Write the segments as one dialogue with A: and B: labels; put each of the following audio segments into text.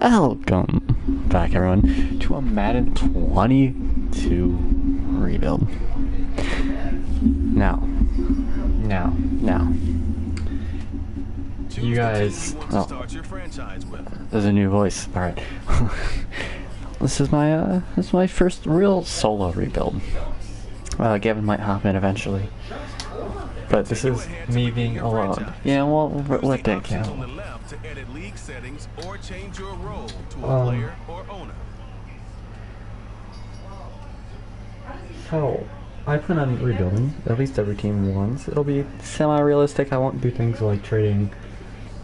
A: Welcome back, everyone, to a Madden 22 rebuild. Now. You guys. Oh, there's a new voice. All right. This is my first real solo rebuild. Gavin might hop in eventually, but this is me being alone. Yeah, well, let that count. So, I plan on rebuilding at least every team once. It'll be semi-realistic. I won't do things like trading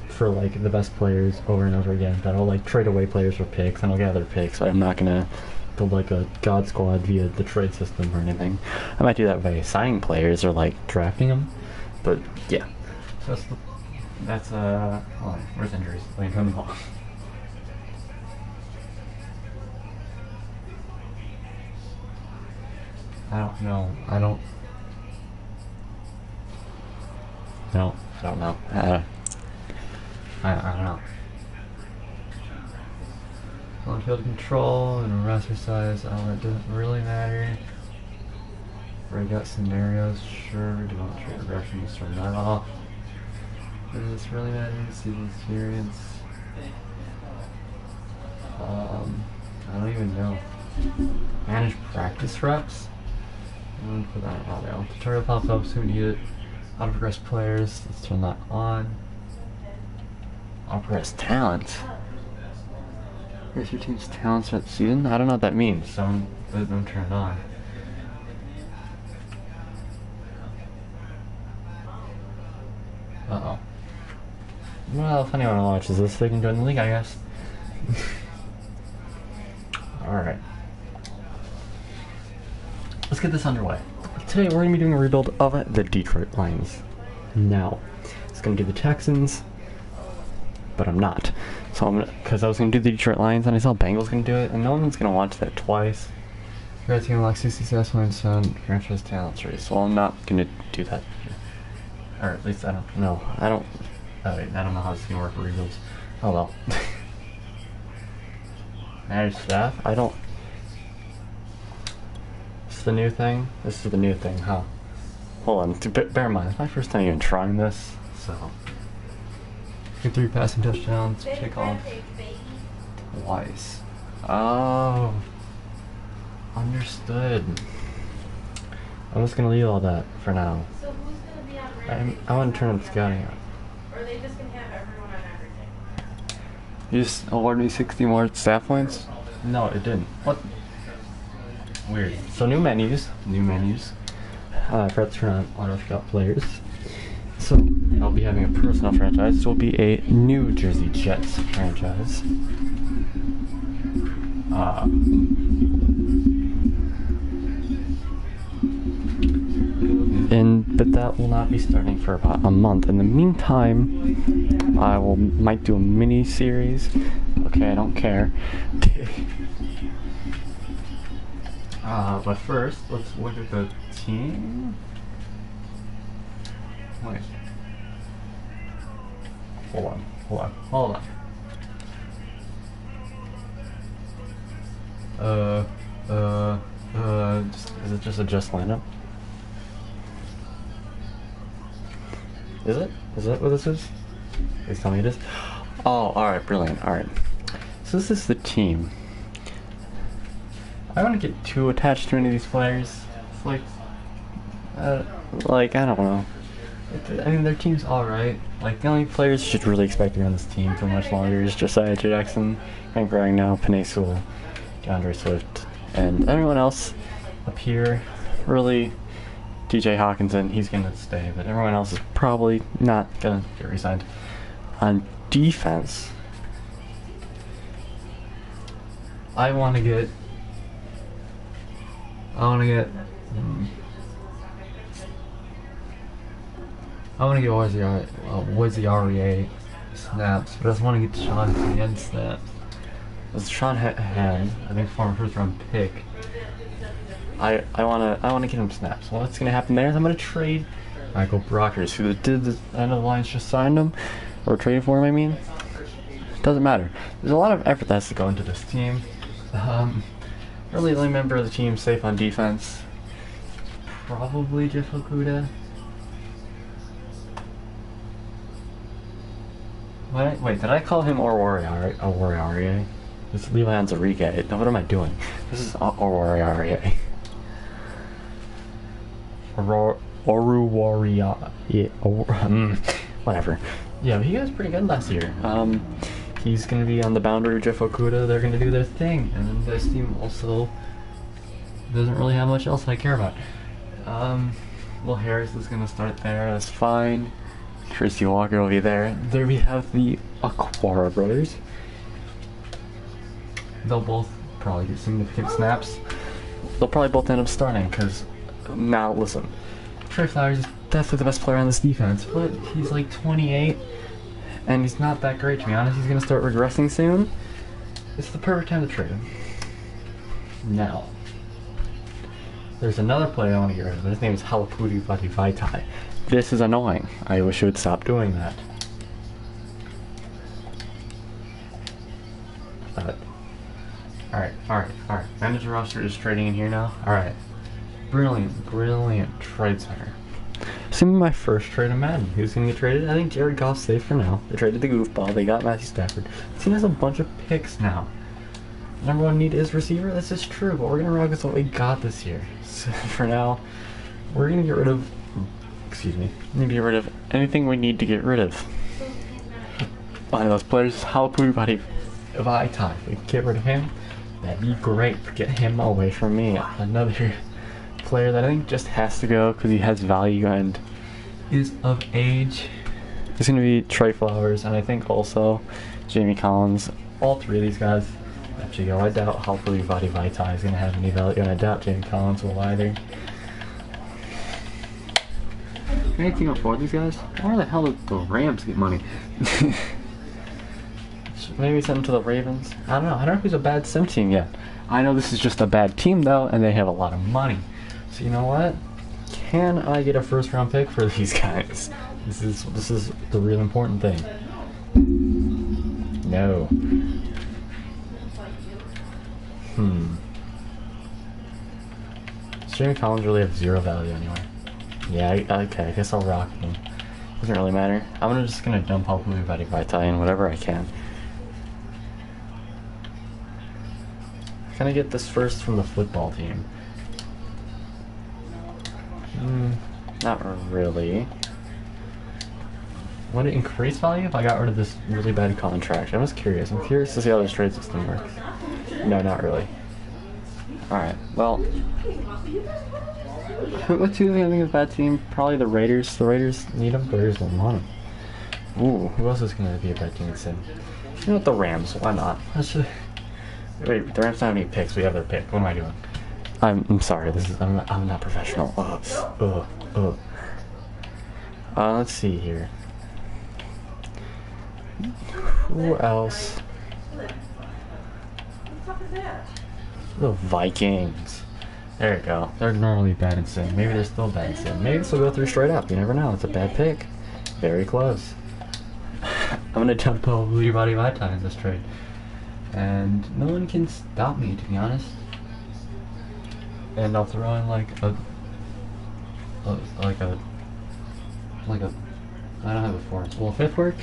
A: for like the best players over and over again, but I'll like trade away players for picks and I'll gather picks. I'm not gonna build like a god squad via the trade system or anything. I might do that by signing players or like drafting them, but yeah. So that's hold on, where's injuries? Wait, hold on. I don't know. I don't know. I don't know. On field control and roster size, it doesn't really matter. Breakout scenarios, sure. Do you want trade regressions? Turn that off. Does this really matter? Season experience. I don't even know. Manage practice reps. I'm gonna put that on now. Tutorial pops up, so we need it. Auto progress players, let's turn that on. Auto progress talent. Here's your team's talents for the season? I don't know what that means, so I'm gonna turn it on. Uh-oh. Well, if anyone watches this, they can join the league, I guess. Alright. Let's get this underway. Today we're going to be doing a rebuild of the Detroit Lions. Now, it's going to do the Texans, but I'm not. So because I was going to do the Detroit Lions and I saw Bengals going to do it, and no one's going to watch that twice. Your team like success points on franchise talent tree, so I'm not going to do that. Or at least I don't know. I don't know how this is going to work for rebuilds. Oh well. Manage staff? I don't. This is the new thing? This is the new thing, huh? Hold on, bear in mind, it's my first time even trying this, so. Get 3 passing touchdowns, kick off twice. Oh. Understood. I'm just gonna leave all that for now.
B: So who's gonna be on Randy?
A: I want to turn on scouting out.
B: Or are they just gonna have everyone on everything?
A: You just awarded me 60 more staff points? No, it didn't. What? Weird. So new menus. I forgot to turn on auto scout players. So I'll be having a personal franchise. This will be a New Jersey Jets franchise. But that will not be starting for about a month. In the meantime, I might do a mini series. Okay, I don't care. But first, let's look at the team. Wait. Hold on. Is it just a just lineup? Is it? Is that what this is? Please tell me it is. Oh, alright, brilliant. Alright. So this is the team. I don't want to get too attached to any of these players. It's like, I don't know. I mean, their team's alright. Like, the only players you should really expect to be on this team for much longer is Josiah Jackson, Frank Ragnow, Penei Sewell, DeAndre Swift, and everyone else up here. Really, DJ Hawkinson, he's gonna stay, but everyone else is probably not gonna get re-signed. On defense, I want to get Woodsy REA snaps, but I just want to get Sean Hand snaps. As Sean Hand, I think former first round pick. I wanna get him snaps. Well, what's gonna happen there is I'm gonna trade Michael Brockers, who I know the Lions just signed him, or traded for him. I mean, Doesn't matter. There's a lot of effort that has to go into this team. Really, the only member of the team safe on defense, probably Jeff Okuda. Wait, did I call him Orwariare? This is Levi Anzarike. What am I doing? This is Orwariare. Oruwaria. Yeah, whatever. Yeah, but he was pretty good last year. He's going to be on the boundary with Jeff Okuda. They're going to do their thing. And then this team also doesn't really have much else I care about. Will Harris is going to start there. That's fine. Christy Walker will be there. There we have the Aquara brothers. They'll both probably get significant snaps. They'll probably both end up starting because, now listen, Trey Flowers is definitely the best player on this defense, but he's like 28 and he's not that great, to be honest. He's going to start regressing soon. It's the perfect time to trade him. Now, there's another player I want to get rid of. His name is Halapudi Vaitai. This is annoying. I wish it would stop doing that. Alright. Manager roster is trading in here now. Alright. Brilliant trade center. This is gonna be my first trade of Madden. Who's gonna get traded? I think Jared Goff's safe for now. They traded the goofball. They got Matthew Stafford. This team has a bunch of picks now. Number one need is receiver. This is true, but we're gonna rock with what we got this year. So for now, we're gonna get rid of. Excuse me. We're gonna get rid of anything we need to get rid of. One of those players is Halapudi Vaitai. If we can get rid of him, that'd be great. Get him away from me. Another player that I think just has to go because he has value and is of age. It's going to be Trey Flowers, and I think also Jamie Collins. All three of these guys have to go. I doubt hopefully Vaitai is going to have any value, and I doubt Jamie Collins will either. Anything else for these guys? Where the hell did the Rams get money? Maybe send them to the Ravens. I don't know. I don't know if he's a bad sim team yet. I know this is just a bad team though, and they have a lot of money. So you know what? Can I get a first round pick for these guys? This is the real important thing. No. Does Jamie Collins really have zero value anyway? Yeah, okay, I guess I'll rock him. Doesn't really matter. I'm just gonna dump Halapudi Vaitai in whatever I can. Can I get this first from the football team? Not really. Would it increase value if I got rid of this really bad contract? I'm just curious. I'm curious to see how this trade system works. No, not really. Alright, well. What team do I think is a bad team? Probably the Raiders. The Raiders need them. The Raiders don't want them. Ooh, who else is going to be a bad team to send? You know what, the Rams. Why not? Wait, the Rams don't have any picks. We have their pick. What am I doing? I'm sorry. I'm not professional. Let's see here. Who else? The Vikings. There you go. They're normally bad in sim. Maybe they're still bad in sim. Maybe this will go through straight up. You never know. It's a bad pick. Very close. I'm gonna dump Halapudi Vaitai in this trade. And no one can stop me, to be honest. And I'll throw in like a I don't have a fourth. Will a fifth work?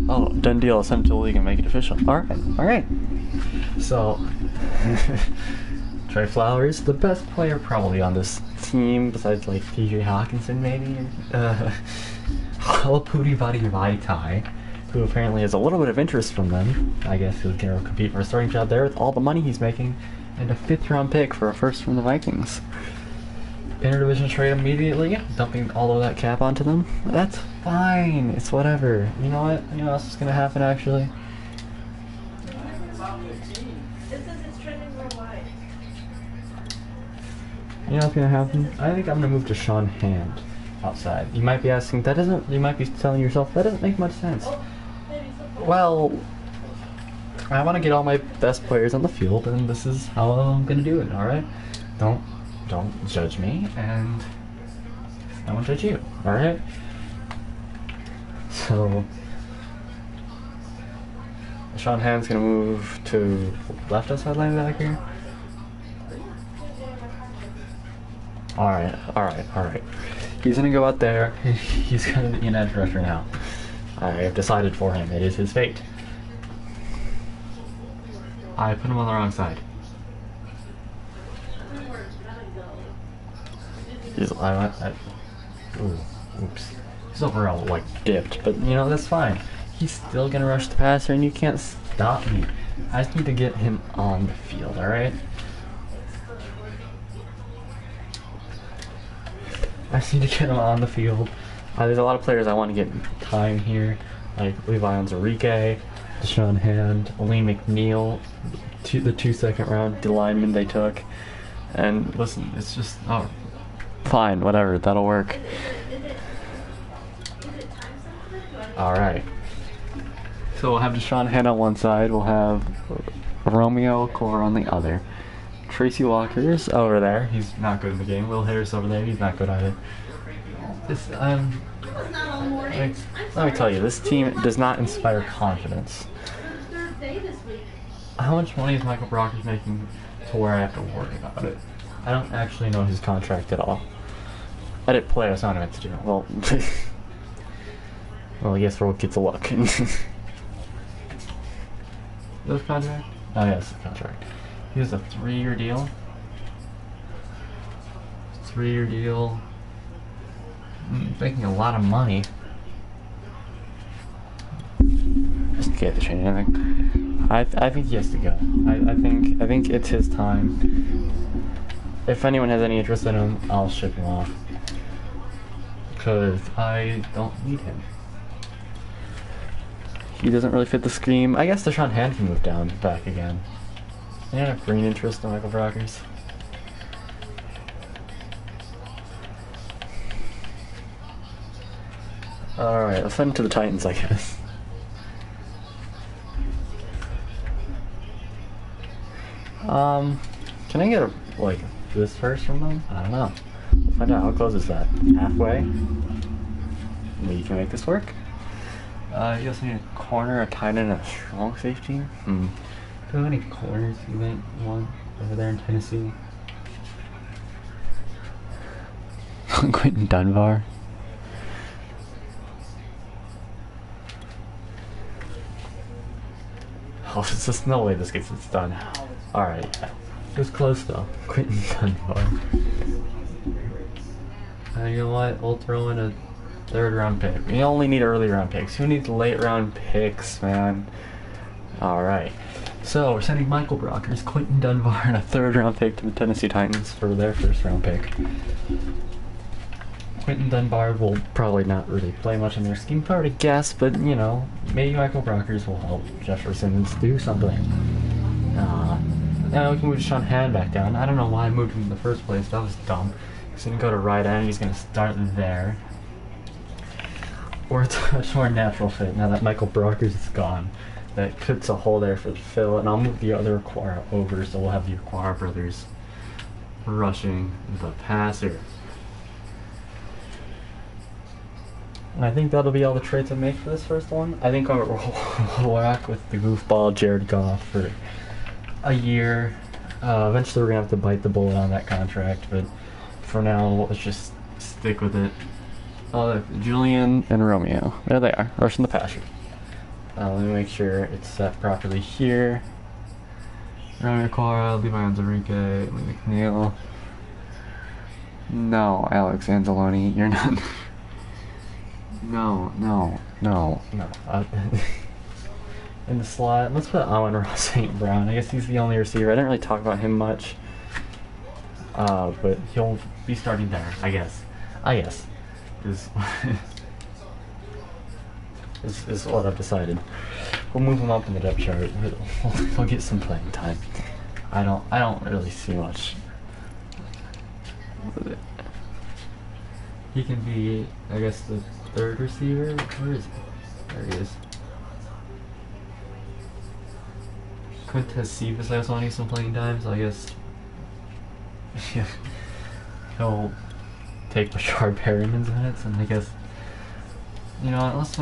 A: Oh, done deal. I'll send it to the league and make it official. Alright. So, Trey Flowers, the best player probably on this team, besides like TJ Hawkinson maybe. Halapudi Vaitai, who apparently has a little bit of interest from them. I guess he'll compete for a starting job there with all the money he's making, and a 5th round pick for a first from the Vikings. Interdivision trade immediately, dumping all of that cap onto them. That's fine. It's whatever. You know what? You know what else is gonna happen actually? You know what's gonna happen? I think I'm gonna move to Sean Hand outside. You might be asking, you might be telling yourself, that doesn't make much sense. Well, I want to get all my best players on the field, and this is how I'm gonna do it, alright? Don't judge me, and I won't judge you. Alright? So Sean Hand's gonna move to left outside linebacker. Alright. He's gonna go out there. He's gonna be an edge rusher now. I have decided for him. It is his fate. I put him on the wrong side. Oops. His overall like dipped, but you know that's fine. He's still gonna rush the passer, and you can't stop me. I just need to get him on the field. All right. I just need to get him on the field. There's a lot of players I want to get time here, like Levi Onzarike, Deshaun Hand, Aleem McNeil, the 2 second round, the lineman they took. And listen, it's just, oh, fine, whatever, that'll work. Alright. So we'll have Deshaun Hand on one side, we'll have Romeo Core on the other. Tracy Walker's over there, he's not good in the game. Will Harris over there, he's not good either. This, let me tell you, this team does not inspire confidence. How much money is Michael Brockers making to where I have to worry about it? I don't actually know his contract at all. I didn't play, I was not meant to do. Well, well, I guess we'll get to look. This contract? Oh, yeah, it's the contract. He has a 3-year deal. 3-year deal. Making a lot of money. Just can't change anything. I think he has to go. I think it's his time. If anyone has any interest in him, I'll ship him off. Because I don't need him. He doesn't really fit the scheme. I guess Deshaun Hand can move down back again. Anyone have green interest in Michael Brockers? Alright, let's send him to the Titans, I guess. Can I get like this first from them? I don't know. We'll find out. How close is that? Halfway? Maybe you can make this work. You also need a corner, a tight end, and a strong safety. Do you have any corners you might want over there in Tennessee? Quentin Dunbar. Oh, there's just no way this gets done. Alright, yeah. It was close though. Quentin Dunbar. You know what? We'll throw in a 3rd round pick. We only need early round picks. Who needs late round picks, man? Alright. So we're sending Michael Brockers, Quentin Dunbar, and a 3rd round pick to the Tennessee Titans for their 1st round pick. Quentin Dunbar will probably not really play much in their scheme, if I were to guess, but you know, maybe Michael Brockers will help Jefferson do something. Now we can move Deshaun Hand back down. I don't know why I moved him in the first place. That was dumb. He's gonna go to right end. He's gonna start there. Or it's a much more natural fit now that Michael Brockers is gone. That puts a hole there for Phil, and I'll move the other Aquara over, so we'll have the Aquara brothers rushing the passer. And I think that'll be all the trades I make for this first one. I think we'll whack with the goofball Jared Goff for a year. Eventually we're going to have to bite the bullet on that contract, but for now, let's just stick with it. Julian and Romeo. There they are, rushing the passer. Let me make sure it's set properly here. Romeo Cora, Levi Onzarike, McNeil. No, Alex Anzalone, you're not... No. In the slot, let's put Amon-Ra St. Brown. I guess he's the only receiver. I didn't really talk about him much. But he'll be starting there, I guess. Is what I've decided. We'll move him up in the depth chart. He'll get some playing time. I don't really see much with it. He can be, I guess, the 3rd receiver. Where is he? There he is. Quintez Cephas, I also need some playing time, so I guess he'll take Bashard Perryman's minutes, and I guess, you know what, let's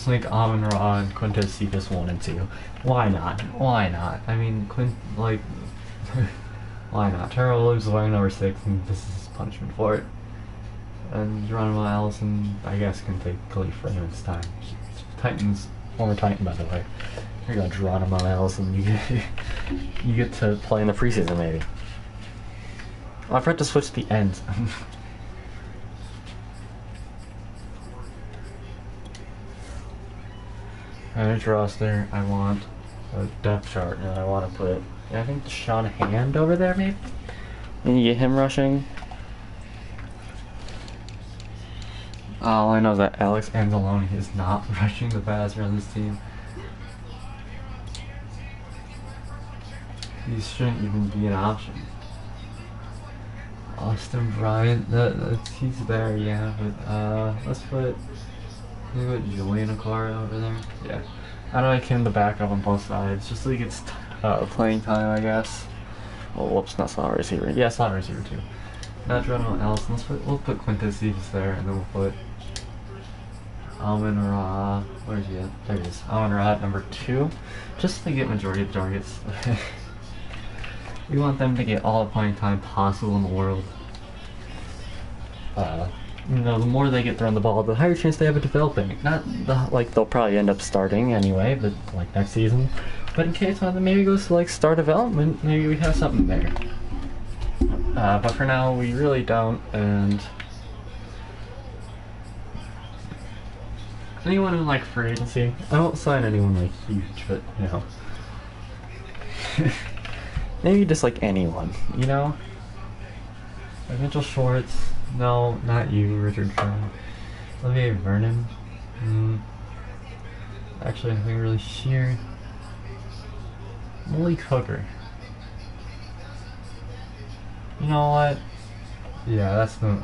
A: make Amon-Ra and Quintez Cephas 1 and 2. Why not? Why not? I mean, why not? Terrell Williams is wearing number 6, and this is his punishment for it. And Geronimo Allison, I guess, can take Khalif Raymond's time. Titans, former Titan, by the way. Here you go, Geronimo Allison. You get to play in the preseason, maybe. Oh, I forgot to switch the ends. Manage roster. I want a depth chart, and I want to put, I think, Sean Hand over there, maybe. And you get him rushing. All I know is that Alex Anzalone is not rushing the passer on this team. He shouldn't even be an option. Austin Bryant, he's there, yeah, but let's put Julian Akara over there. Yeah, I don't like him to back up on both sides, just so he gets playing time, I guess. Oh, whoops, not slot receiver. Yeah, slot receiver too. Not Geronimo Allison. We'll put Quintez Cephas there, and then we'll put Amon-Ra. Where is he at? There he is. Amon-Ra at number 2, just to get majority of targets. We want them to get all the playing time possible in the world. You know, the more they get thrown the ball, the higher chance they have of developing. Not like they'll probably end up starting anyway, but like next season. But in case one of them maybe goes to like star development, maybe we have something there. But for now, we really don't. And anyone in like free agency, I won't sign anyone like huge, but you know. Maybe just like anyone, you know? Like Mitchell Schwartz, no, not you, Richard Sherman. Olivier Vernon, actually nothing really here. Malik Hooker. You know what? Yeah, that's the...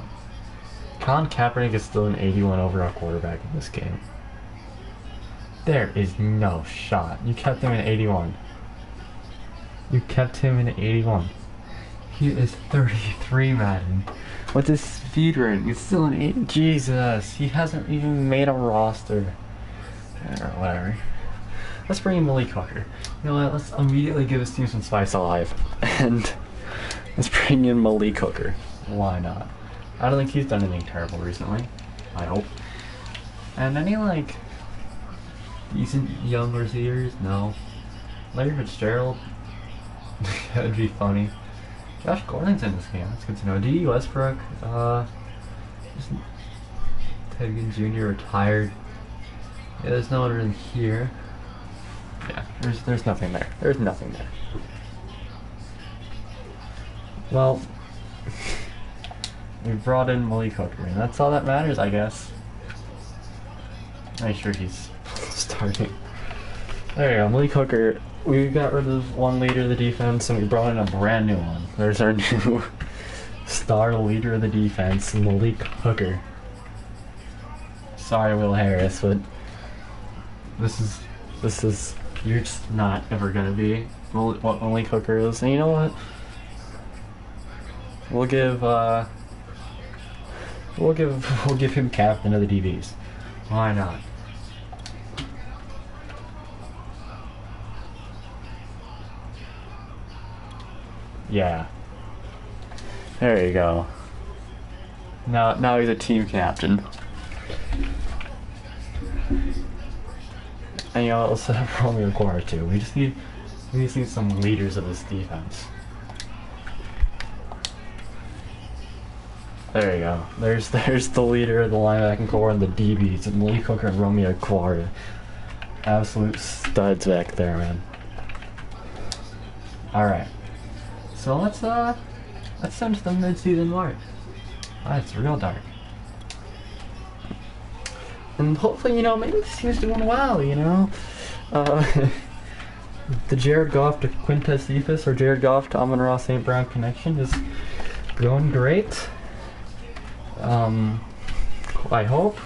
A: Colin Kaepernick is still an 81 overall quarterback in this game. There is no shot. You kept him in 81. You kept him in 81. He is 33, Madden. With his speed rating, he's still an 8. Jesus, he hasn't even made a roster. Or whatever. Let's bring in Malik Hooker. You know what? Let's immediately give this team some spice alive. And let's bring in Malik Hooker. Why not? I don't think he's done anything terrible recently. I hope. And any, like, decent young receivers? No. Larry Fitzgerald? That would be funny. Josh Gordon's in this game. That's good to know. D.E. Westbrook. Just Ted Ginn Jr. retired. Yeah, there's no one really here. Yeah, there's nothing there. There's nothing there. Well, we brought in Malik Hooker, and that's all that matters, I guess. I'm sure he's starting. There you go, Malik Hooker. We got rid of one leader of the defense, and we brought in a brand new one. There's our new star leader of the defense, Malik Hooker. Sorry, Will Harris, but this is you're just not ever gonna be what Malik Hooker is. And you know what? We'll give him captain of the DBs. Why not? Yeah. There you go. Now he's a team captain. And you know, let's set up Romeo Guara too. We just need some leaders of this defense. There you go. There's the leader of the linebacking core and the DBs, and Malik Hooker and Romeo Guara. Absolute studs back there, man. Alright. So let's send to the mid-season mark. It's real dark. And hopefully, you know, maybe this team's doing well, you know? The Jared Goff to Quintez Cephas or Jared Goff to Amon-Ra St. Brown connection is going great. I hope.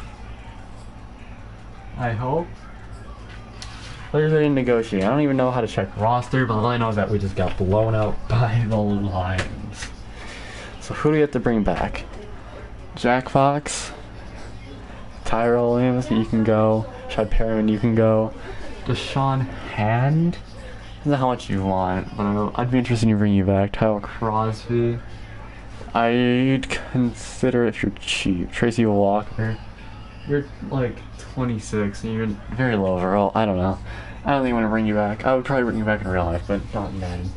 A: Players ready to negotiate. I don't even know how to check roster, but all I know is that we just got blown out by the Lions. So who do we have to bring back? Jack Fox, Tyrell Williams, you can go. Chad Perriman, you can go. Deshaun Hand. I don't know how much you want, but I'd be interested in bringing you back. Tyler Crosby. I'd consider if you're cheap. Tracy Walker. You're like 26 and you're very low overall. I don't know. I don't think I want to bring you back. I would probably bring you back in real life, but not in Madden.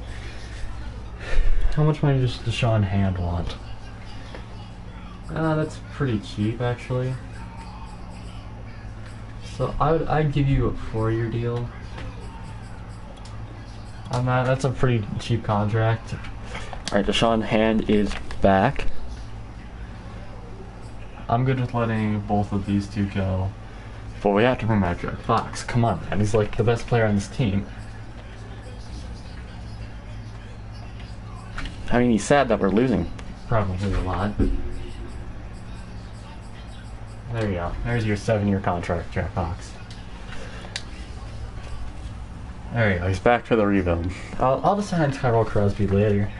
A: How much money does Deshaun Hand want? That's pretty cheap actually. So I'd give you a 4-year deal. On that, that's a pretty cheap contract. Alright, Deshaun Hand is back. I'm good with letting both of these two go. But we have to bring back Jack Fox. Come on, man. He's like the best player on this team. I mean, he's sad that we're losing. Probably a lot. But there you go. There's your 7-year contract, Jack Fox. There you go. He's back for the rebuild. I'll just sign Tyrell Crosby later.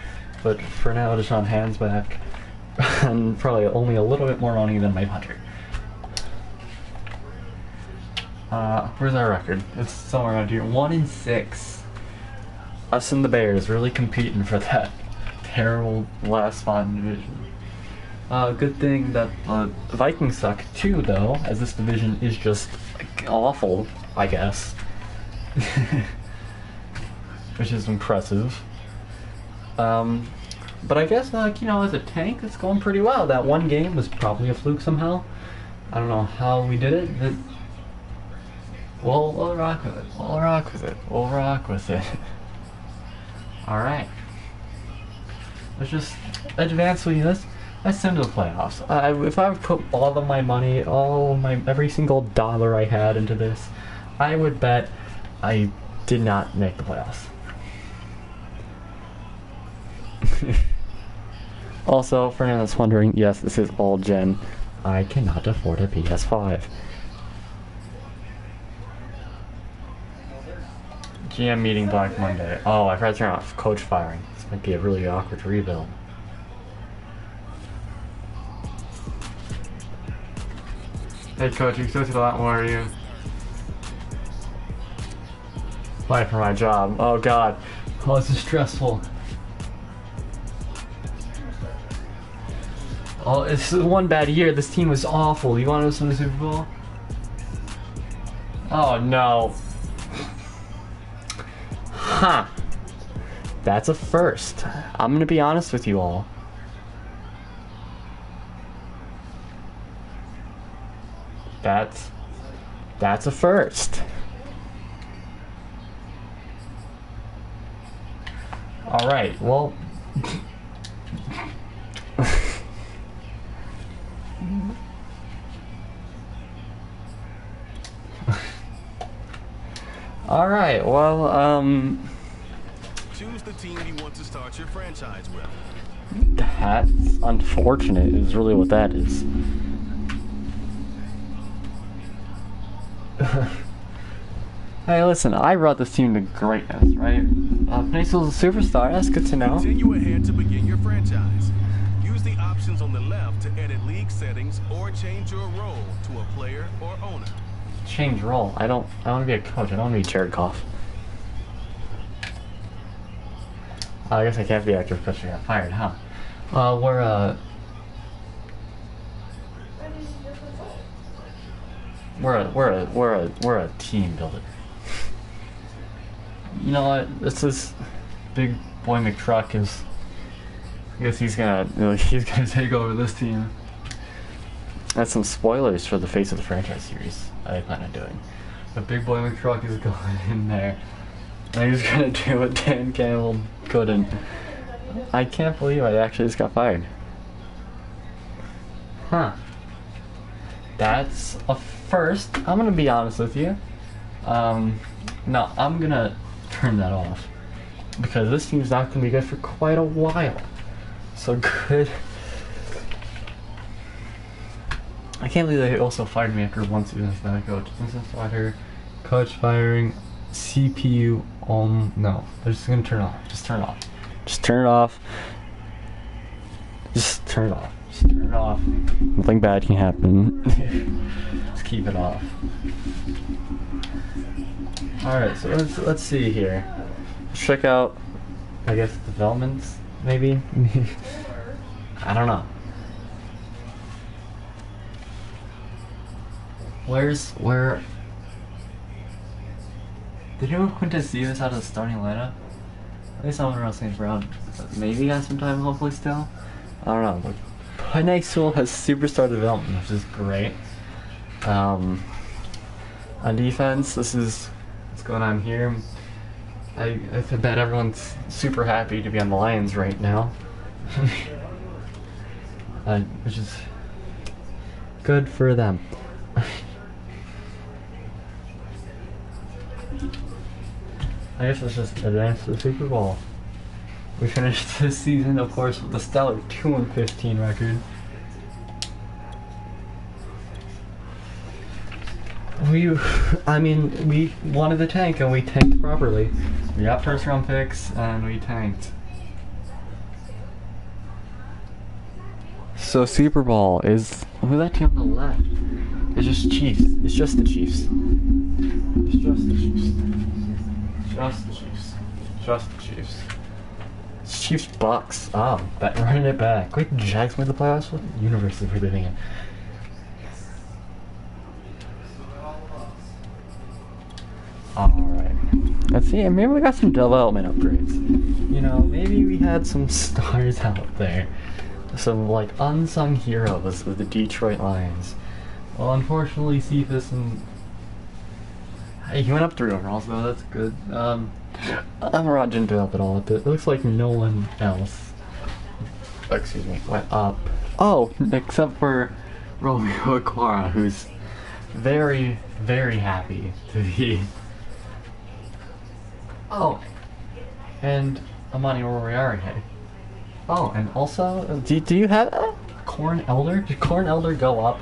A: But for now, Deshaun Hand's back. And probably only a little bit more money than my punter. Where's our record? It's somewhere around here. 1-6. Us and the Bears really competing for that terrible last spot in the division. Good thing that the Vikings suck too, though, as this division is just like, awful, I guess. Which is impressive. But I guess, like, you know, as a tank, it's going pretty well. That one game was probably a fluke somehow. I don't know how we did it, but we'll rock with it. We'll rock with it. We'll rock with it. Alright. Let's just advance with this. Let's send to the playoffs. If I would put all of my money, every single dollar I had into this, I would bet I did not make the playoffs. Also, for anyone that's wondering, yes, this is all gen. I cannot afford a PS5. GM meeting Black Monday. Oh, I forgot to turn off coach firing. This might be a really awkward rebuild. Hey coach, you expected a lot more, are you? Applying for my job. Oh god. Oh, this is stressful. Oh, it's one bad year. This team was awful. You want us to win the Super Bowl? Oh no. Huh. That's a first. I'm gonna be honest with you all. That's a first. Alright, well. Alright, well,
C: choose the team you want to start your franchise with.
A: That's unfortunate, is really what that is. Hey, listen, I brought this team to greatness, right? Peninsula's a superstar, that's good to know.
C: Continue ahead to begin your franchise. Use the options on the left to edit league settings or change your role to a player or owner.
A: Change role. I want to be a coach. I don't want to be Jared Goff. I guess I can't be active coach. I got fired, huh? We're a team builder. You know what? This big boy McTruck is. I guess he's gonna take over this team. That's some spoilers for the Face of the Franchise series I plan on doing. But Big Boy McTruck is going in there. And he's gonna do what Dan Campbell couldn't. I can't believe I actually just got fired. Huh. That's a first. I'm gonna be honest with you. No, I'm gonna turn that off. Because this team's not gonna be good for quite a while. So good. I can't believe they also fired me after one season as head coach. Instance fighter, coach firing, CPU on. No, they're just gonna turn it off. Just turn it off. Just turn it off. turn it off. Just turn it off. Nothing bad can happen. Just keep it off. Alright, so let's see here. Let's check out, I guess, developments, maybe? I don't know. Where... Did you know Quintus Zivas out of the starting lineup? At least I'm around St. Brown. Maybe got some time, hopefully, still. I don't know. But Penny School has superstar development, which is great. On defense, this is what's going on here. I bet everyone's super happy to be on the Lions right now. Which is good for them. I guess let's just advance to the Super Bowl. We finished this season, of course, with a stellar 2-15 record. We wanted to tank, and we tanked properly. We got first round picks, and we tanked. So Super Bowl is, who's that team on the left? It's just Chiefs. It's just the Chiefs. It's just the Chiefs. Just the Chiefs. Just the Chiefs. It's Chiefs Bucks. Running it back. Wait, Jags made the playoffs? What universe are we living in? Alright. Let's see, maybe we got some development upgrades. You know, maybe we had some stars out there. Some, like, unsung heroes with the Detroit Lions. Well, unfortunately, Cephas and... Hey, he went up 3 overalls, though, that's good. Amarad didn't develop at all. It looks like no one else, excuse me, went up. Oh, except for Romeo Aquara, who's very, very happy to be... Oh, and Amani Oriare. Oh, and also, do you have Corn Elder? Did Corn Elder go up?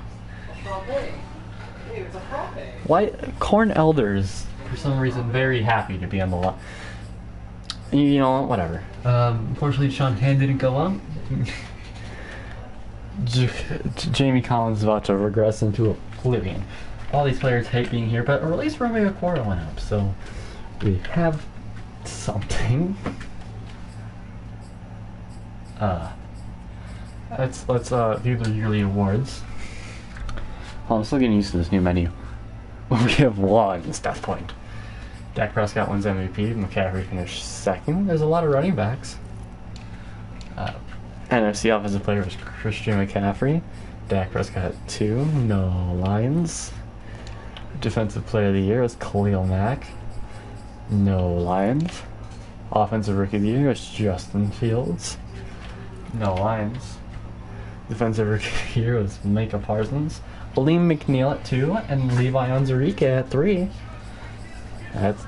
A: Why? Corn Elder's, for some reason, very happy to be on the lot. You know what? Whatever. Unfortunately, Sean Hand didn't go up. Jamie Collins is about to regress into oblivion. All these players hate being here, but at least Romeo Aquara went up, so we have something. Let's view the yearly awards. Oh, I'm still getting used to this new menu. We have one stat point. Dak Prescott wins MVP. McCaffrey finished second. There's a lot of running backs. NFC Offensive Player was Christian McCaffrey. Dak Prescott 2. No Lions. Defensive Player of the Year was Khalil Mack. No Lions. Offensive Rookie of the Year was Justin Fields. No Lions. Defensive Rookie of the Year was Micah Parsons. Aleem McNeil at 2 and Levi Onwuzurike at 3.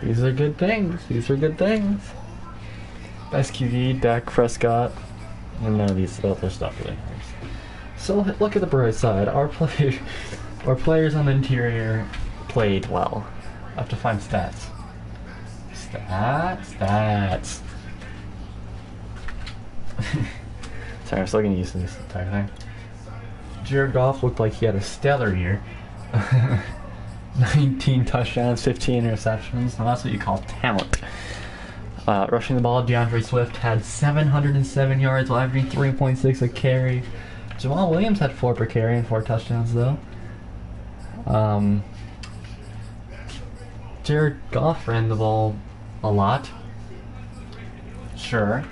A: These are good things. These are good things. Best QB, Dak Prescott, and none of these other stuff really matters. So look at the bright side. Our players on the interior played well. I have to find stats. Stats. Sorry, I'm still getting used to this entire thing. Jared Goff looked like he had a stellar year. 19 touchdowns, 15 interceptions. Now that's what you call talent. Rushing the ball, DeAndre Swift had 707 yards, while averaging 3.6 a carry. Jamal Williams had 4 per carry and 4 touchdowns, though. Jared Goff ran the ball a lot. Sure.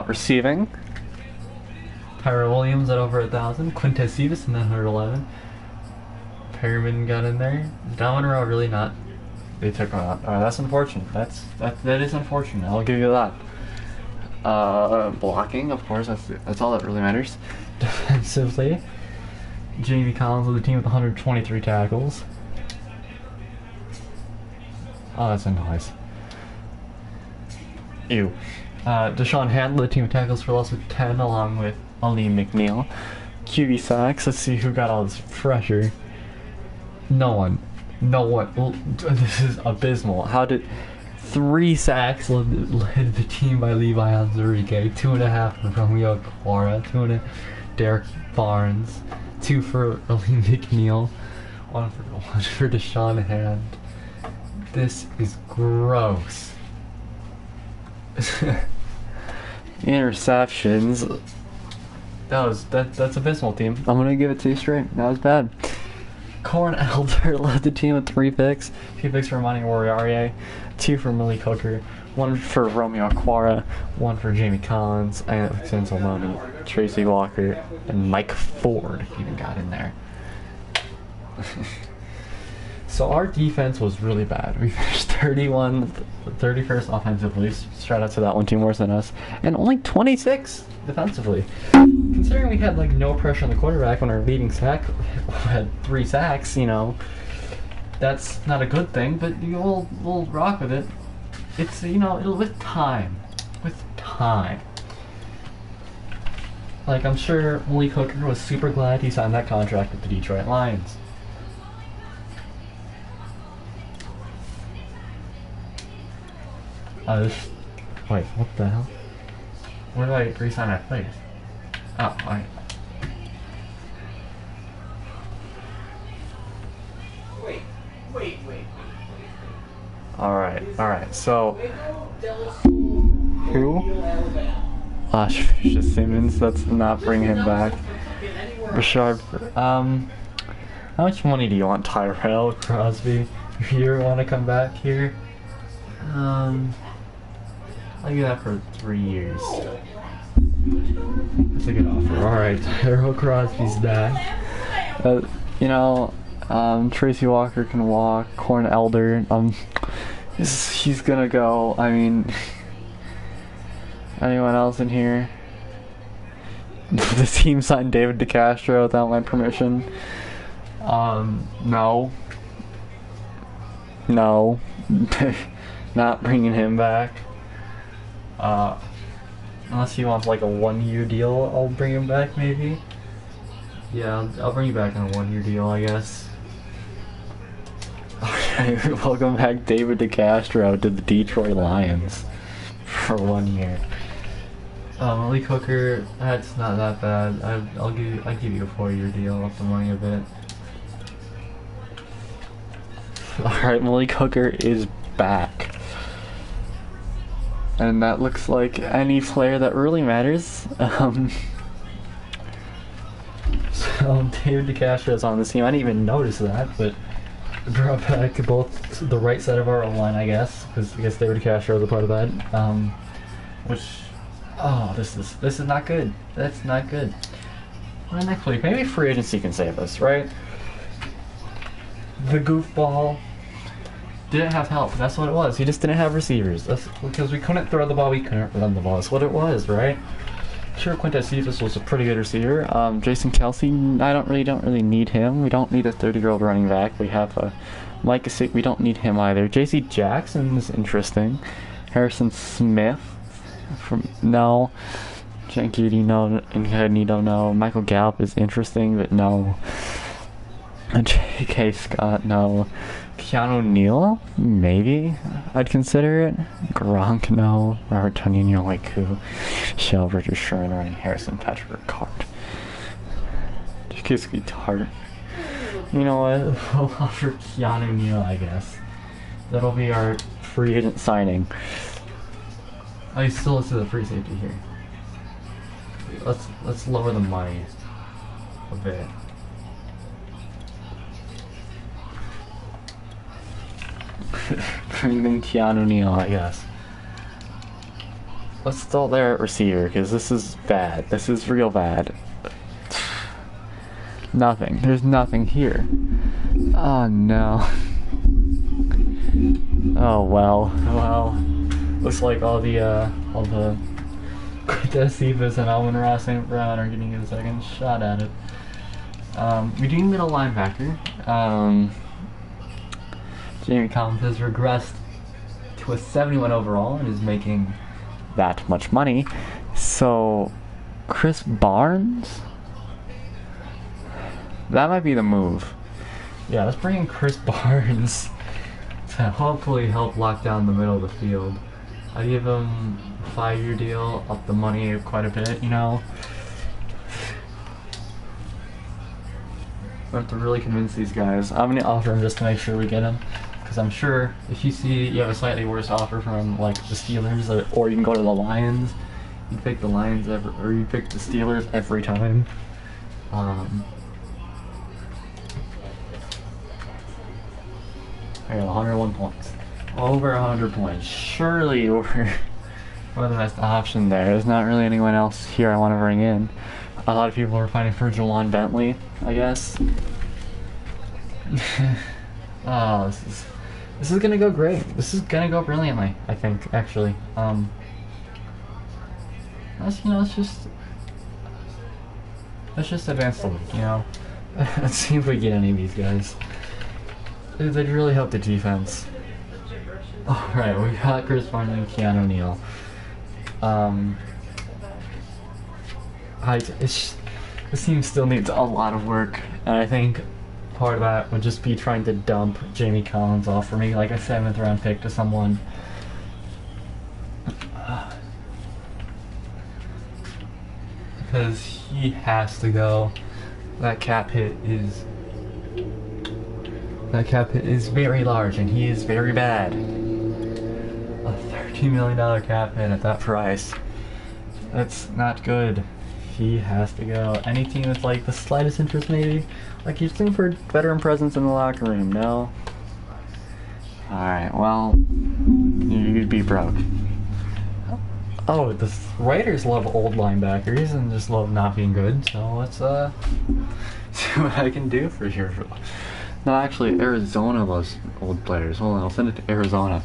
A: Receiving. Tyrell Williams at over 1,000. Quintez Cephas in that 111. Perryman got in there. Domino really not. They took him out. That's unfortunate. That is unfortunate. I'll give you that. Blocking, of course. That's all that really matters. Defensively, Jamie Collins with the team with 123 tackles. Oh, that's a noise. Ew. Deshaun Hand led the team of tackles for loss with 10, along with Aleem McNeil. QB sacks. Let's see who got all this pressure. No one. Well, this is abysmal. How did 3 sacks led the team by Levi Onzurike, 2.5 for Romeo Quara, 2 Derek Barnes, 2 for Aleem McNeil, 1 for Deshaun Hand. This is gross. Interceptions. That's abysmal, team. I'm gonna give it to you straight. That was bad. Corn Elder led the team with 3 picks. 2 picks for Monty Warrior, 2 for Malik Hooker, 1 for Romeo Quara, 1 for Jamie Collins, Alexander Salmoni, Tracy Walker, and Mike Ford even got in there. So our defense was really bad. We finished 31st offensively. Shout out to that one team worse than us. And only 26 defensively. Considering we had like no pressure on the quarterback when our leading sack had 3 sacks, you know, that's not a good thing, but we'll rock with it. It's, you know, it'll with time. With time. Like, I'm sure Malik Hooker was super glad he signed that contract with the Detroit Lions. Wait, what the hell? Where do I re-sign my players? Oh, alright.
B: Wait.
A: Alright, so... Who? Fisher Simmons, let's not bring him back. Rashard, how much money do you want, Tyrell Crosby? If you want to come back here? I'll give that for 3 years. That's a good offer. Alright, Tyrell Crosby's back. You know, Tracy Walker can walk. Corn Elder, he's gonna go. I mean, anyone else in here? The team signed David DeCastro without my permission. No. Not bringing him back. Unless he wants like a 1-year deal, I'll bring him back maybe. Yeah, I'll bring you back on a 1-year deal, I guess. Okay, welcome back David DeCastro to the Detroit Lions for 1 year. Malik Hooker, that's not that bad. I'll give you a 4-year deal off the money a bit. Alright, Malik Hooker is back. And that looks like any player that really matters. So David DeCastro is on this team. I didn't even notice that, but brought back both the right side of our O-line, I guess, because I guess David DeCastro is a part of that. This is not good. That's not good. Well, next week, maybe free agency can save us, right? The goofball didn't have help. That's what it was. He just didn't have receivers. That's because we couldn't throw the ball. We couldn't run the ball. That's what it was, right? Sure, Quintez Cephas was a pretty good receiver. Jason Kelsey, I don't really need him. We don't need a 30-year-old running back. We have a Mike Gesicki. We don't need him either. J.C. Jackson is interesting. Harrison Smith, no. Jankidi, no. Incognito, no. Michael Gallup is interesting, but no. J.K. Scott, no. Keanu Neal, maybe I'd consider it. Gronk, no. Robert Tonyan, like who? Shell, Richard Sherman, and Harrison Patrick Ricard. Jakiski Tart. You know what? We'll offer Keanu Neal, I guess. That'll be our free agent signing. I still listen to the free safety here. Let's lower the money a bit. Bring Keanu Neal, I guess. Let's stall there at receiver, because this is bad. This is real bad. Nothing. There's nothing here. Oh no. Oh well. Well, looks like all the Cephas and Alvin Ross St. Brown are getting a second shot at it. We do need middle linebacker. Jamie Collins has regressed to a 71 overall and is making that much money. So, Chris Barnes? That might be the move. Yeah, let's bring in Chris Barnes to hopefully help lock down the middle of the field. I give him a 5-year deal, up the money quite a bit, you know. We have to really convince these guys. I'm gonna offer him just to make sure we get him, because I'm sure if you see you have a slightly worse offer from like the Steelers, or you can go to the Lions. You pick the Lions or you pick the Steelers every time. I got 101 points. Over 100 points. Surely we're the best option there. There's not really anyone else here I want to bring in. A lot of people are fighting for Jelon Bentley, I guess. Oh, this is gonna go great. This is gonna go brilliantly, I think, actually. Let's just advance the league, you know. Let's see if we get any of these guys. They'd really help the defense. Alright, we got Chris Farley and Keanu Neal. This team still needs a lot of work, and I think part of that would just be trying to dump Jamie Collins off for me, like a 7th round pick to someone. Because he has to go. That cap hit is very large, and he is very bad. A $13 million cap hit at that price. That's not good. He has to go. Any team with like the slightest interest, maybe? Like he's looking for veteran presence in the locker room. No. All right. Well, you'd be broke. Oh, the Raiders love old linebackers and just love not being good. So let's see what I can do for you. No, actually, Arizona loves old players. Hold on, I'll send it to Arizona.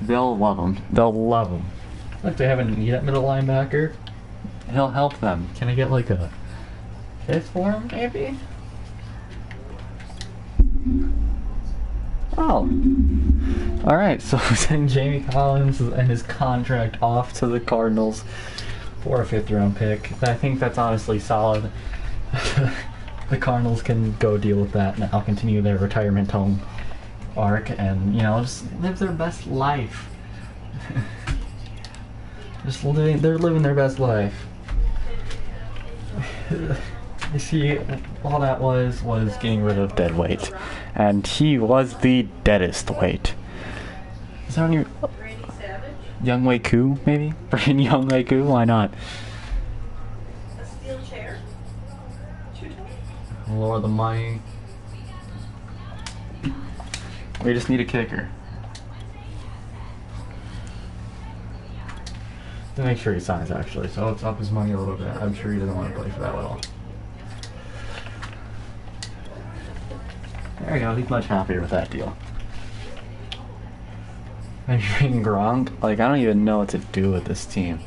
A: They'll love them. They'll love them. Look, they have a need at middle linebacker. He'll help them. Can I get like a 5th for him, maybe? Oh. Alright, so we're sending Jamie Collins and his contract off to the Cardinals for a 5th round pick. I think that's honestly solid. The Cardinals can go deal with that and I'll continue their retirement home arc and, you know, just live their best life. They're living their best life. You see, all that was getting rid of dead weight. And he was the deadest weight. Is there any... Young Wei Koo, maybe? Bring Young Wei Koo, why not?
B: A steel chair.
A: Lower the money. We just need a kicker. To make sure he signs, actually, so let's up his money a little bit. I'm sure he doesn't want to play for that at all. There we go, he's much happier with that deal. Maybe bring Gronk? Like, I don't even know what to do with this team.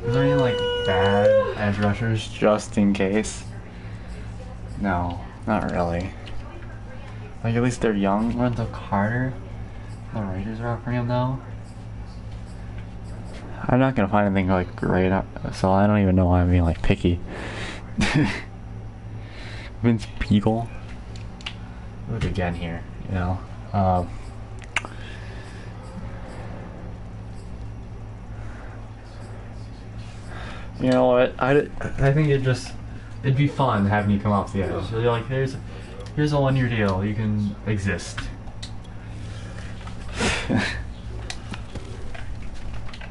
A: Is there any, like, bad edge rushers just in case? No, not really. Like, at least they're young. Lorenzo Carter? The Raiders are offering him, though. I'm not gonna find anything, like, great, so I don't even know why I'm being, like, picky. Vince Beagle. Look again here, you know. You know what? I think it'd be fun having you come off the edge. You're like, here's a 1-year deal. You can exist.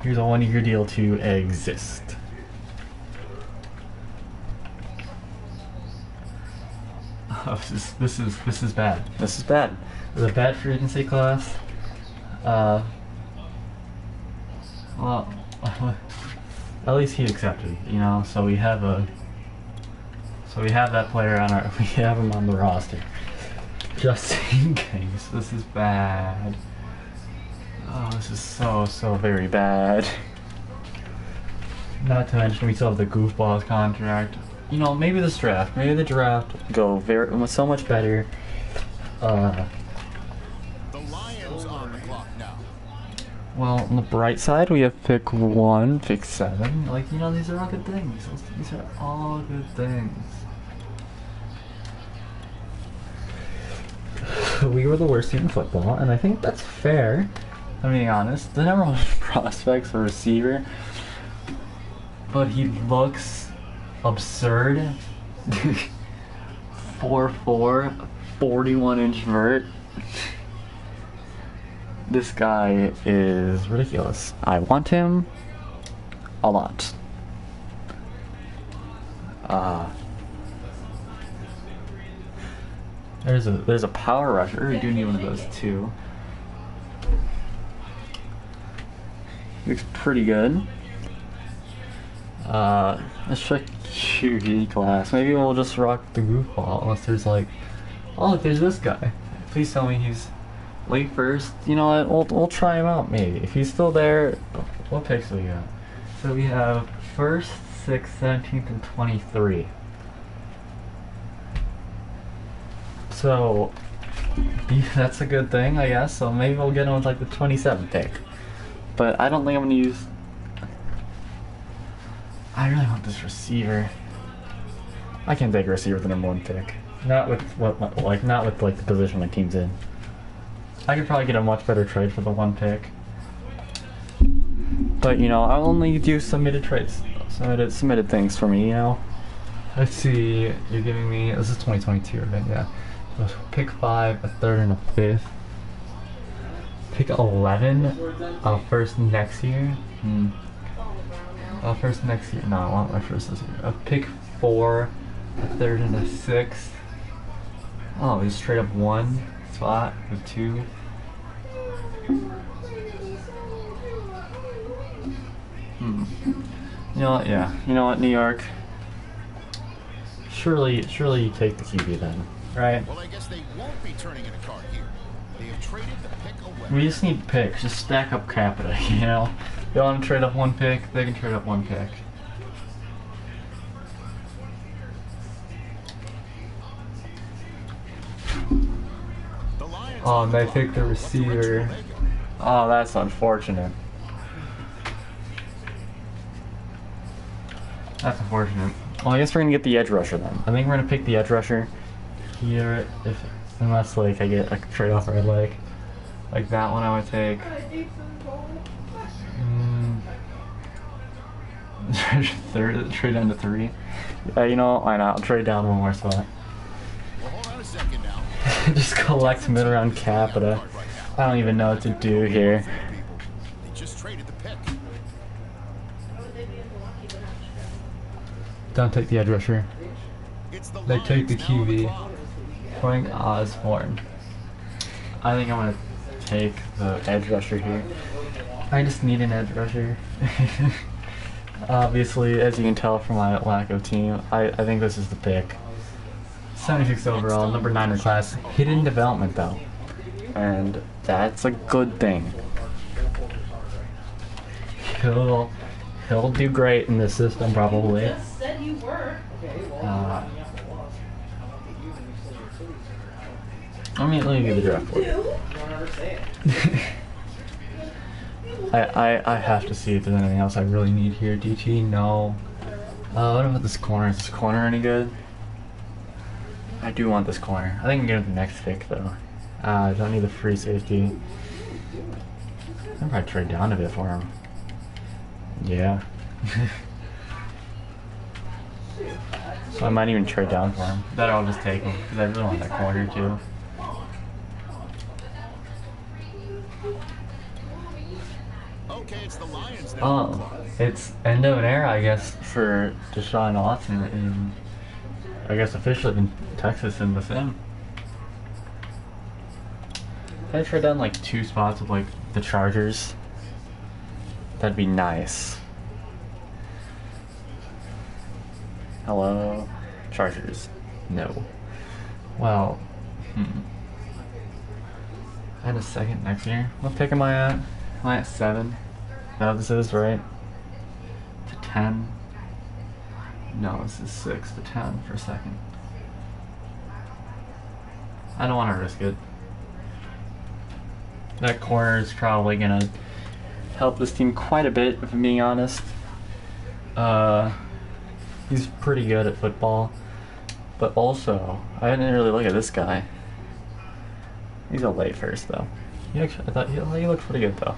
A: Here's a 1-year deal to exist. Oh, this is bad. This is bad. It was a bad free agency class. Well, at least he accepted, you know. So we have that player on our. We have him on the roster, just in case. This is bad. Oh, this is so very bad. Not to mention we still have the goofballs contract. You know, maybe the draft go so much better.
C: The Lions on the clock now.
A: Well, on the bright side, we have pick 1, pick 7. Like, you know, these are all good things. These are all good things. we were the worst team in football, and I think that's fair. If I'm being honest. The number one prospects for receiver, but he looks absurd. 4'4", 41-inch vert. This guy is ridiculous. I want him a lot. There's a power rusher. We do need one of those too. Looks pretty good. Let's check QB class. Maybe we'll just rock the goofball unless there's like, oh look, there's this guy. Please tell me he's late first. You know what? We'll try him out maybe. If he's still there, what picks do we got? So we have 1st, 6th, 17th, and 23. So that's a good thing, I guess. So maybe we'll get him with like the 27th pick. But I don't think I'm gonna use. I really want this receiver. I can't take a receiver with the number 1 pick. Not with not with like the position my team's in. I could probably get a much better trade for the 1 pick. But you know, I'll only do submitted trades. Submitted things for me, you know. Let's see, you're giving me, this is 2022, right? Yeah. So pick 5, a 3rd, and a 5th. Pick 11, first next year. First next year. No, I want my first this year. Pick 4, a 3rd, and a 6th. Oh, just straight up 1 spot with 2. You know what? Yeah. You know what, New York? Surely you take the QB then, right?
D: Well, I guess they won't be turning in a card here. They have traded the pick away.
A: We just need picks. Just stack up capita, you know? They want to trade up 1 pick, they can trade up 1 pick. Oh, and they pick the receiver. Oh, that's unfortunate. That's unfortunate. Well, I guess we're gonna get the edge rusher then. I think we're gonna pick the edge rusher here, unless like I get a trade offer I like that one I would take. Trade down to 3. You know, why not? I'll trade down 1 more spot.
D: Well, hold on a second now.
A: Just collect mid-round capita. I don't even know what to do here.
D: They just traded the pick.
A: Don't take the edge rusher.
D: It's the
A: They take the
D: Lions now on the
A: QB.
D: clock.
A: Frank Osborne. I think I'm gonna take the edge rusher here. I just need an edge rusher. Obviously, as you can tell from my lack of team, I think this is the pick. 76 overall, number 9 in class. Hidden development though. And that's a good thing. He'll do great in this system probably.
B: Just said you were.
A: Let me get the draft board. I have to see if there's anything else I really need here. DT, no. What about this corner? Is this corner any good? I do want this corner. I think I'm getting the next pick though. I don't need the free safety. I'll probably trade down a bit for him. Yeah. So I might even trade down for him. That I'll just take him because I really want that corner too.
D: Okay, it's the Lions now.
A: Oh, it's end of an era, I guess, for Deshaun Watson in, I guess, officially in Texas in the sim. If I trade down like 2 spots with like the Chargers, that'd be nice. Hello, Chargers. No. Well, And a second next year. What pick am I at? Am I at 7? No, this is right. To 10. No, this is 6 to 10 for a second. I don't want to risk it. That corner is probably gonna help this team quite a bit, if I'm being honest. He's pretty good at football, but also I didn't really look at this guy. He's a late first though. I thought he looked pretty good though.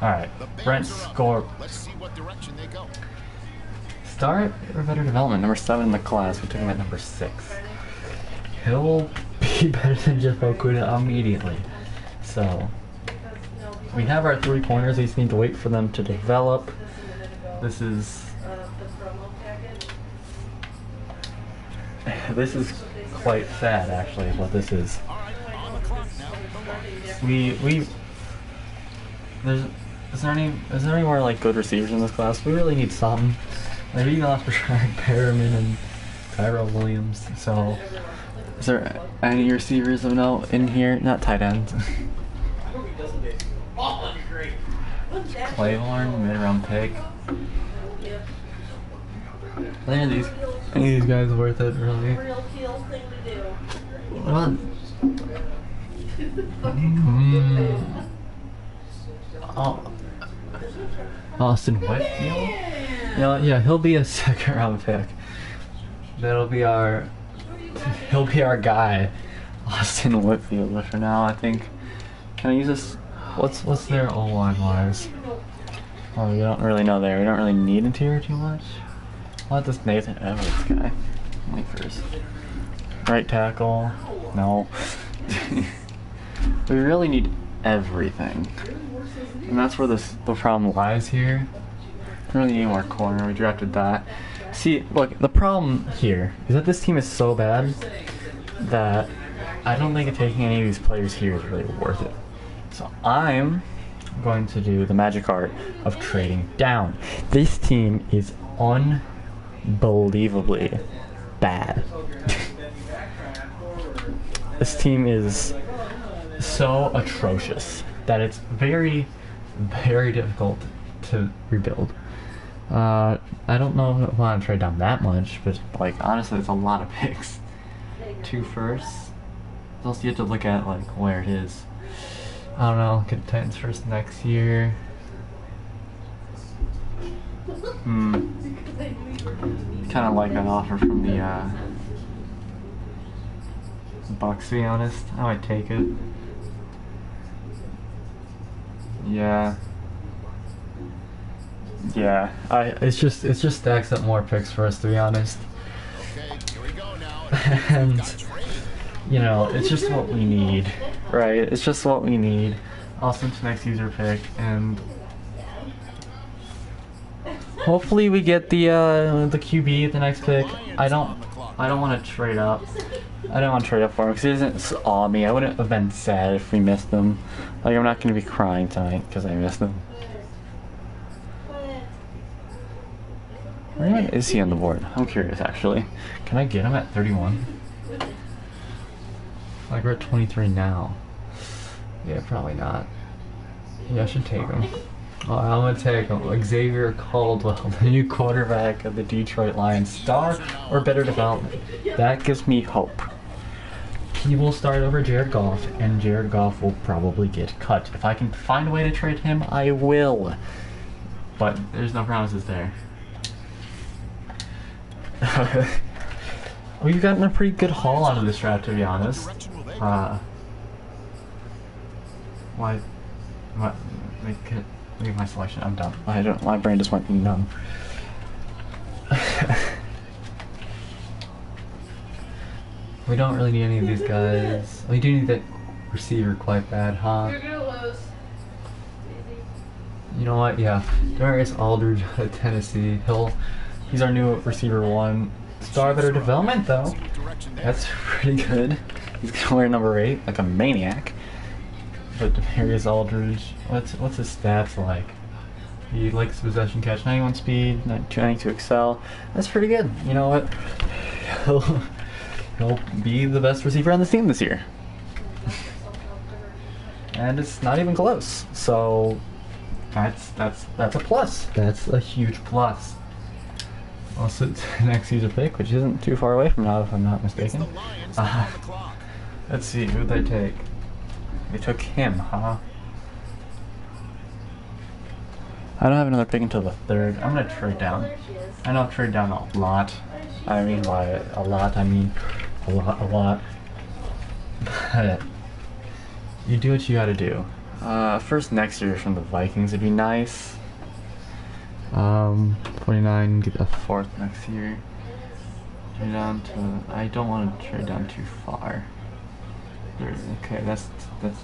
A: All right, Brent score.
D: Let's see what direction they go.
A: Start or better development, number 7 in the class. We took him at number 6. He'll be better than Jeff Okuda immediately. So we have our 3 corners. We just need to wait for them to develop. This is quite sad, actually. What this is. Is there anywhere like good receivers in this class? We really need some. Like we lost for Perriman and Tyrell Williams. So, is there any receivers of note in here? Not tight ends. Claiborne, mid-round pick. Are any of these guys worth it, really? What about Austin Whitfield? Yeah, he'll be a 2nd round pick. He'll be our guy, Austin Whitfield. But for now, I think, can I use this? What's their O-line wise? Oh, we don't really know there. We don't really need interior too much. I'll let this Nathan Edwards guy wait first. Right tackle, no. We really need everything, and that's where the problem lies here. We really need more corner. We drafted that. See, look, the problem here is that this team is so bad that I don't think taking any of these players here is really worth it. So I'm going to do the magic art of trading down. This team is unbelievably bad. This team is so atrocious that it's very, very difficult to rebuild. I don't know if I want to trade down that much, but like honestly, it's a lot of picks. 2 firsts. Also, you have to look at like where it is. I don't know. Get Titans first next year. Kind of like that offer from the Bucks, to be honest. I might take it. Yeah. It's just stacks up more picks for us, to be honest.
D: Okay, here we go now.
A: And you know, it's just what we need, right? It's just what we need. Also, to next user pick, and hopefully we get the QB at the next pick. I don't want to trade up. I don't want to trade up for him because he doesn't awe me. I wouldn't have been sad if we missed him. Like, I'm not going to be crying tonight because I missed him. Where is he on the board? I'm curious, actually. Can I get him at 31? Like, we're at 23 now. Yeah, probably not. Yeah, I should take him. Oh, I'm gonna take him. Xavier Caldwell, the new quarterback of the Detroit Lions. Star or better development. That gives me hope. He will start over Jared Goff, and Jared Goff will probably get cut. If I can find a way to trade him, I will. But there's no promises there. We've gotten a pretty good haul out of this draft, to be honest. Leave my selection. I'm done. My brain just went numb. We don't really need any of these guys. We do need that receiver quite bad, huh?
B: You're gonna lose.
A: You know what? Yeah, Darius Aldridge out of Tennessee. He's our new receiver 1. Star better development though. That's pretty good. He's gonna wear number 8 like a maniac. But Darius Aldridge, what's his stats like? He likes possession catch, 91 speed, 92 excel. That's pretty good. You know what? He'll be the best receiver on the team this year. And it's not even close. So that's a plus. That's a huge plus. Also, next user pick, which isn't too far away from now, if I'm not mistaken. Let's see, who'd they take? They took him, huh? I don't have another pick until the 3rd. I'm gonna trade down. I know I've traded down a lot. I mean by a lot, I mean a lot. But you do what you gotta do. First next year from the Vikings would be nice. 49, get the fourth next year. Trade down to, I don't want to trade down too far. Okay, that's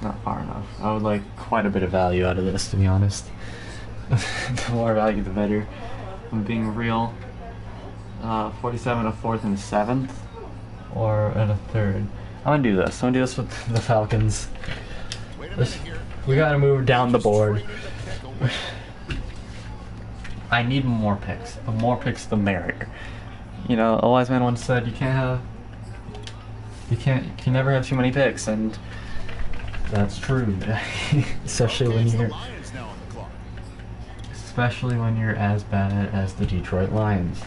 A: not far enough. I would like quite a bit of value out of this, to be honest. The more value, the better. I'm being real. 47, a fourth, and a seventh, or and a third. I'm gonna do this. I'm gonna do this with the Falcons. We gotta move down the board. I need more picks. The more picks, the merrier. You know, a wise man once said, you can never have too many picks, and that's true. Especially when you're as bad as the Detroit Lions.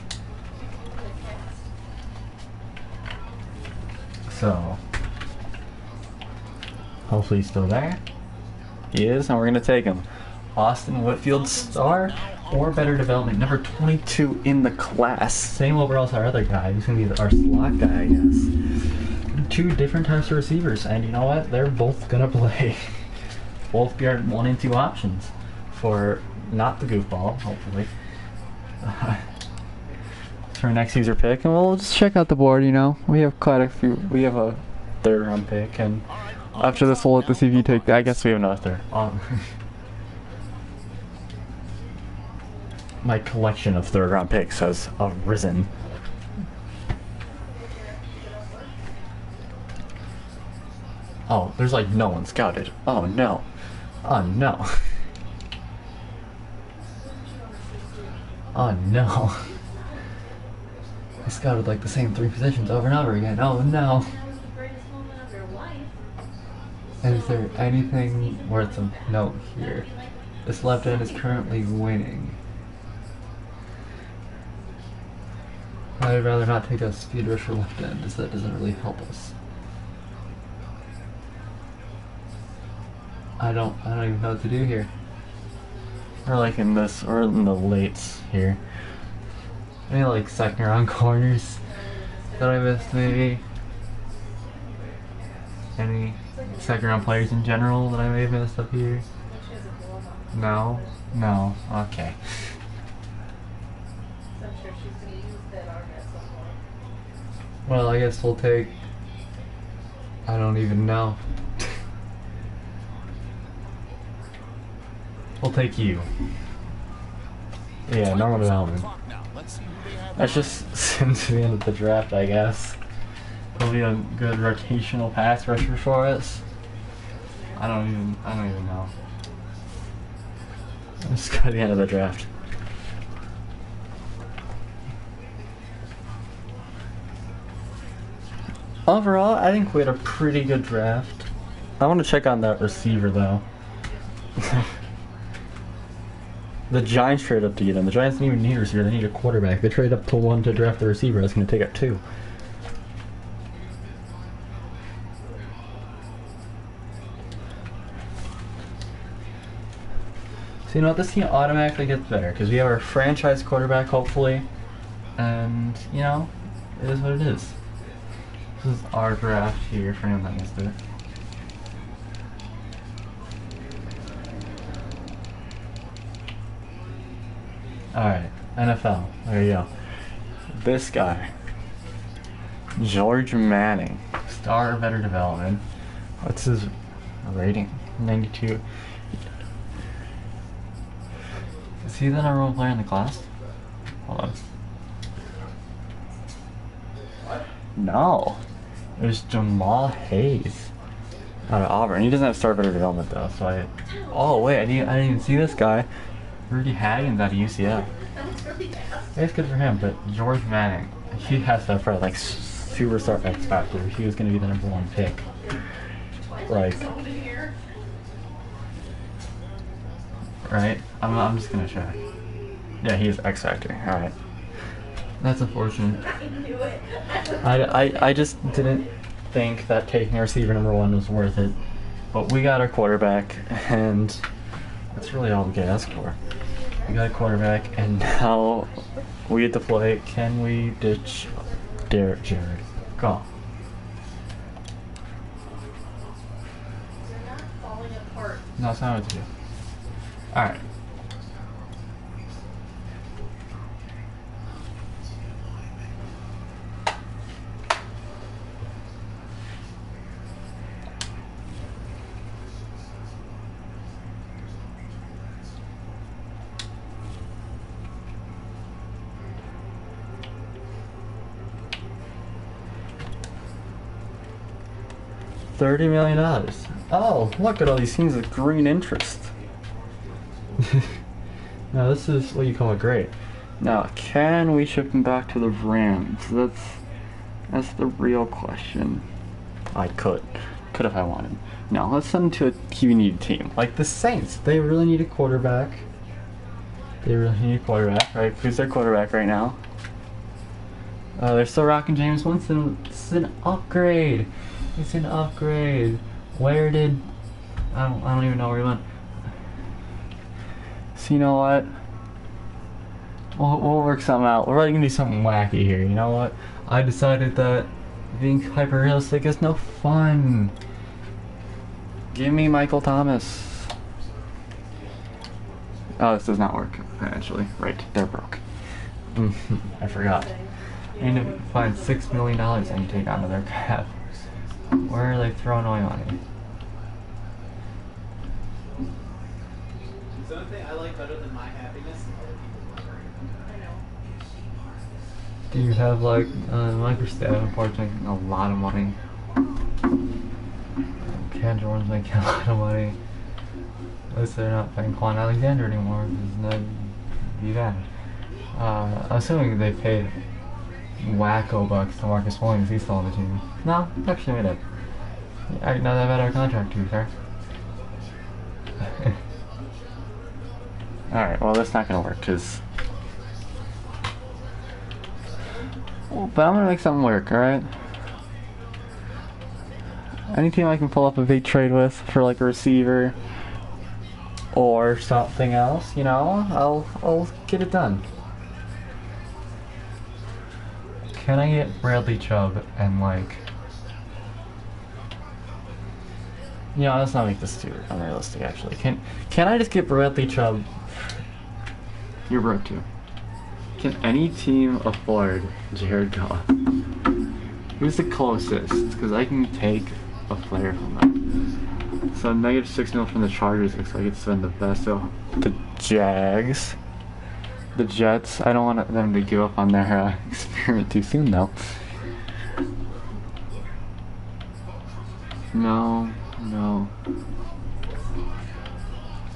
A: So, hopefully he's still there. He is, and we're gonna take him. Austin Whitfield, star or better development, number 22 in the class. Same overall as our other guy. He's gonna be our slot guy, I guess. Two different types of receivers, and you know what? They're both gonna play. Both be our 1 and 2 options for not the goofball, hopefully. For our next user pick, and we'll just check out the board. You know, we have quite a few. We have a 3rd round pick, and after this, we'll let the CV take that. I guess we have another 3rd. My collection of 3rd round picks has risen. Oh, there's like no one scouted. Oh no. Oh no. Oh no. I scouted like the same 3 positions over and over again. Oh no. Is there anything worth a note here? This left end is currently winning. I'd rather not take a speed rusher left end, as that doesn't really help us. I don't even know what to do here. Or like in this, or in the lates here. Any like 2nd round corners that I missed maybe? Any 2nd round players in general that I may have missed up here? No? No. Okay. Well, I guess we'll take... I don't even know. We'll take you. Yeah, normal development. That's just since the end of the draft, I guess. He'll be a good rotational pass rusher for us. I don't even know. Let's go to the end of the draft. Overall, I think we had a pretty good draft. I want to check on that receiver though. The Giants traded up to get him. The Giants didn't even need a receiver, they need a quarterback. They traded up to 1 to draft the receiver. I was going to take up 2. So you know what, this team automatically gets better because we have our franchise quarterback hopefully. And, you know, it is what it is. This is our draft here for anyone that missed it. Alright, NFL. There you go. This guy. George Manning. Star of better development. What's his rating? 92. Is he the number 1 player in the class? Hold on. No. It was Jamal Hayes out of Auburn. He doesn't have star better development though, so I... Oh wait, I didn't even see this guy. Rudy Haggins out of UCF. It's good for him, but George Manning, he has to have probably like superstar X factor. He was going to be the number 1 pick. Like, right? I'm just going to check. Yeah, he is X factor. All right. That's unfortunate. I just didn't think that taking our receiver number 1 was worth it. But we got our quarterback, and that's really all we can ask for. We got a quarterback, and now we get to play. Can we ditch Jared Goff? No, it's not what to do. Alright. $30 million. Oh, look at all these teams with green interest. Now this is what you call a grade. Now, can we ship him back to the Rams? That's the real question. I could if I wanted. Now let's send him to a QB team like the Saints. They really need a quarterback. Right? Who's their quarterback right now? They're still rocking James Winston. It's an upgrade. It's an upgrade. Where did... I don't even know where he went. So you know what? We'll work something out. We're really gonna do something wacky here. You know what? I decided that being hyper realistic is no fun. Give me Michael Thomas. Oh, this does not work financially. Right, they're broke. I forgot. I need to find $6 million I need to take out of their cap. Where are they throwing away money?
E: The only thing I like better than my happiness is other people's suffering.
B: I know.
A: Do you have like microstaff unfortunately making a lot of money? Cam Jordan's making a lot of money. At least they're not paying Quan Alexander anymore because that'd be bad. I'm assuming they paid wacko bucks to Marcus Williams. He's still on the team. No, actually made it. I know that better contract to be fair. Alright, well that's not gonna work because... Well, but I'm gonna make something work, alright? Any team I can pull up a big trade with for like a receiver or something else, you know, I'll get it done. Can I get Bradley Chubb and like... You know, let's not make this too unrealistic actually. Can I just get Bradley Chubb? You're broke too. Can any team afford Jared Goff? Who's the closest? Because I can take a player from them. So -$6 million from the Chargers looks like it's been the best. So the Jags, the Jets. I don't want them to give up on their experiment too soon though. No.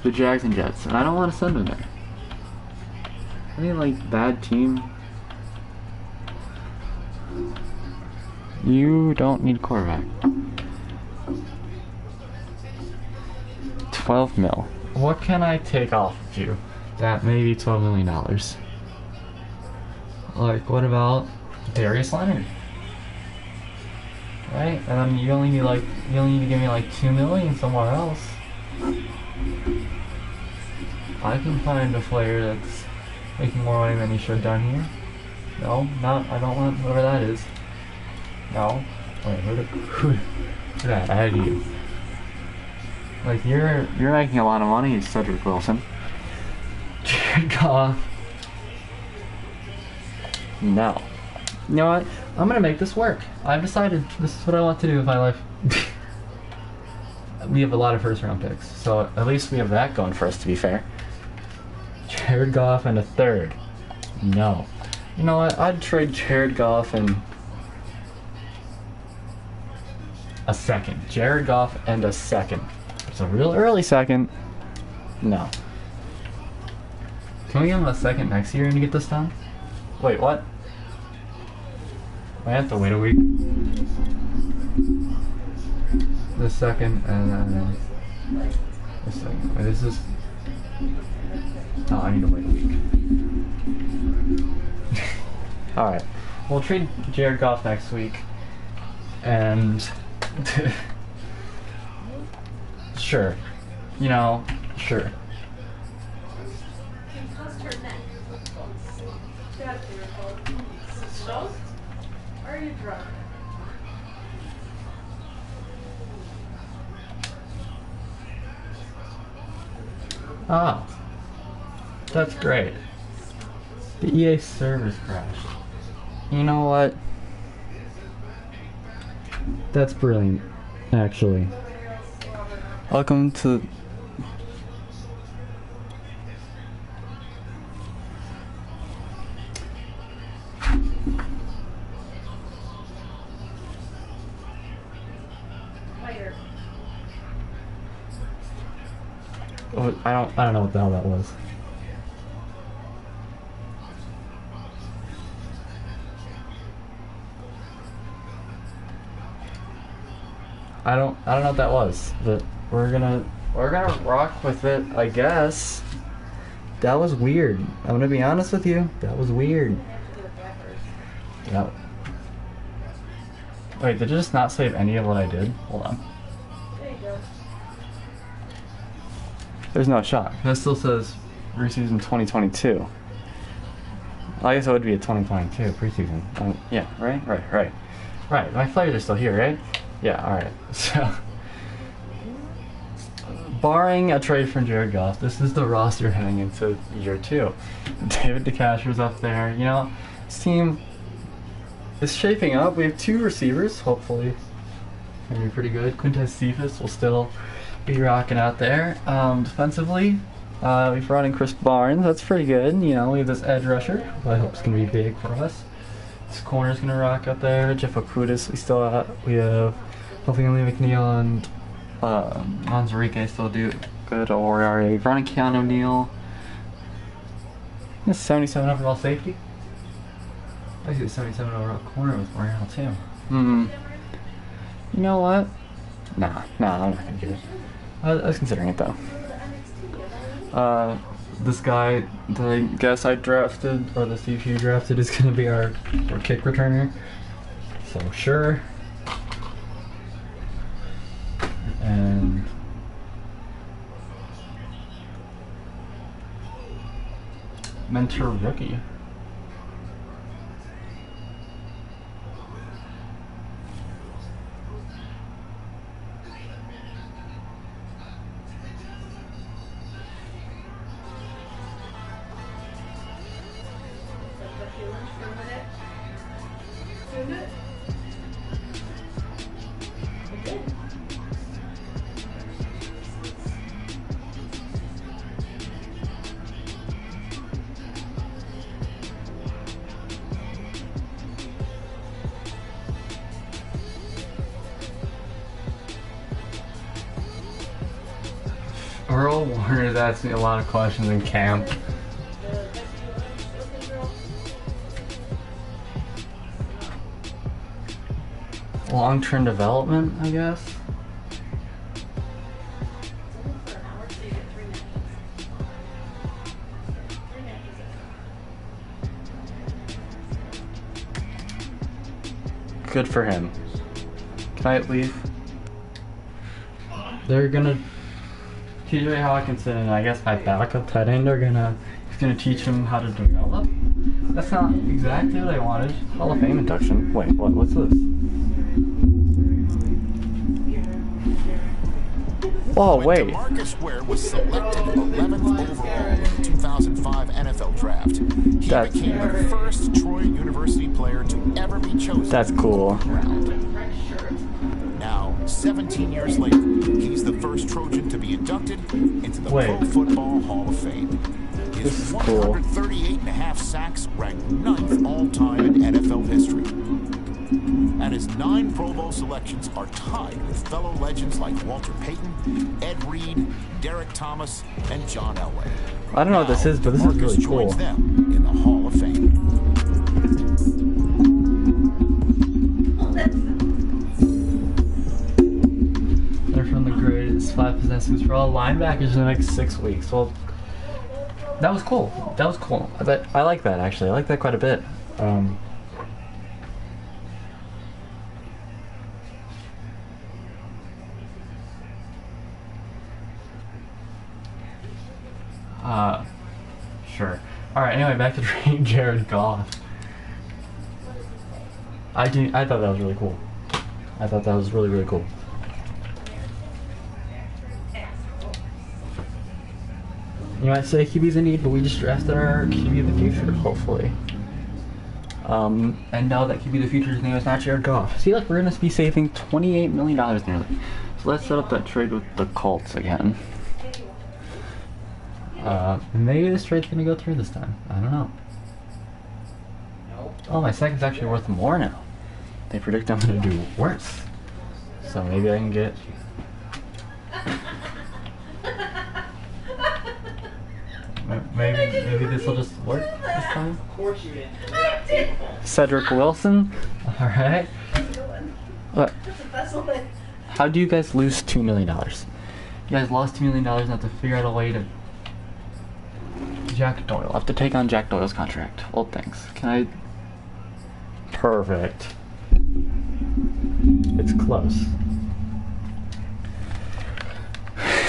A: The Jags and Jets, and I don't want to send them there. Any like bad team? You don't need quarterback. 12 mil. What can I take off of you? That maybe $12 million. Like, what about Darius Leonard? Right? And then you only need to give me like $2 million somewhere else. I can find a player that's making more money than he should have done here. No, I don't want whoever that is. No. Wait, who that? I had you. Like you're making a lot of money, Cedric Wilson. Jared Goff. No. You know what? I'm gonna make this work. I've decided this is what I want to do with my life. We have a lot of first round picks, so at least we have that going for us, to be fair. Jared Goff and a third. No. You know what? I'd trade Jared Goff and a second. Jared Goff and a second. It's a real early second. No. Can we give him a second next year to get this done? Wait, what? I have to wait a week. The second and then the second. Wait, this is... Oh, I need to wait a week. Alright. We'll trade Jared Goff next week. And... sure. You know, sure.
B: How's her neck? She had a fever cold. Those? Or are you drunk?
A: Ah, that's great. The EA servers crashed. You know what? That's brilliant, actually. Welcome to...
B: Later.
A: Oh, I don't know what the hell that was. I don't know what that was, but we're gonna rock with it, I guess. That was weird. I'm gonna be honest with you. That was weird. Yeah. Wait, did it just not save any of what I did? Hold on.
B: There you go.
A: There's no shot. That still says preseason 2022. I guess it would be a 2022 preseason. Yeah, right? Right, my players are still here, right? Yeah, alright. So, barring a trade from Jared Goff, this is the roster heading into year 2. David DeCastro's up there. You know, this team is shaping up. We have 2 receivers, hopefully. Gonna be pretty good. Quintez Cephas will still be rocking out there. Defensively, we've brought in Chris Barnes. That's pretty good. You know, we have this edge rusher, who I hope is going to be big for us. This corner's going to rock out there. Jeff Okudas, we have hopefully Lee McNeil and Monzarique still do good. Or running Keanu O'Neal. 77 overall safety. I see the 77 overall corner with Morale too. You know what? Nah, I'm not gonna do it. I was considering it though. This guy that I guess I drafted, or the CPU drafted, is gonna be our kick returner. So sure. And mentor rookie. Earl Warner is asking a lot of questions in camp. Long-term development, I guess. Good for him. Can I leave? They're gonna... TJ Hawkinson and I guess my backup tight end he's gonna teach him how to develop. That's not exactly what I wanted. Hall of Fame induction. Wait, what's this? Oh, wait.
D: DeMarcus Ware was selected 11th overall in the 2005 NFL Draft. He became the first Troy University player to ever be chosen.
A: That's cool.
D: Now, 17 years later, he's the first Trojan to be inducted into the Pro Football Hall of Fame. His 138.5 sacks ranked 9th all-time in NFL history. And his 9 Pro Bowl selections are tied with fellow legends like Walter Payton, Ed Reed, Derek Thomas, and John Elway.
A: I don't know what this is, but this is really cool.
D: Joins them in the Hall of Fame.
A: They're from the greatest 5 possessions for all linebackers in the next 6 weeks. Well, that was cool. That was cool. I like that, actually. I like that quite a bit. Sure. Alright, anyway, back to Jared Goff. I thought that was really cool. I thought that was really, really cool. You might say QB's in need, but we just drafted our QB of the future, hopefully. And now that QB of the future's name is not Jared Goff. See, like, we're gonna be saving $28 million nearly. So let's set up that trade with the Colts again. Maybe this trade's gonna go through this time. I don't know. Oh, my second's actually worth more now. They predict I'm gonna do worse. So maybe I can get... Maybe this will just work this time.
E: Of course you didn't.
A: Cedric Wilson. Alright. What?
B: That's the best one.
A: How do you guys lose $2 million? You guys lost $2 million and have to figure out a way to... Jack Doyle. I have to take on Jack Doyle's contract. Well, thanks. Can I... Perfect. It's close.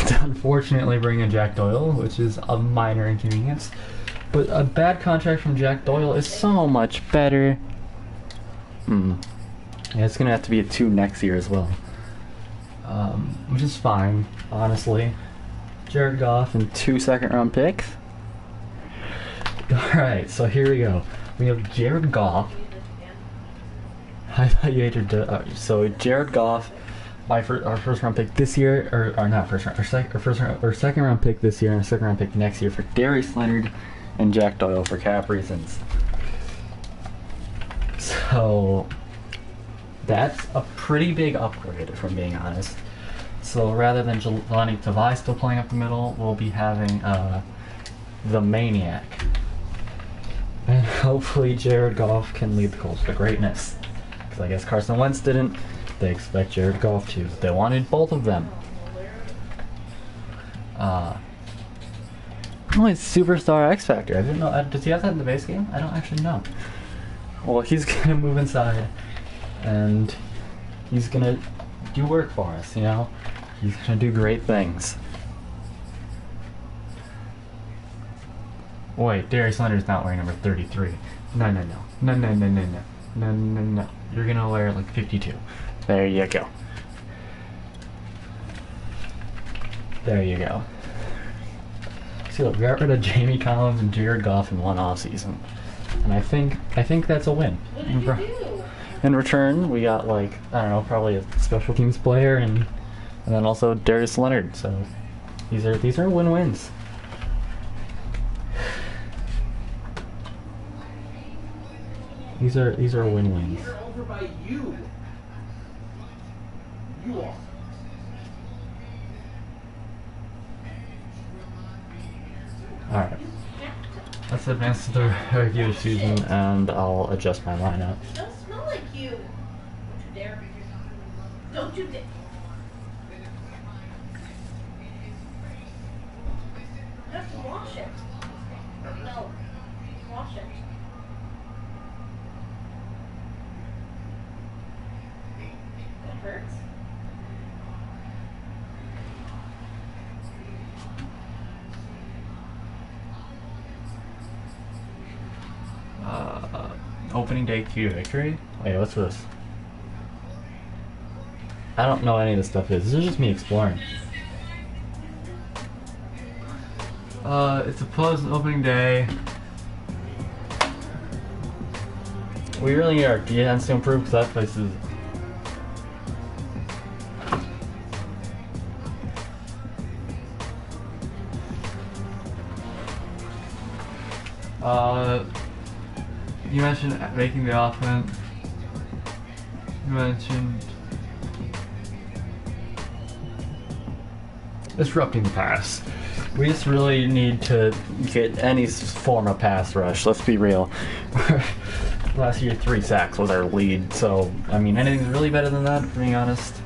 A: It's unfortunately bringing Jack Doyle, which is a minor inconvenience. But a bad contract from Jack Doyle is so much better. Yeah, it's going to have to be a 2 next year as well. Which is fine, honestly. Jared Goff and 2 second-round picks. Alright, so here we go. We have Jared Goff. I thought you hated so Jared Goff, our first round pick this year, or not first round, our second round pick this year and a second round pick next year for Darius Leonard and Jack Doyle for cap reasons. So that's a pretty big upgrade, if I'm being honest. So rather than Jelani Tavai still playing up the middle, we'll be having the Maniac. And hopefully Jared Goff can lead the Colts to greatness. Because I guess Carson Wentz didn't. They expect Jared Goff to. They wanted both of them. Oh, it's Superstar X Factor. I didn't know. Does he have that in the base game? I don't actually know. Well, he's gonna move inside, and he's gonna do work for us. You know, he's gonna do great things. Wait, Darius Leonard's not wearing number 33. No. You're gonna wear like 52. There you go. There you go. See, look, we got rid of Jamie Collins and Jared Goff in one offseason. And I think that's a win.
B: What did you do?
A: In return, we got, like, I don't know, probably a special teams player and then also Darius Leonard. So these are win-wins. These are win-wins.
E: You're over by you. You are.
A: Alright. Let's advance to the regular season and I'll adjust my lineup.
B: Don't smell like you. Don't you dare. Don't you dare. You have to wash it. No. Wash it. It hurts.
A: Opening day key to victory? Wait, what's this? I don't know what any of this stuff is. This is just me exploring. It's a pleasant opening day. We really need our defense to improve because that place is... You mentioned making the offense. You mentioned disrupting the pass. We just really need to get any form of pass rush. Let's be real. Last year, 3 sacks was our lead. So, I mean, anything's really better than that, for being honest.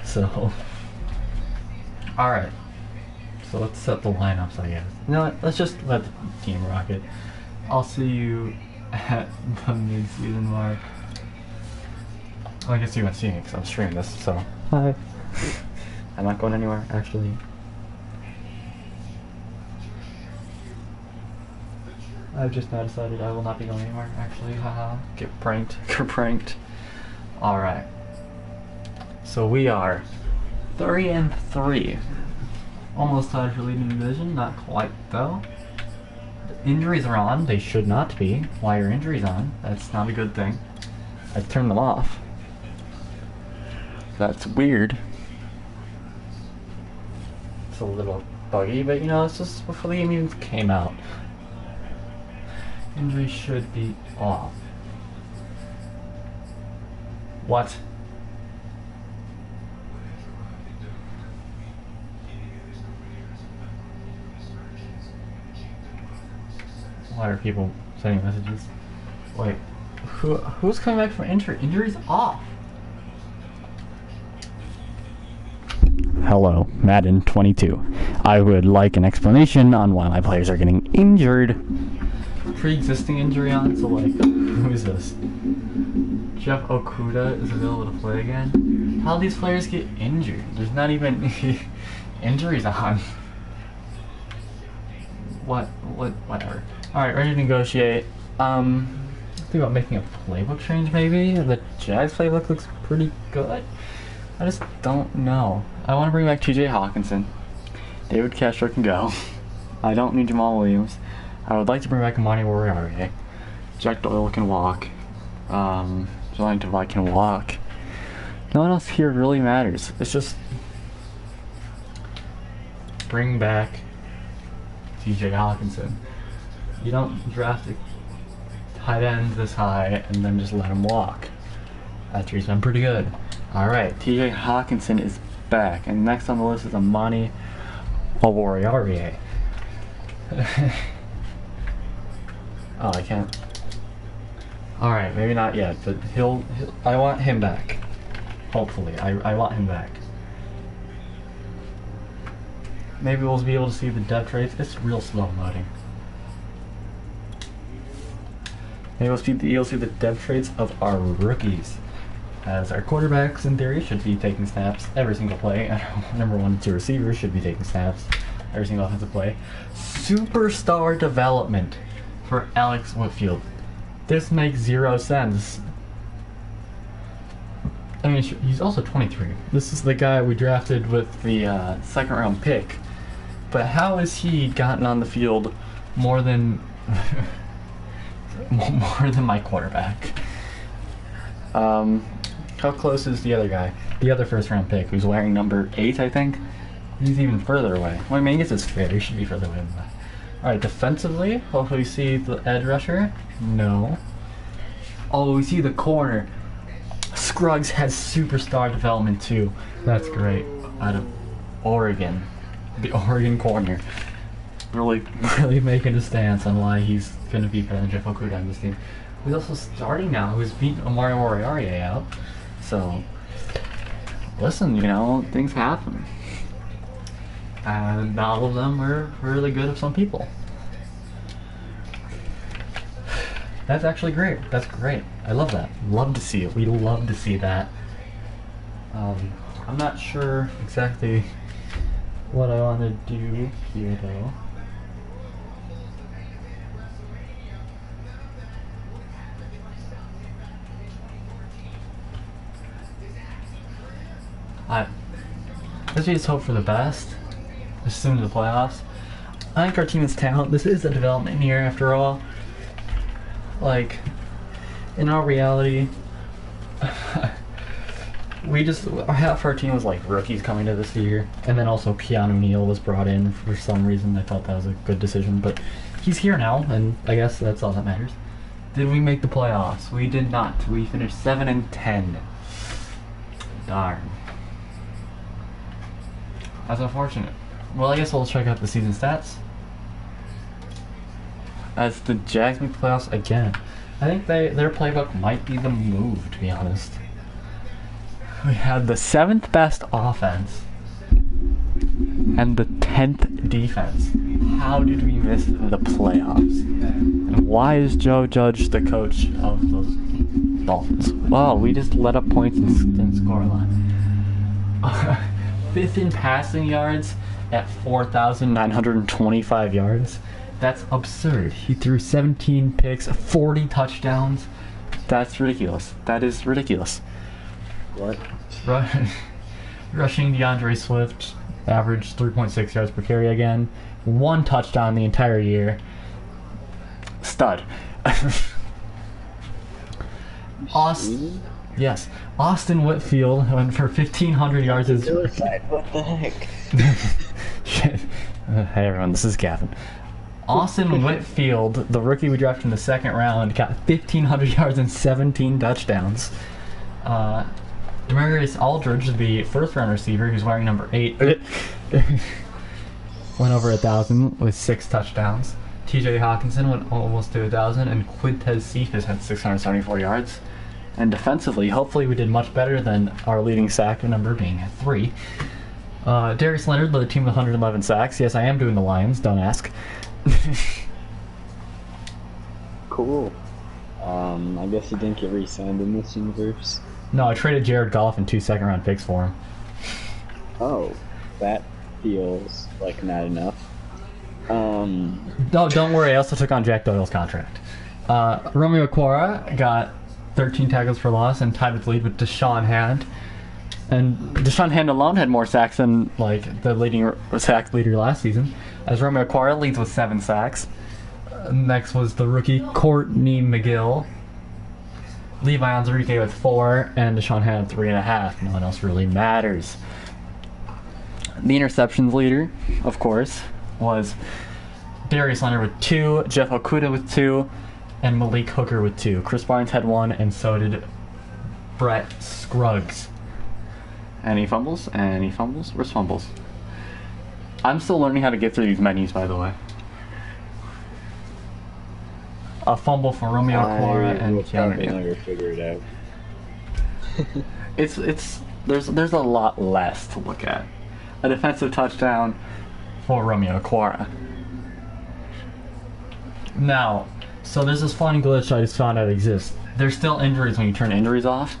A: So, alright. So let's set the lineups, I guess. You know what? Let's just let the team rock it. I'll see you at the mid-season mark. Well, I guess you won't see me because I'm streaming this, so... Hi. I'm not going anywhere, actually. I've just now decided I will not be going anywhere, actually. Haha. Get pranked. Get pranked. Alright. So we are 3-3. Almost tied for leading the division, not quite though. The injuries are on, they should not be. Why are injuries on? That's not a good thing. I turned them off. That's weird. It's a little buggy, but you know, it's just before the game even came out. Injuries should be off. What? Why are people sending messages? Wait, who's coming back from injury? Injury's off. Hello, Madden 22. I would like an explanation on why my players are getting injured. Pre-existing injury on, so like, who is this? Jeff Okuda is available to play again? How do these players get injured? There's not even injuries on. Whatever. Alright, ready to negotiate. Think about making a playbook change maybe? The Jags playbook looks pretty good. I just don't know. I want to bring back TJ Hawkinson. David Castro can go. I don't need Jamal Williams. I would like to bring back Amani Warrior. Jack Doyle can walk. Jelani Tavai can walk. No one else here really matters. It's just bring back TJ Hawkinson. You don't draft a tight end this high and then just let him walk. After he's been pretty good. Alright, TJ Hawkinson is back. And next on the list is Amani Warrior. Oh, I can't. Alright, maybe not yet, but he'll I want him back. Hopefully. I want him back. Maybe we'll be able to see the depth traits. It's real slow loading. Maybe you'll see the depth traits of our rookies. As our quarterbacks, in theory, should be taking snaps every single play. And our number 1 and 2 receivers should be taking snaps every single offensive play. Superstar development for Alex Whitfield. This makes 0 sense. I mean, he's also 23. This is the guy we drafted with the 2nd round pick. But how has he gotten on the field more than more than my quarterback? How close is the other guy? The other 1st round pick, who's wearing number 8, I think? He's even further away. Well, I mean, I guess it's fair. He should be further away than that. Alright, defensively, hopefully we see the edge rusher. No. Oh, we see the corner. Scruggs has superstar development too. That's great. Out of Oregon. The Oregon corner. Really making a stance on why he's going to be better than Jeff Okuda on this team. He's also starting now, who's beaten Amari Warrior out. So, listen, you know, things happen. And not all of them are really good of some people. That's actually great. That's great. I love that. Love to see it. We love to see that. I'm not sure exactly what I want to do here, though. Let's just hope for the best. Assume the playoffs. I think our team is talent. This is a development year after all. Like, in all reality, half our team was like rookies coming to this year, and then also Keanu Neal was brought in for some reason. I thought that was a good decision, but he's here now, and I guess that's all that matters. Did we make the playoffs? We did not. We finished 7-10. Darn. That's unfortunate. Well, I guess we'll check out the season stats. As the Jags make the playoffs again. I think their playbook might be the move, to be honest. We had the 7th best offense and the 10th defense. How did we miss the playoffs? And why is Joe Judge the coach of the Dolphins? Well, we just let up points and score a lot. 5th in passing yards at 4,925 yards. That's absurd. He threw 17 picks, 40 touchdowns. That's ridiculous. That is ridiculous. What? Rushing, DeAndre Swift averaged 3.6 yards per carry again. 1 touchdown the entire year. Stud. Austin, yes. Austin Whitfield went for 1,500 yards.
F: What the heck?
A: Hey everyone, this is Gavin. Austin Whitfield, the rookie we drafted in the 2nd round, got 1,500 yards and 17 touchdowns. Demarius Aldridge, the 1st-round receiver, who's wearing number 8, went over 1,000 with 6 touchdowns. TJ Hawkinson went almost to 1,000, and Quintez Cephas had 674 yards. And defensively, hopefully we did much better than our leading sack number being at 3. Darius Leonard led the team with 111 sacks. Yes, I am doing the Lions, don't ask.
F: Cool. I guess he didn't get re-signed in this universe.
A: No, I traded Jared Goff and 2 second-round picks for him.
F: Oh, that feels like not enough.
A: No, don't worry, I also took on Jack Doyle's contract. Romeo Okwara got 13 tackles for loss and tied with the lead with Deshaun Hand. And Deshaun Hand alone had more sacks than the leading sack leader last season, as Romeo Okwara leads with 7 sacks. Next was the rookie Courtney McGill, Levi Onwuzurike with 4, and Deshaun Hand 3.5. No one else really matters. The interceptions leader, of course, was Darius Leonard with 2, Jeff Okudah with 2, and Malik Hooker with 2. Chris Barnes had 1, and so did Brett Scruggs. Any fumbles? Any fumbles? Where's fumbles? I'm still learning how to get through these menus, by the way. A fumble for Romeo Okwara and
F: Keanu. Never figure it out.
A: There's a lot less to look at. A defensive touchdown for Romeo Okwara. Now, so there's this fun glitch I just found out exists. There's still injuries when you turn injuries off.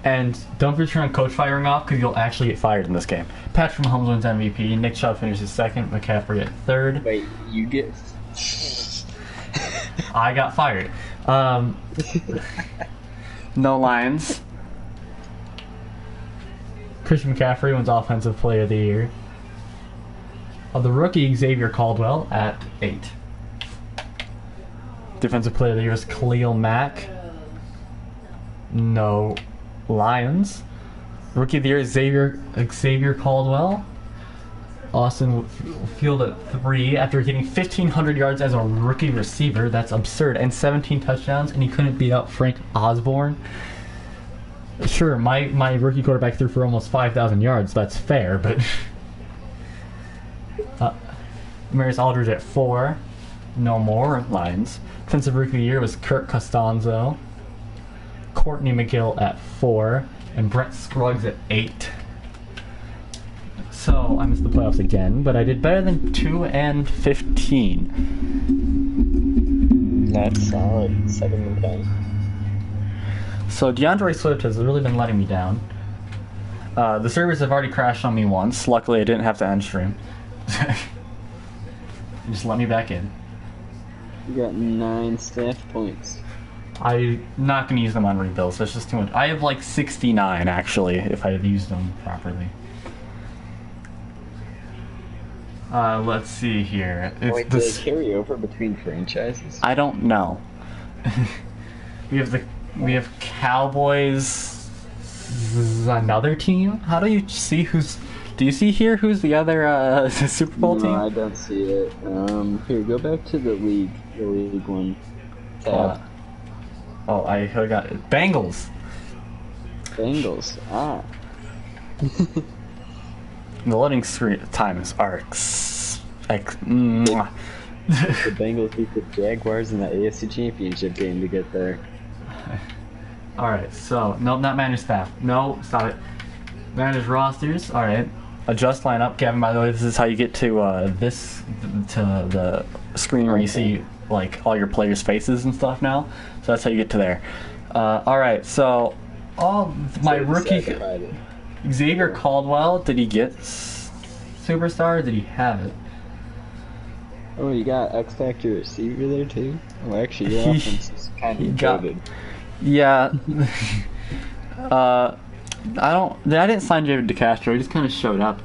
A: And don't be turning coach firing off because you'll actually get fired in this game. Patrick Mahomes wins MVP. Nick Chubb finishes 2nd. McCaffrey at 3rd.
F: Wait, you get...
A: I got fired. No Lions. Christian McCaffrey wins Offensive Player of the Year. The rookie Xavier Caldwell at 8. Defensive Player of the Year is Khalil Mack. No Lions. Rookie of the Year is Xavier Caldwell. Austin Field at 3 after getting 1,500 yards as a rookie receiver. That's absurd. And 17 touchdowns, and he couldn't beat out Frank Osborne. Sure, my rookie quarterback threw for almost 5,000 yards. That's fair, but... Demarius Aldridge at 4. No more Lions. Defensive Rookie of the Year was Kirk Costanzo. Courtney McGill at 4. And Brett Scruggs at 8. So, I missed the playoffs again, but I did better than 2 and 15.
F: That's solid. 7 and 10.
A: So, DeAndre Swift has really been letting me down. The servers have already crashed on me once. Luckily, I didn't have to end stream. Just let me back in.
F: You got 9 staff points.
A: I'm not going to use them on rebuilds. That's just too much. I have like 69, actually, if I had used them properly. Let's see here.
F: Wait, do they carry over between franchises?
A: I don't know. We have Cowboys, another team. How do you see who's? Do you see here who's the other Super Bowl team?
F: No, I don't see it. Here, go back to the league one tab.
A: I got it. Bengals.
F: Bengals.
A: The loading screen time is arcs.
F: The Bengals beat the Jaguars in the AFC Championship game to get there.
A: Alright, so, nope, not manage staff. No, stop it. Manage rosters, alright. Adjust lineup. Gavin, by the way, this is how you get to the screen where you see, like, all your players' faces and stuff now. So that's how you get to there. Alright, so, my rookie... Xavier Caldwell, did he get Superstar or did he have it?
F: Oh, you got X Factor receiver there too? Oh, actually, your offense is kind of goated.
A: Yeah. I didn't sign David DeCastro. He just kind of showed up.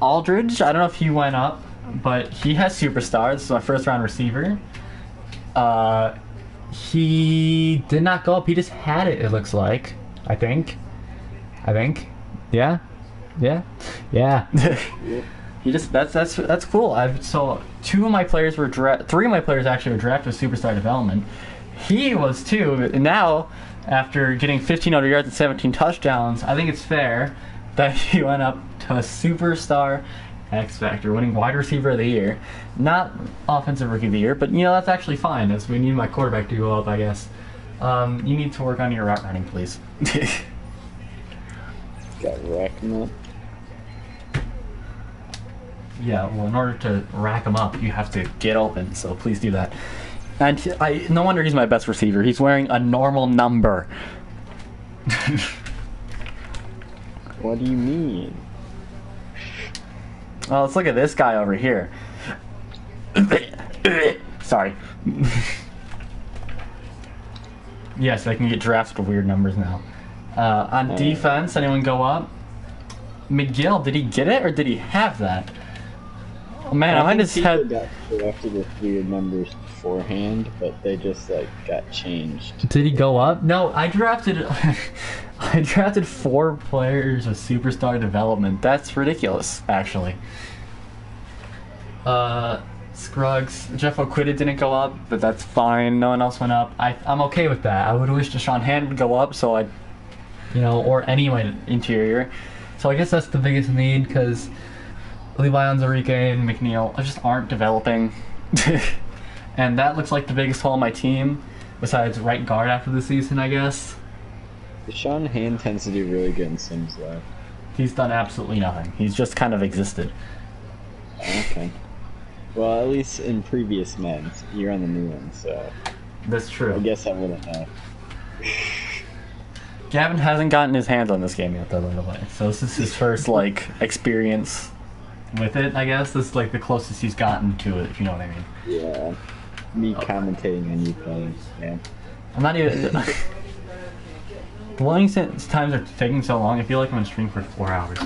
A: Aldridge, I don't know if he went up, but he has superstars. This is my first round receiver. He did not go up. He just had it. It looks like. I think. Yeah. He just that's cool. So three of my players actually were drafted with superstar development. He was too. And now, after getting 1,500 yards and 17 touchdowns, I think it's fair that he went up to a superstar X Factor, winning wide receiver of the year. Not offensive rookie of the year, but that's actually fine, as we need my quarterback to go up, I guess. You need to work on your route running, please.
F: Got wrecked, man.
A: Yeah, well, in order to rack him up, you have to get open, so please do that. And no wonder he's my best receiver. He's wearing a normal number.
F: What do you mean?
A: Well, let's look at this guy over here. Sorry. Yes, I can get drafted with weird numbers now. On defense, anyone go up? McGill, did he get it or did he have that? Oh, man, I might just
F: had got drafted with weird numbers beforehand, but they just got changed.
A: Did he go up? No, I drafted I drafted 4 players with superstar development. That's ridiculous, actually. Scruggs, Jeff O'Quitted didn't go up, but that's fine. No one else went up. I'm okay with that. I would wish Deshaun Hand would go up, so or any of my interior. So I guess that's the biggest need, because Levi Onwuzurike and McNeil just aren't developing. And that looks like the biggest hole in my team, besides right guard after the season, I guess.
F: Deshaun Hand tends to do really good in Sims, though.
A: He's done absolutely nothing. He's just kind of existed.
F: Okay. Well, at least in previous Meds, you're on the new one, so...
A: That's true.
F: I guess I wouldn't know.
A: Gavin hasn't gotten his hands on this game yet, though, by the way. So this is his first, experience with it, I guess. This is, the closest he's gotten to it, if you know what I mean.
F: Yeah. Me commentating on you playing, yeah.
A: I'm not even... The loading times are taking so long, I feel like I'm on stream for 4 hours.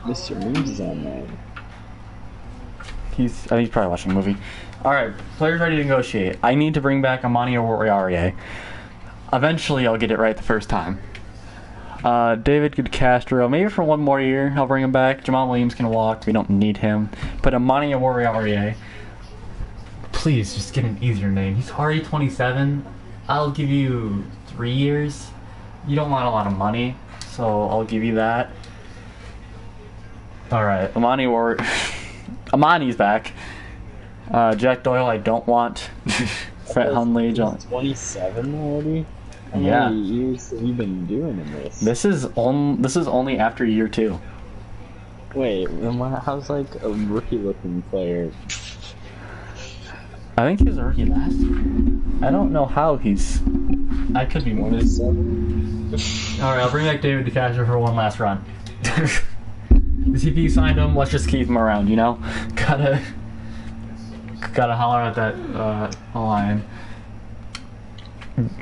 F: Mr. Memes is on there.
A: I think he's probably watching a movie. Alright, players ready to negotiate. I need to bring back Amani Oruwariye. Eventually I'll get it right the first time. David Castro, maybe for 1 more year I'll bring him back. Jamal Williams can walk, we don't need him. But Amani Oruwariye, please just get an easier name. He's already 27. I'll give you 3 years. You don't want a lot of money, so I'll give you that. Alright, Amani's back. Jack Doyle, I don't want. Fred Hundley, John.
F: 27 already? How
A: Yeah.
F: many years have you been doing in this?
A: This is only after year 2.
F: Wait, then how's a rookie-looking player?
A: I think he was a rookie last year. I don't know how he's. I could be more. Alright, I'll bring back David DeCastro for 1 last run. The CP signed him, let's just keep him around, Gotta holler at that line.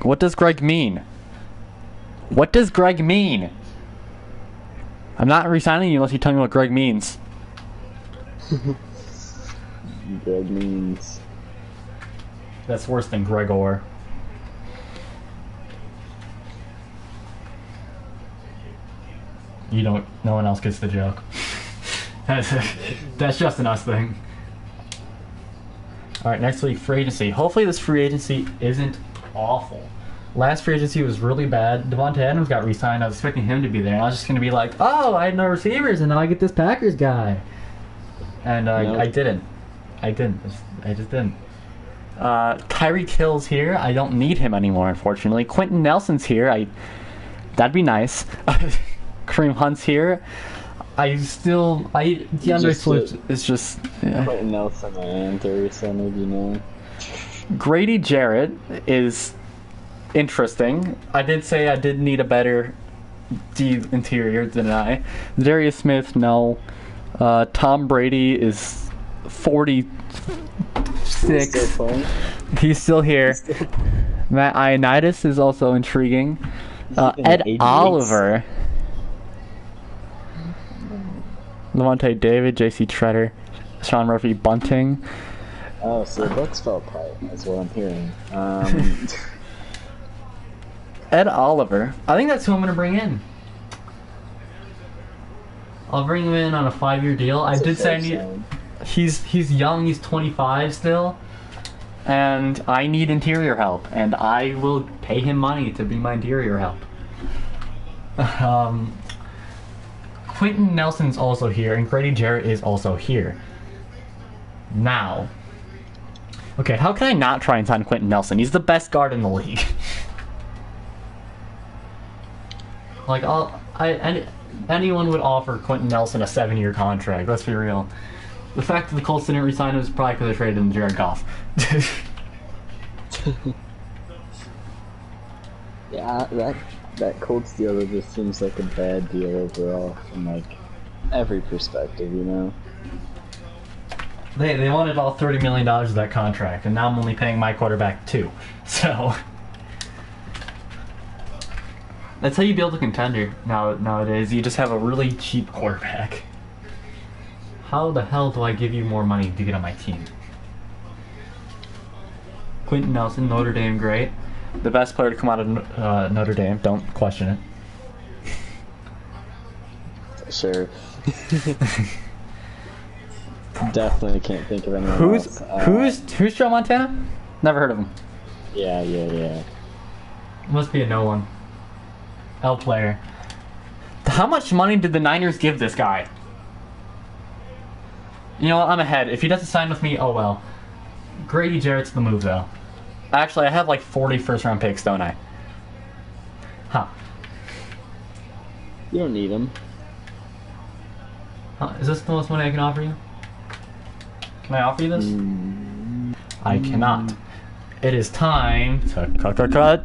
A: What does Greg mean? What does Greg mean? I'm not resigning you unless you tell me what Greg means.
F: Greg means...
A: That's worse than Gregor. No one else gets the joke. That's just an us thing. Alright, next week, free agency. Hopefully this free agency isn't awful. Last free agency was really bad. Devontae Adams got re-signed. I was expecting him to be there. And I was just going to be like, oh, I had no receivers, and now I get this Packers guy. And I didn't. I just didn't. Tyreek Hill's here. I don't need him anymore, unfortunately. Quentin Nelson's here. That'd be nice. Kareem Hunt's here. DeAndre Swift is just... Yeah.
F: Quentin Nelson and maybe
A: Grady Jarrett is interesting. I did say I did need a better D interior, didn't I? Darius Smith, no. Tom Brady is 46. He's still here. Matt Ioannidis is also intriguing.
F: Even
A: Ed
F: 88s.
A: Oliver. Levante David, J.C. Treader, Sean Murphy Bunting.
F: Oh, so the books fell apart. That's what I'm hearing.
A: Ed Oliver. I think that's who I'm going to bring in. I'll bring him in on a 5-year deal. I did say I need... He's young, he's 25 still. And I need interior help. And I will pay him money to be my interior help. Quentin Nelson's also here, and Grady Jarrett is also here. Now, okay, how can I not try and sign Quentin Nelson? He's the best guard in the league. Like, anyone would offer Quentin Nelson a 7-year contract. Let's be real. The fact that the Colts didn't re-sign him is probably because they traded him to Jared Goff.
F: Yeah, that Colts deal just seems like a bad deal overall from like every perspective, you know.
A: They wanted all $30 million of that contract, and now I'm only paying my quarterback $2. So that's how you build a contender nowadays. You just have a really cheap quarterback. How the hell do I give you more money to get on my team? Quentin Nelson, Notre Dame, great. The best player to come out of Notre Dame. Don't question it.
F: Sure. Definitely can't think of anyone else.
A: Who's Joe Montana? Never heard of him.
F: Yeah.
A: Must be a no one. L player. How much money did the Niners give this guy? You know what? I'm ahead. If he doesn't sign with me, oh well. Grady Jarrett's the move, though. Actually, I have like 40 first-round picks, don't I? Huh.
F: You don't need him.
A: Is this the most money I can offer you? Can I offer you this? I cannot. It is time to cut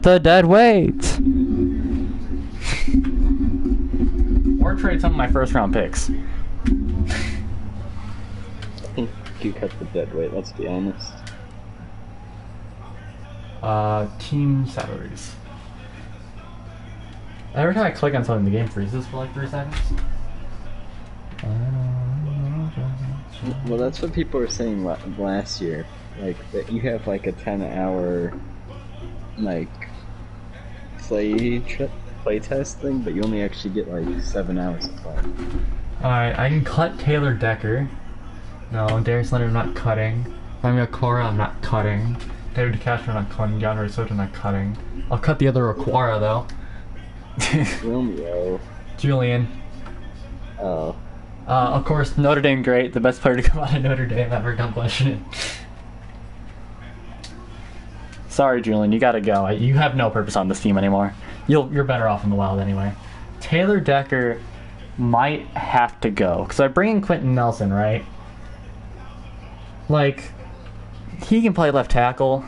A: the dead weight. Or trade some of my first-round picks.
F: I think you cut the dead weight, let's be honest.
A: Team salaries. Every time I click on something, the game freezes for like 3 seconds.
F: Well, that's what people were saying last year. Like, that you have like a 10-hour, like, play test thing, but you only actually get like 7 hours of play.
A: Alright, I can cut Taylor Decker. No, Darius Leonard, I'm not cutting. Femi Okora, I'm not cutting. David DeCastro, I'm not cutting. DeAndre Swift, I'm not cutting. I'll cut the other Aquara, though.
F: Romeo.
A: Julian.
F: Oh.
A: Of course, Notre Dame great. The best player to come out of Notre Dame ever. Don't question it. Sorry, Julian, you gotta go. You have no purpose on this team anymore. You're better off in the wild anyway. Taylor Decker might have to go. Because I bring in Quentin Nelson, right? Like, he can play left tackle.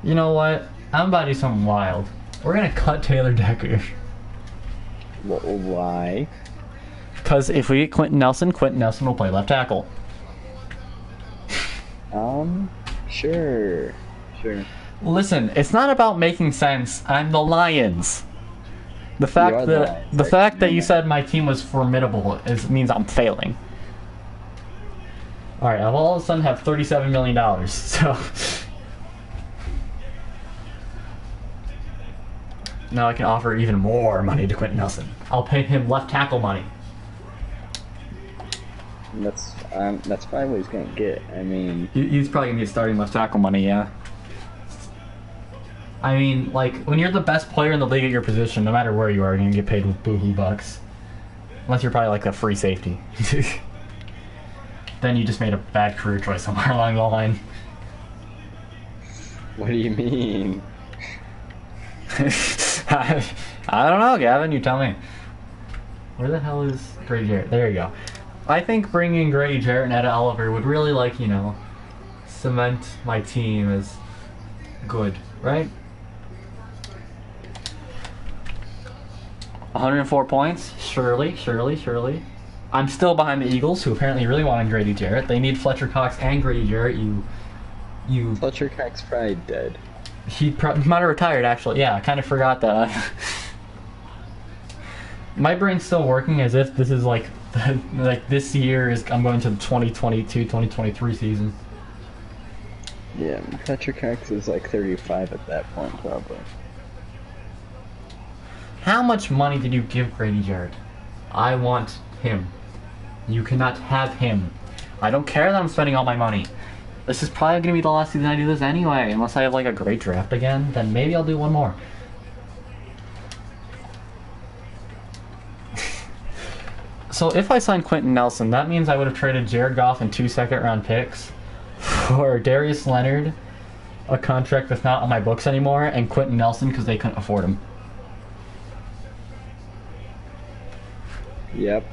A: You know what? I'm about to do something wild. We're gonna cut Taylor Decker.
F: Why?
A: Because if we get Quentin Nelson will play left tackle.
F: Sure.
A: Listen, it's not about making sense. I'm the Lions. The fact that you said my team was formidable means I'm failing. Alright, I'll all of a sudden have $37 million, so... Now I can offer even more money to Quentin Nelson. I'll pay him left tackle money.
F: That's probably what he's gonna get. I mean...
A: He's probably gonna get starting left tackle money, yeah. I mean, like, when you're the best player in the league at your position, no matter where you are, you're gonna get paid with boohoo bucks. Unless you're probably like a free safety. Then you just made a bad career choice somewhere along the line.
F: What do you mean?
A: I don't know, Gavin, you tell me. Where the hell is Grady Jarrett? There you go. I think bringing Grady Jarrett and Ed Oliver would really, like, you know, cement my team as good, right? 104 points? Surely. I'm still behind the Eagles, who apparently really wanted Grady Jarrett. They need Fletcher Cox and Grady Jarrett.
F: Fletcher Cox probably dead.
A: He might have retired, actually. Yeah, I kind of forgot that. My brain's still working as if this is like this year is. I'm going to the 2022-2023 season.
F: Yeah, Fletcher Cox is like 35 at that point, probably.
A: How much money did you give Grady Jarrett? I want him. You cannot have him. I don't care that I'm spending all my money. This is probably going to be the last season I do this anyway. Unless I have like a great draft again, then maybe I'll do one more. So if I sign Quentin Nelson, that means I would have traded Jared Goff and 2 second-round picks for Darius Leonard, a contract that's not on my books anymore, and Quentin Nelson because they couldn't afford him.
F: Yep.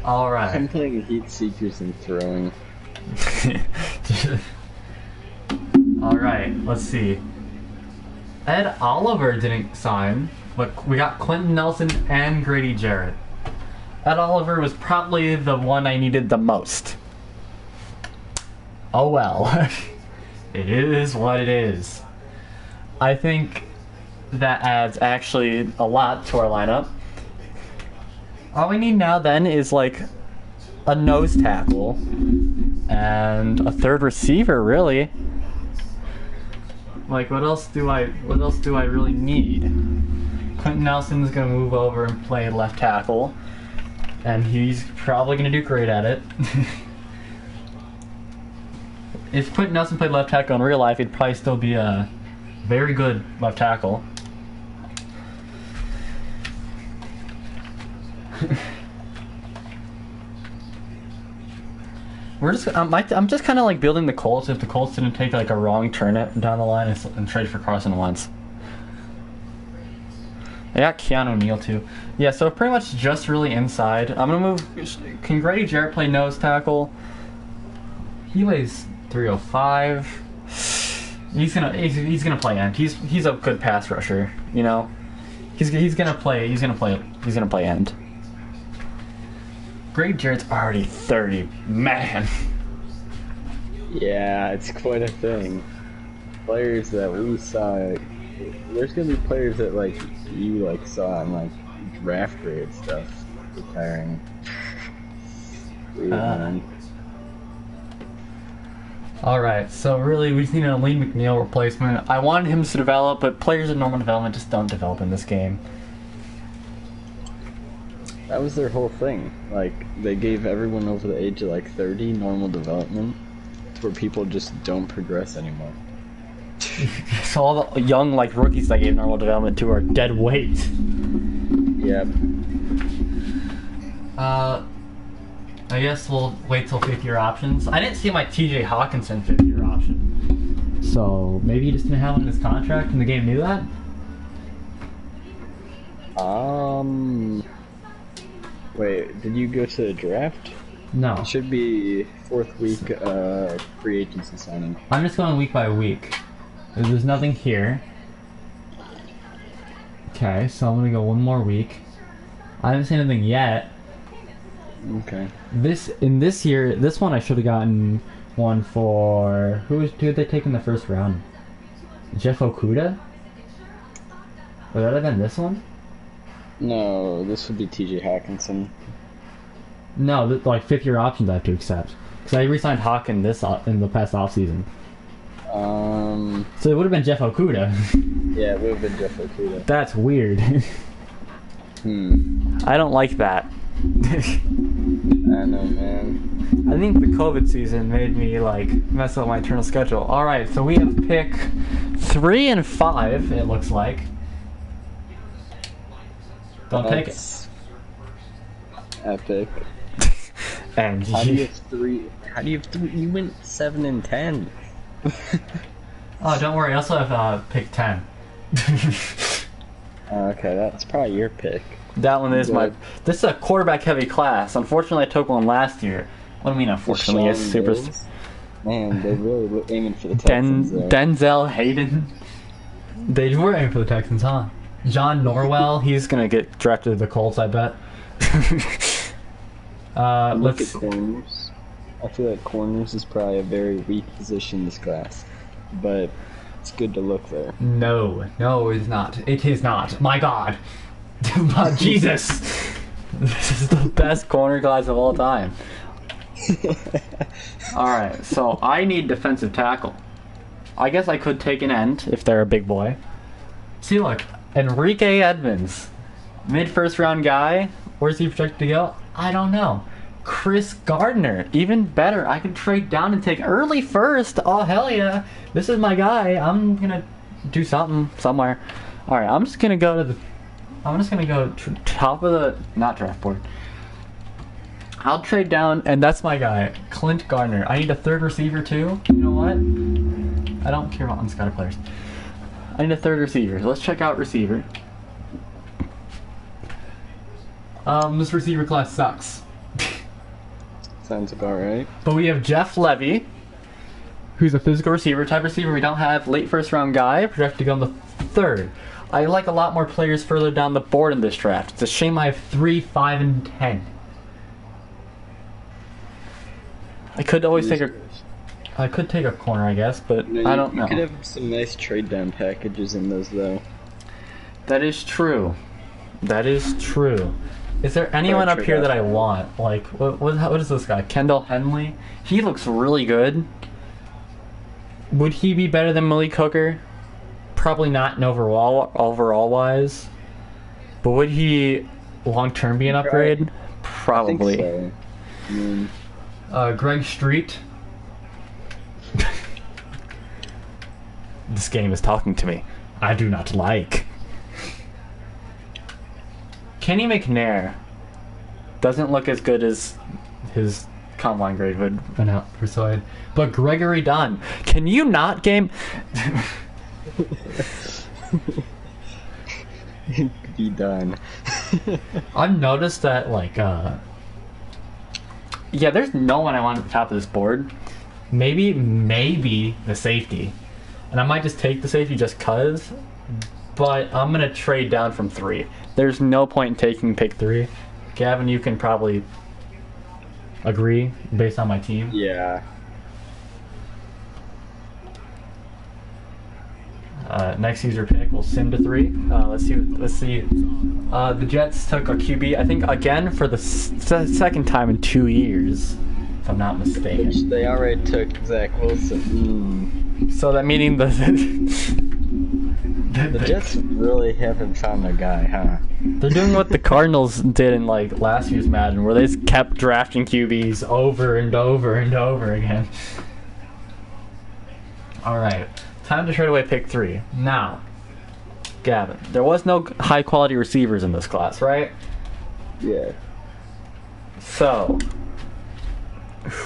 A: Alright.
F: I'm playing Heat Seekers and throwing.
A: Alright, let's see. Ed Oliver didn't sign, but we got Quentin Nelson and Grady Jarrett. Ed Oliver was probably the one I needed the most. Oh well. It is what it is. I think that adds actually a lot to our lineup. All we need now then is like a nose tackle and a third receiver, really. Like what else do I really need? Quentin Nelson's gonna move over and play left tackle, and he's probably gonna do great at it. If Quentin Nelson played left tackle in real life, he'd probably still be a very good left tackle. I'm just kind of like building the Colts if the Colts didn't take like a wrong turn down the line and trade for Carson Wentz. I got Keanu Neal too. Yeah, so pretty much just really inside. I'm gonna move. Can Grady Jarrett play nose tackle? He weighs 305. He's gonna play end. He's a good pass rusher. You know, he's gonna play end. Grady Jarrett's already 30. Man.
F: Yeah, it's quite a thing. Players that we saw, there's gonna be players that like you like saw in like draft grade stuff retiring.
A: Alright, so really we just need an Lee McNeil replacement. I wanted him to develop, but players in normal development just don't develop in this game.
F: That was their whole thing. Like, they gave everyone over the age of like 30 normal development, where people just don't progress anymore.
A: So all the young like rookies that gave normal development to are dead weight.
F: Yep.
A: I guess we'll wait till 5th-year options. I didn't see my TJ Hawkinson 5th-year option. So maybe he just didn't have it in his contract and the game knew that?
F: Wait, did you go to the draft?
A: No.
F: It should be 4th week free agency signing.
A: I'm just going week by week. There's nothing here. Okay, so I'm gonna go one more week. I haven't seen anything yet.
F: Okay.
A: This year, this one I should have gotten one for who did they take in the first round? Jeff Okuda? Would that have been this one?
F: No, this would be TJ Hawkinson.
A: No, like 5th-year options I have to accept because I re-signed Hawk in the past offseason. So it would have been Jeff Okuda.
F: Yeah, it would have been Jeff Okuda.
A: That's weird. I don't like that.
F: I know, man.
A: I think the COVID season made me like mess up my eternal schedule. All right, so we have pick 3 and 5. It looks like. Don't take it.
F: Epic.
A: And
F: how do you have 3? How do you have 3? You went 7 and 10.
A: Oh, don't worry. I also have pick 10.
F: Okay, that's probably your pick.
A: That one is my. This is a quarterback heavy class. Unfortunately, I took one last year. What do I mean? Unfortunately, it's super.
F: Man, they really were aiming for the Texans there.
A: Denzel Hayden. They were aiming for the Texans, huh? John Norwell, he's gonna get drafted to the Colts, I bet.
F: Look at corners. I feel like corners is probably a very weak position in this class, but it's good to look there.
A: No, it's not. It is not. My God. Jesus. This is the best corner class of all time. Alright, so I need defensive tackle. I guess I could take an end if they're a big boy. See, look. Enrique Edmonds. Mid-first round guy. Where's he projected to go? I don't know. Chris Gardner. Even better. I can trade down and take early first. Oh, hell yeah. This is my guy. I'm gonna do something somewhere. Alright, I'm just gonna go top of the... not draft board. I'll trade down, and that's my guy, Clint Gardner. I need a third receiver too. You know what? I don't care about unscouted players. I need a third receiver. Let's check out receiver. This receiver class sucks.
F: Sounds about right.
A: But we have Jeff Levy, who's a physical receiver type receiver. We don't have late first round guy, projected to go in the third. I like a lot more players further down the board in this draft. It's a shame I have 3, 5, and 10. I could always take a corner, I guess, but I don't know.
F: You could have some nice trade down packages in those, though.
A: That is true. That is true. Is there anyone up here that I want? Like, what is this guy? Kendall Henley? He looks really good. Would he be better than Malik Hooker? Probably not in overall wise. But would he long term be an upgrade? Probably.
F: I think so.
A: Greg Street. This game is talking to me. I do not like. Kenny McNair doesn't look as good as his combine grade would persuade. But Gregory Dunn, can you not game?
F: Be done.
A: I've noticed that, like, yeah, there's no one I want at the top of this board. Maybe the safety. And I might just take the safety just cuz. But I'm going to trade down from 3. There's no point in taking pick 3. Gavin, you can probably agree based on my team.
F: Yeah.
A: Next user pick, we'll sim to 3. Let's see. The Jets took a QB, I think, again for the second time in 2 years, if I'm not mistaken.
F: Which they already took Zach Wilson.
A: So that meaning the
F: Jets really haven't found their guy, huh?
A: They're doing what the Cardinals did in like last year's Madden, where they just kept drafting QBs over and over and over again. All right. Time to trade away pick 3. Now, Gavin, there was no high quality receivers in this class, right?
F: Yeah.
A: So,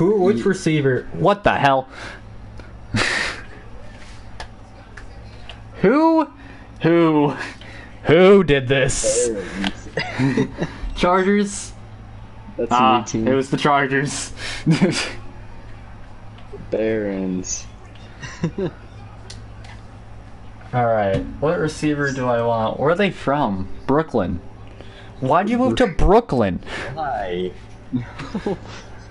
A: which receiver? What the hell? Who did this? Chargers.
F: That's a new team.
A: It was the Chargers.
F: Barons.
A: Alright, what receiver do I want? Where are they from? Brooklyn. Why'd you move to Brooklyn?
F: Why?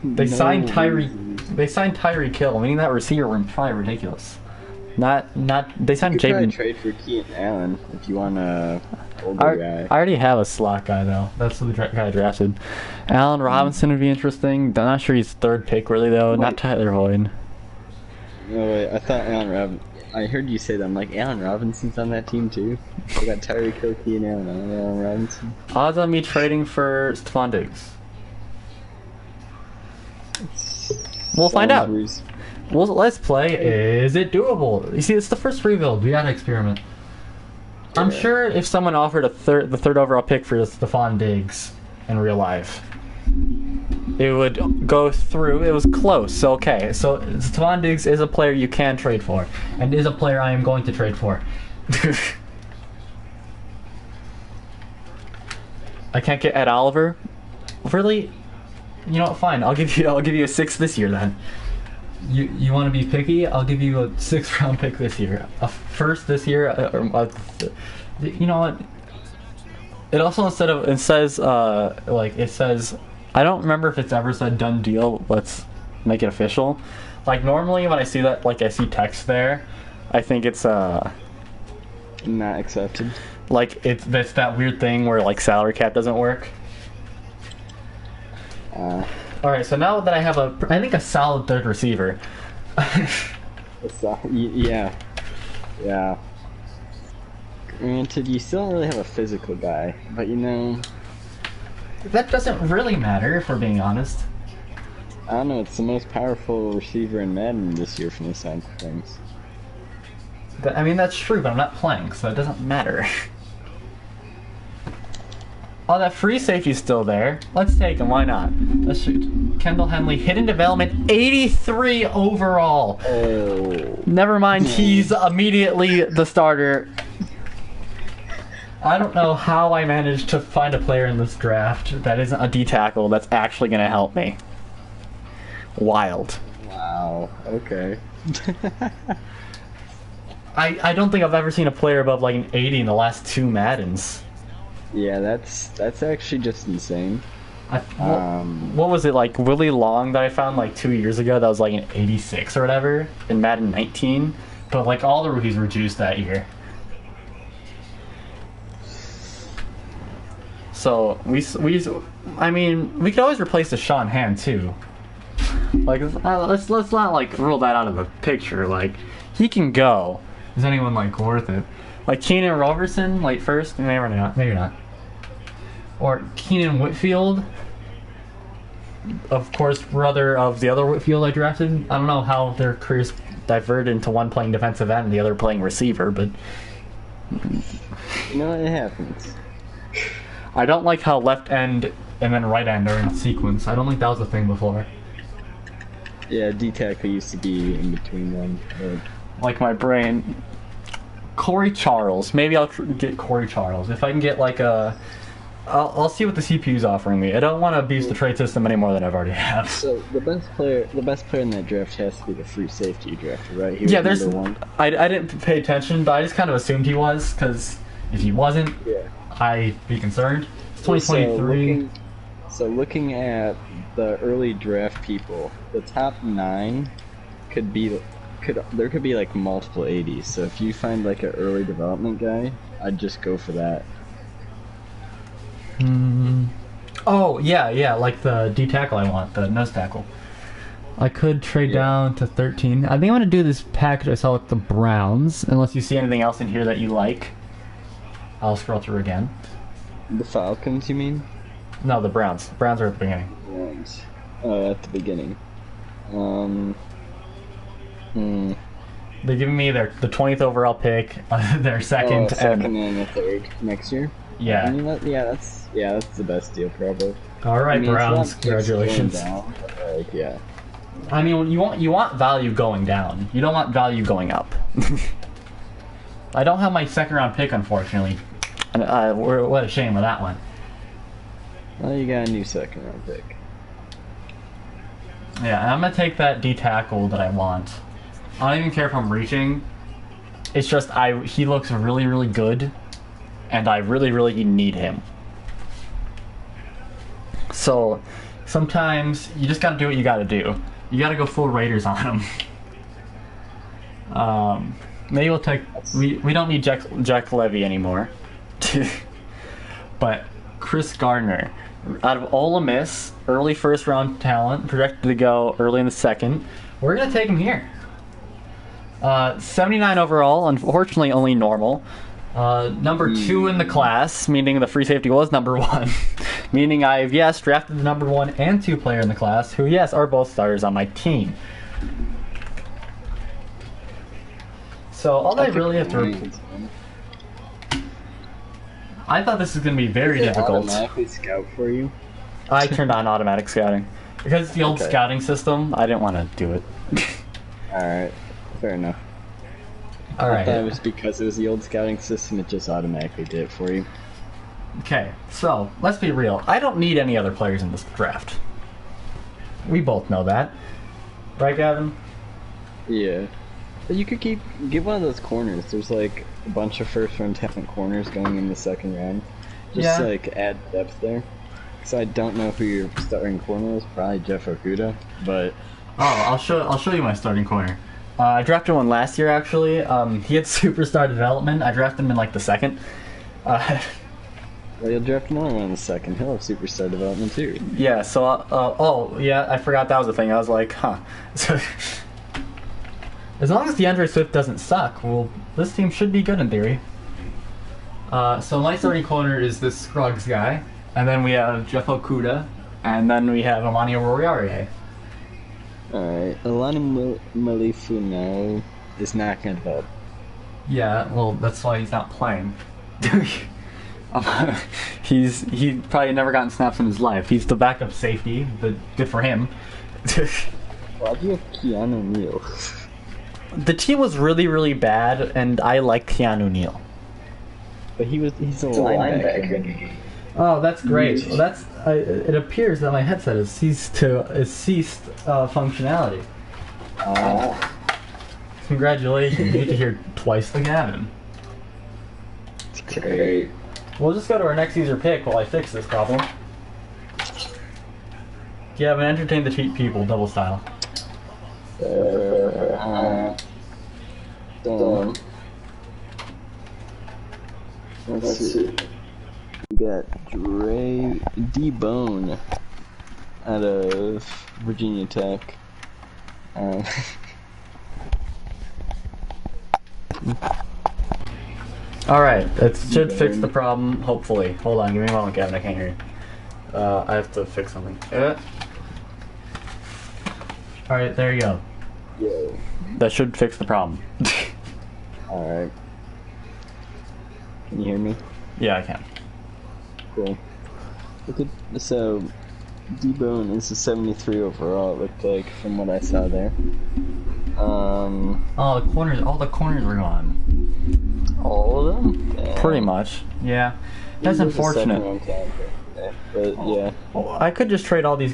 A: They signed Tyreek Hill, meaning that receiver room probably ridiculous. They signed
F: You could
A: Jaden.
F: trade for Keenan Allen if you want a older guy.
A: I already have a slot guy though. That's the guy I drafted. Allen Robinson would be interesting. I'm not sure he's third pick really though.
F: Wait.
A: Not Tyler Boyd.
F: No wait, I thought I heard you say that. I'm like, Allen Robinson's on that team too. I got Tyreek Hill, Keenan Allen, Allen Robinson.
A: Odds on me trading for Stephon Diggs. We'll find out. Well, let's play. Is it doable? You see, it's the first rebuild. We gotta experiment. Yeah. I'm sure if someone offered the third overall pick for Stephon Diggs in real life, it would go through. It was close. Okay, so Stephon Diggs is a player you can trade for, and is a player I am going to trade for. I can't get Ed Oliver. Really? You know what? Fine. I'll give you a 6 this year then. You want to be picky? I'll give you a 6th round pick this year. A first this year. You know what? It also it says I don't remember if it's ever said done deal. Let's make it official. Like normally when I see that, like I see text there, I think it's
F: Not accepted.
A: like it's that weird thing where like salary cap doesn't work. All right, so now that I have I think a solid third receiver.
F: Yeah. Granted, you still don't really have a physical guy, but you know,
A: That doesn't really matter if we're being honest.
F: I don't know. It's the most powerful receiver in Madden this year from the side of things.
A: I mean that's true, but I'm not playing, so it doesn't matter. Oh, that free safety's still there. Let's take him. Why not? Let's shoot. Kendall Henley, hidden development, 83 overall.
F: Oh.
A: Never mind, he's immediately the starter. I don't know how I managed to find a player in this draft that isn't a D tackle that's actually going to help me. Wild.
F: Wow. Okay.
A: I don't think I've ever seen a player above like an 80 in the last 2 Maddens.
F: Yeah, that's actually just insane.
A: What was it, like Willie Long that I found like 2 years ago that was like an 86 or whatever in Madden 19? But like all the rookies were juiced that year. So I mean, we could always replace the Sean Hand too. Like let's not like rule that out of the picture. Like he can go. Is anyone like worth it? Like Keenan Robertson, like first, maybe not. Or Keenan Whitfield, of course, brother of the other Whitfield I drafted. I don't know how their careers diverted into one playing defensive end and the other playing receiver, but
F: You know what? It happens.
A: I don't like how left end and then right end are in sequence. I don't think that was a thing before.
F: Yeah, D-tackle used to be in between them. But...
A: Like my brain. Corey Charles. Maybe I'll get Corey Charles. If I can get like a... I'll see what the CPU's offering me. I don't want to abuse the trade system any more than I've already have.
F: So the best player in that draft has to be the free safety you drafted, right? He
A: Yeah,
F: was
A: there's...
F: number 1.
A: I didn't pay attention, but I just kind of assumed he was, because if he wasn't,
F: Yeah.
A: I'd be concerned. It's 2023.
F: So looking at the early draft people, the top 9 could be like multiple 80s. So if you find like an early development guy, I'd just go for that.
A: Oh, yeah, like the D tackle I want, the nose tackle. I could trade down to 13. I think I'm going to do this package I saw with the Browns, unless you see anything else in here that you like. I'll scroll through again.
F: The Falcons, you mean?
A: No, the Browns. The Browns are at the beginning.
F: Browns. Oh, at the beginning.
A: They're giving me the 20th overall pick, their second,
F: second and a third next year.
A: Yeah.
F: I mean, that's the best deal probably.
A: All right,
F: I mean,
A: Browns.
F: it's not just going
A: Congratulations.
F: down, but, like, yeah.
A: I mean, you want value going down. You don't want value going up. I don't have my second round pick, unfortunately. And what a shame with that one.
F: Well, you got a new second round pick.
A: Yeah, and I'm gonna take that D tackle that I want. I don't even care if I'm reaching. It's just he looks really, really good, and I really, really need him. So sometimes you just gotta do what you gotta do. You gotta go full Raiders on him. Maybe we'll take. We don't need Jack Levy anymore. But Chris Gardner, out of Ole Miss, early first round talent, projected to go early in the second. We're gonna take him here. 79 overall, unfortunately only normal. Number 2 in the class, meaning the free safety was number 1. Meaning I've, yes, drafted the number 1 and 2 player in the class, who, yes, are both starters on my team. So all I really have to... I thought this was going to be very difficult.
F: Automatically scout for you?
A: I turned on automatic scouting. Because it's the old scouting system, I didn't want to do it.
F: Alright, fair enough.
A: Alright.
F: I thought it was because it was the old scouting system, it just automatically did it for you.
A: Okay, so, let's be real. I don't need any other players in this draft. We both know that. Right, Gavin?
F: Yeah. But you could get one of those corners. There's like a bunch of first round talent corners going in the second round. Just to, like add depth there. So I don't know who your starting corner is. Probably Jeff Okuda, but
A: I'll show you my starting corner. I drafted one last year actually. He had superstar development. I drafted him in like the second.
F: Well, you'll draft another one in the second. He'll have superstar development too.
A: Yeah. So I forgot that was a thing. I was like, huh. So, as long as DeAndre Swift doesn't suck, well, this team should be good in theory. So my starting corner is this Scruggs guy, and then we have Jeff Okuda, and then we have Amani Oruwariye.
F: Alright, Alani Malifunao is not going to develop.
A: Yeah, well, that's why he's not playing. He probably never gotten snaps in his life. He's the backup safety, but good for him.
F: Why do you have Keanu Neal?
A: The team was really, really bad, and I like Keanu Neal.
F: But he's a linebacker.
A: Oh, that's great. Well, it appears that my headset has ceased functionality. Congratulations, you get to hear twice the Gavin.
F: It's great.
A: We'll just go to our next user pick while I fix this problem. Gavin, entertain the people, double style.
F: Done. Let's see. We got D-Bone out of Virginia Tech.
A: Alright, it should fix the problem, hopefully. Hold on, give me a moment, Gavin, I can't hear you. I have to fix something. Alright, there you go.
F: Yeah.
A: That should fix the problem.
F: Alright. Can you hear me?
A: Yeah, I can.
F: Cool. So, D-Bone is a 73 overall, it looked like, from what I saw there.
A: Oh, all the corners were gone.
F: All of them? Damn.
A: Pretty much. Yeah. That's unfortunate.
F: But yeah.
A: Well, I could just trade all these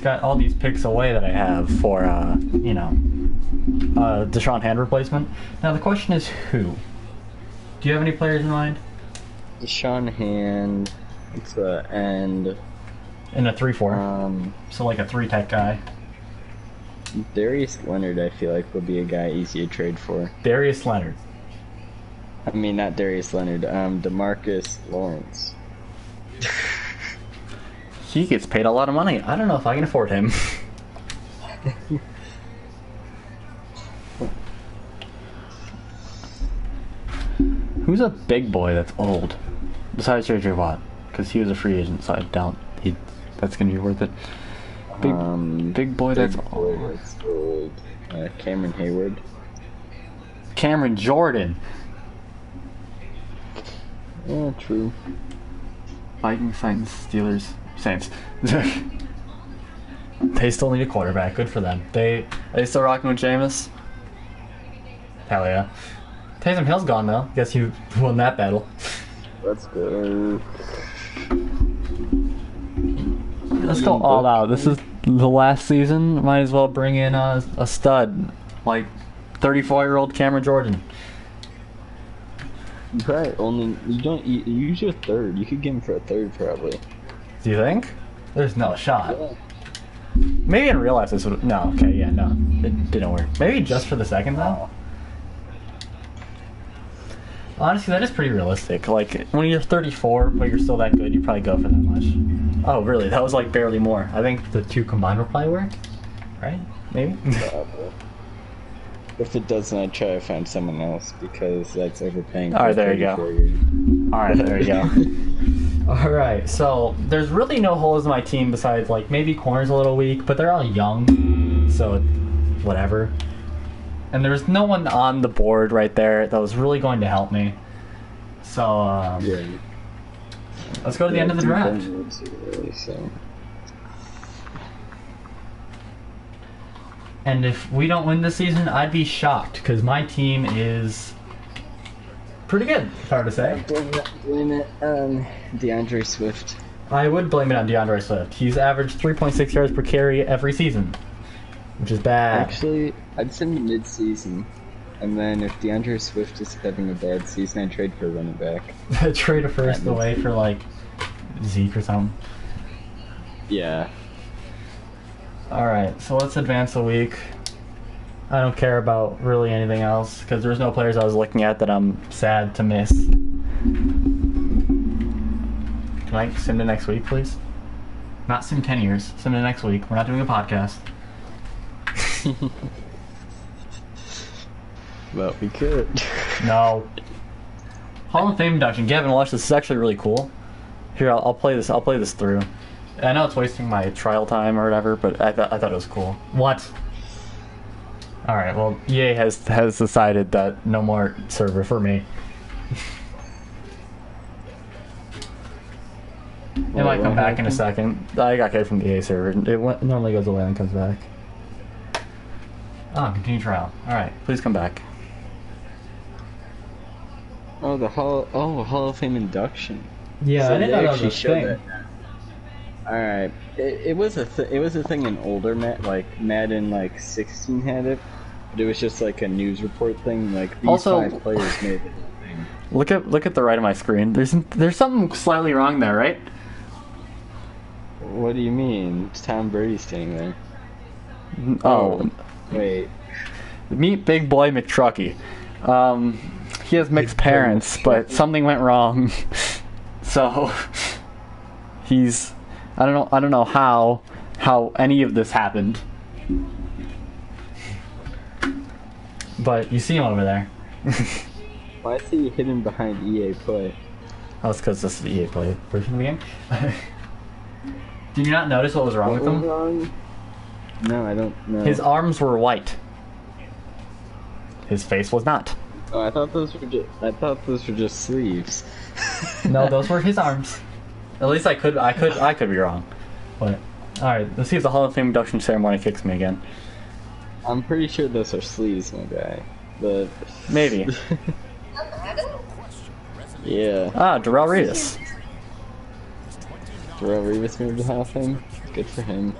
A: picks away that I have for Deshaun Hand replacement. Now the question is who? Do you have any players in mind?
F: Deshaun Hand, it's and
A: in a 3-4. So like a 3-tech guy.
F: Darius Leonard, I feel like would be a guy easy to trade for.
A: Darius Leonard.
F: I mean, not Darius Leonard. DeMarcus Lawrence.
A: He gets paid a lot of money. I don't know if I can afford him. Who's a big boy that's old? Besides JJ Watt, because he was a free agent, so I doubt that's gonna be worth it. Big boy that's old.
F: Cameron Hayward.
A: Cameron Jordan.
F: Yeah, true.
A: Vikings, Titans, Steelers, Saints. They still need a quarterback. Good for them. Are they still rocking with Jameis? Hell yeah. Taysom Hill's gone though. Guess you won that battle.
F: Let's go.
A: Let's go all out. This is the last season. Might as well bring in a stud, like 34-year-old Cameron Jordan.
F: You don't use your third. You could get him for a third probably.
A: Do you think? There's no shot.
F: Yeah.
A: Maybe in real life this would. No. Okay. Yeah. No. It didn't work. Maybe just for the second though. Honestly, that is pretty realistic. Like, when you're 34, but you're still that good, you probably go for that much. Oh, really? That was, like, barely more. I think the two combined will probably work. Right? Maybe?
F: Probably. If it doesn't, I'd try to find someone else, because that's overpaying.
A: Alright, there you go. Alright, there you go. Alright, so, there's really no holes in my team besides, like, maybe corner's a little weak, but they're all young, so whatever. And there's no one on the board right there that was really going to help me. So, let's go to the end of the draft. And if we don't win this season, I'd be shocked, because my team is pretty good, it's hard to say.
F: Blame it on DeAndre Swift.
A: I would blame it on DeAndre Swift. He's averaged 3.6 yards per carry every season. which is bad.
F: Actually, I'd send him mid-season, and then if DeAndre Swift is having a bad season, I'd trade for a running back.
A: Trade a first away for like Zeke or something.
F: Yeah.
A: Alright, so let's advance a week. I don't care about really anything else because there's no players I was looking at that I'm sad to miss. Can I sim to next week, please? Not sim 10 years. Sim to next week. We're not doing a podcast.
F: Well, we could.
A: No. Hall of Fame induction. Gavin, watch this. This is actually really cool. Here, I'll play this. I'll play this through. I know it's wasting my trial time or whatever, but I thought it was cool. What? All right. Well, EA has decided that no more server for me. It might come back in a second. I got kicked from the EA server. It normally goes away and comes back. Oh, continue trial. All right. Please come back.
F: Oh, the Hall of Fame induction.
A: Yeah,
F: So
A: I didn't
F: they
A: know that was
F: actually
A: a
F: showed
A: thing.
F: that. All right, it was a thing in older Madden like 16 had it, but it was just like a news report thing. Like these
A: Also-
F: 5 players made it a thing.
A: Look at the right of my screen. There's something slightly wrong there, right?
F: What do you mean? It's Tom Brady standing there.
A: Oh,
F: Wait.
A: meet Big Boy McTruckey. He has mixed parents, but something went wrong. So he's I don't know how any of this happened. But you see him over there.
F: Why is he hidden behind EA Play?
A: Oh, it's because this is the EA Play version of the game. Did you not notice what was wrong with him?
F: Wrong? No, I don't know.
A: His arms were white. His face was not.
F: Oh, I thought those were just sleeves.
A: No, those were his arms. At least I could be wrong. But all right, let's see if the Hall of Fame induction ceremony kicks me again.
F: I'm pretty sure those are sleeves, my guy.
A: Maybe.
F: Yeah.
A: Ah, Darrell Revis.
F: Darrell Revis moved to Hall of Fame. Good for him.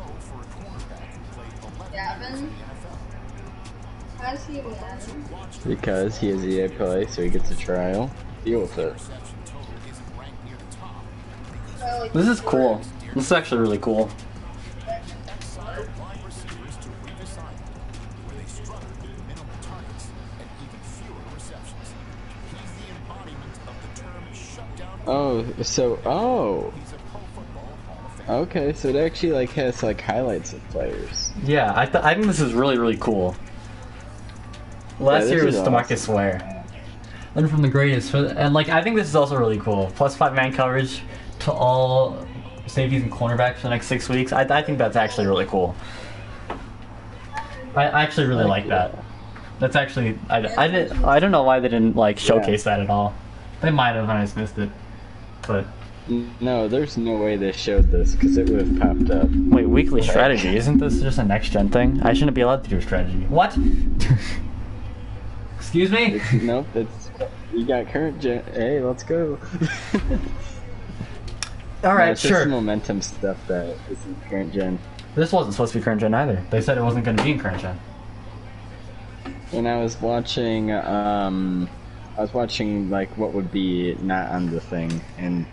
B: Gavin? How does he win?
F: Because he has EA Play, so he gets a trial. Deal with it.
A: This is cool. This is actually really cool.
F: Okay, so it actually like has like highlights of players.
A: Yeah, I think this is really cool. Last
F: this
A: year was
F: is
A: DeMarcus Ware. Learn from the greatest. And like I think this is also really cool. Plus 5 man coverage to all safeties and cornerbacks for the next 6 weeks. I think that's actually really cool. I actually really like that. That's actually I don't know why they didn't like showcase that at all. They might have, and I just missed it. But
F: No, there's no way they showed this because it would have popped up.
A: wait, weekly strategy, isn't this just a next gen thing? I shouldn't be allowed to do a strategy. What? Excuse me?
F: Nope, you got current gen. Hey, let's go.
A: All right,
F: it's
A: sure.
F: just momentum stuff that isn't current gen.
A: This wasn't supposed to be current gen either. They said it wasn't going to be in current gen.
F: When I was watching, like what would be not on the thing, and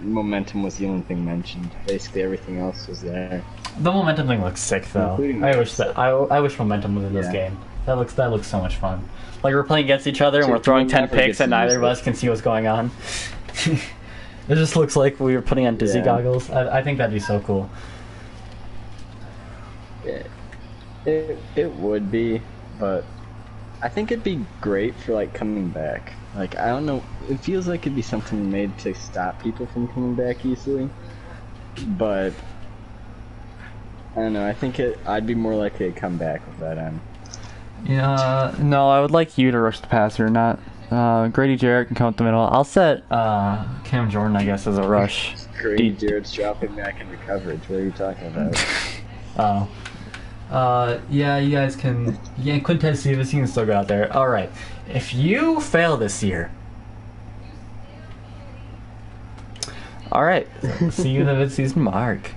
F: momentum was the only thing mentioned. Basically, everything else was there.
A: The momentum thing looks sick though.
F: Including
A: I
F: this.
A: wish momentum was in this
F: Yeah.
A: game. That looks so much fun. Like we're playing against each other and we're throwing 10
F: never
A: picks
F: gets
A: and neither
F: used
A: of us can see what's going on. It just looks like we were putting on Disney
F: Yeah.
A: goggles. I think that'd be so cool.
F: It would be, but I think it'd be great for like coming back. Like I don't know, it feels like it'd be something made to stop people from coming back easily. But I don't know. I think I'd be more likely to come back with that on.
A: Yeah, no, I would like you to rush the passer, not Grady Jarrett can come up the middle. I'll set Cam Jordan, I guess, as a rush.
F: Grady Jarrett's dropping back into coverage. What are you talking about?
A: Yeah, you guys can. Yeah, Quintez Cephas, you can still go out there. All right, if you fail this year, all right, see you in the mid-season mark.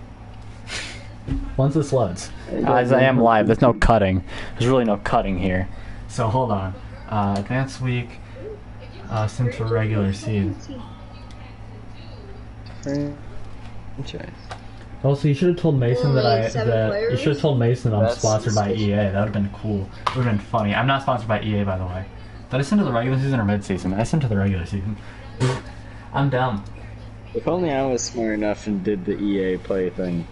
A: once this loads. As I am live, there's no cutting. There's really no cutting here. So hold on. Advanced week, sim to regular seed.
F: Franchise.
A: Also, you should have told Mason
B: Only 7 players?
A: you should have told Mason I'm
F: That's
A: sponsored by
F: suspicious.
A: EA. That would have been cool. It would have been funny. I'm not sponsored by EA, by the way. Did I send to the regular season or mid-season? I sent to the regular season. I'm dumb.
F: If only I was smart enough and did the EA play thing.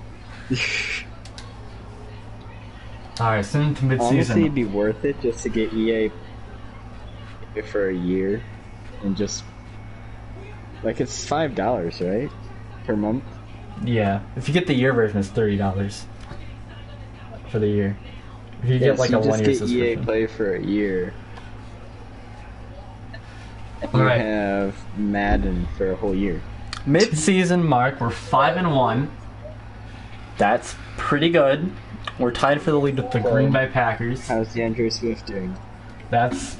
A: Alright, send to mid-season.
F: Honestly, it'd be worth it just to get EA for a year and just like it's $5, right, per month.
A: Yeah, if you get the year version, it's $30 for the year. If you get like a
F: so you
A: one-year
F: just get EA
A: subscription.
F: Play for a year. And you
A: Alright.
F: have Madden for a whole year.
A: Mid-season mark, we're 5-1. That's pretty good. We're tied for the lead with the Green Bay Packers.
F: How's DeAndre Swift doing?
A: That's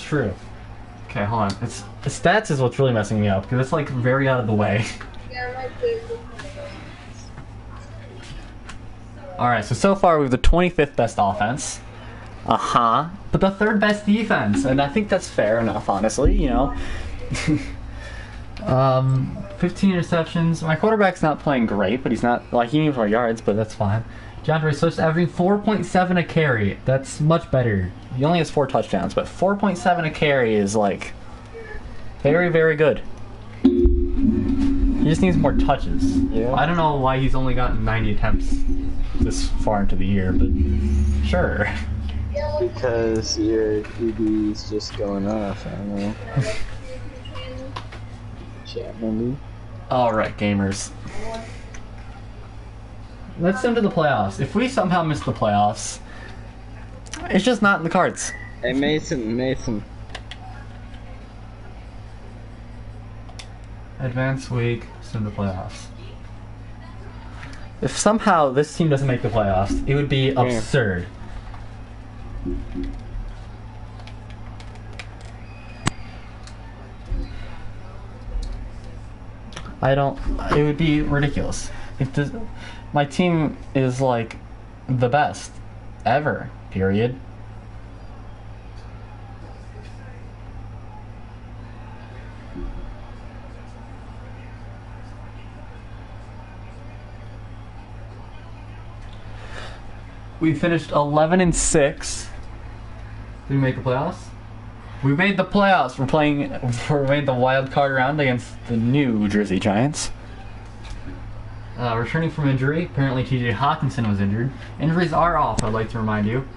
A: true. Okay, hold on. It's the stats is what's really messing me up because it's like very out of the way.
B: Yeah, right there.
A: All right, so far we have the 25th best offense. But the 3rd best defense, and I think that's fair enough, honestly. You know. 15 interceptions. My quarterback's not playing great, but he's not like he needs more yards, but that's fine. DeAndre Swift's averaging 4.7 a carry. That's much better. He only has 4 touchdowns, but 4.7 a carry is like very, very good. He just needs more touches.
F: Yeah.
A: I don't know why he's only gotten 90 attempts this far into the year, but sure.
F: Because your QB's just going off. I don't know. Chatmendy.
A: Alright, gamers. Let's send to the playoffs. If we somehow miss the playoffs, it's just not in the cards.
F: Hey Mason.
A: Advanced week, send the playoffs. If somehow this team doesn't make the playoffs, it would be absurd. It would be ridiculous. My team is like the best ever, period. We finished 11-6. Did we make the playoffs? We made the playoffs. We made the wild card round against the New Jersey Giants. Returning from injury, apparently TJ Hawkinson was injured. Injuries are off, I'd like to remind you.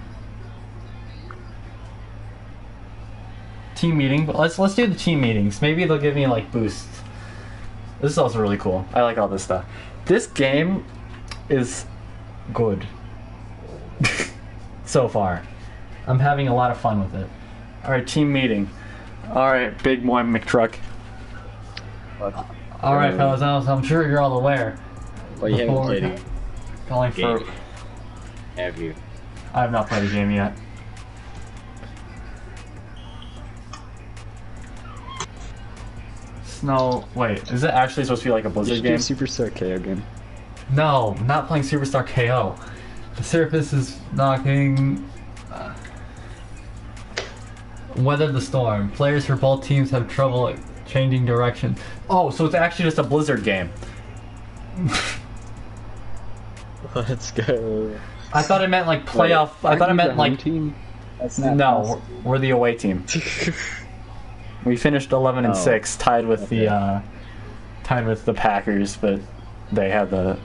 A: Team meeting, but let's do the team meetings. Maybe they'll give me like boosts. This is also really cool. I like all this stuff. This game is good. So far. I'm having a lot of fun with it. Alright, team meeting. Alright, big boy McTruck. Alright, fellas, I'm sure you're all aware.
F: Well, you haven't played a
A: Calling for.
F: game. Have you?
A: I have not played a game yet. Snow. Wait, is it actually supposed to be like a Blizzard game?
F: Superstar KO game.
A: No, I'm not playing Superstar KO. The surface is knocking. Weather the storm. Players for both teams have trouble changing direction. Oh, so it's actually just a Blizzard game.
F: Let's go.
A: I thought it meant like playoff. I thought it meant like.
F: team. That's not
A: No,
F: possible.
A: we're the away team. We finished 11-6, tied with the Packers, but they had the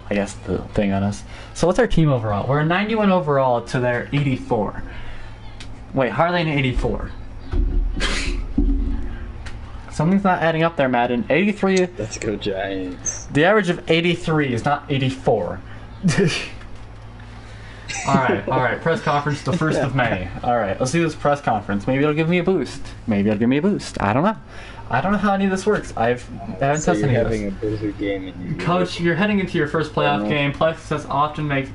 A: thing on us. So what's our team overall? We're a 91 overall to their 84. Wait, how are they an 84? Something's not adding up there, Madden. 83.
F: Let's go Giants.
A: The average of 83 is not 84. Alright, press conference the 1st of May. Alright, let's do this press conference. Maybe it'll give me a boost. I don't know. I don't know how any of this works. I haven't
F: So
A: tested
F: you're
A: any of
F: having
A: this.
F: a Blizzard game and you
A: Coach, you're heading into your first playoff game. Play success often makes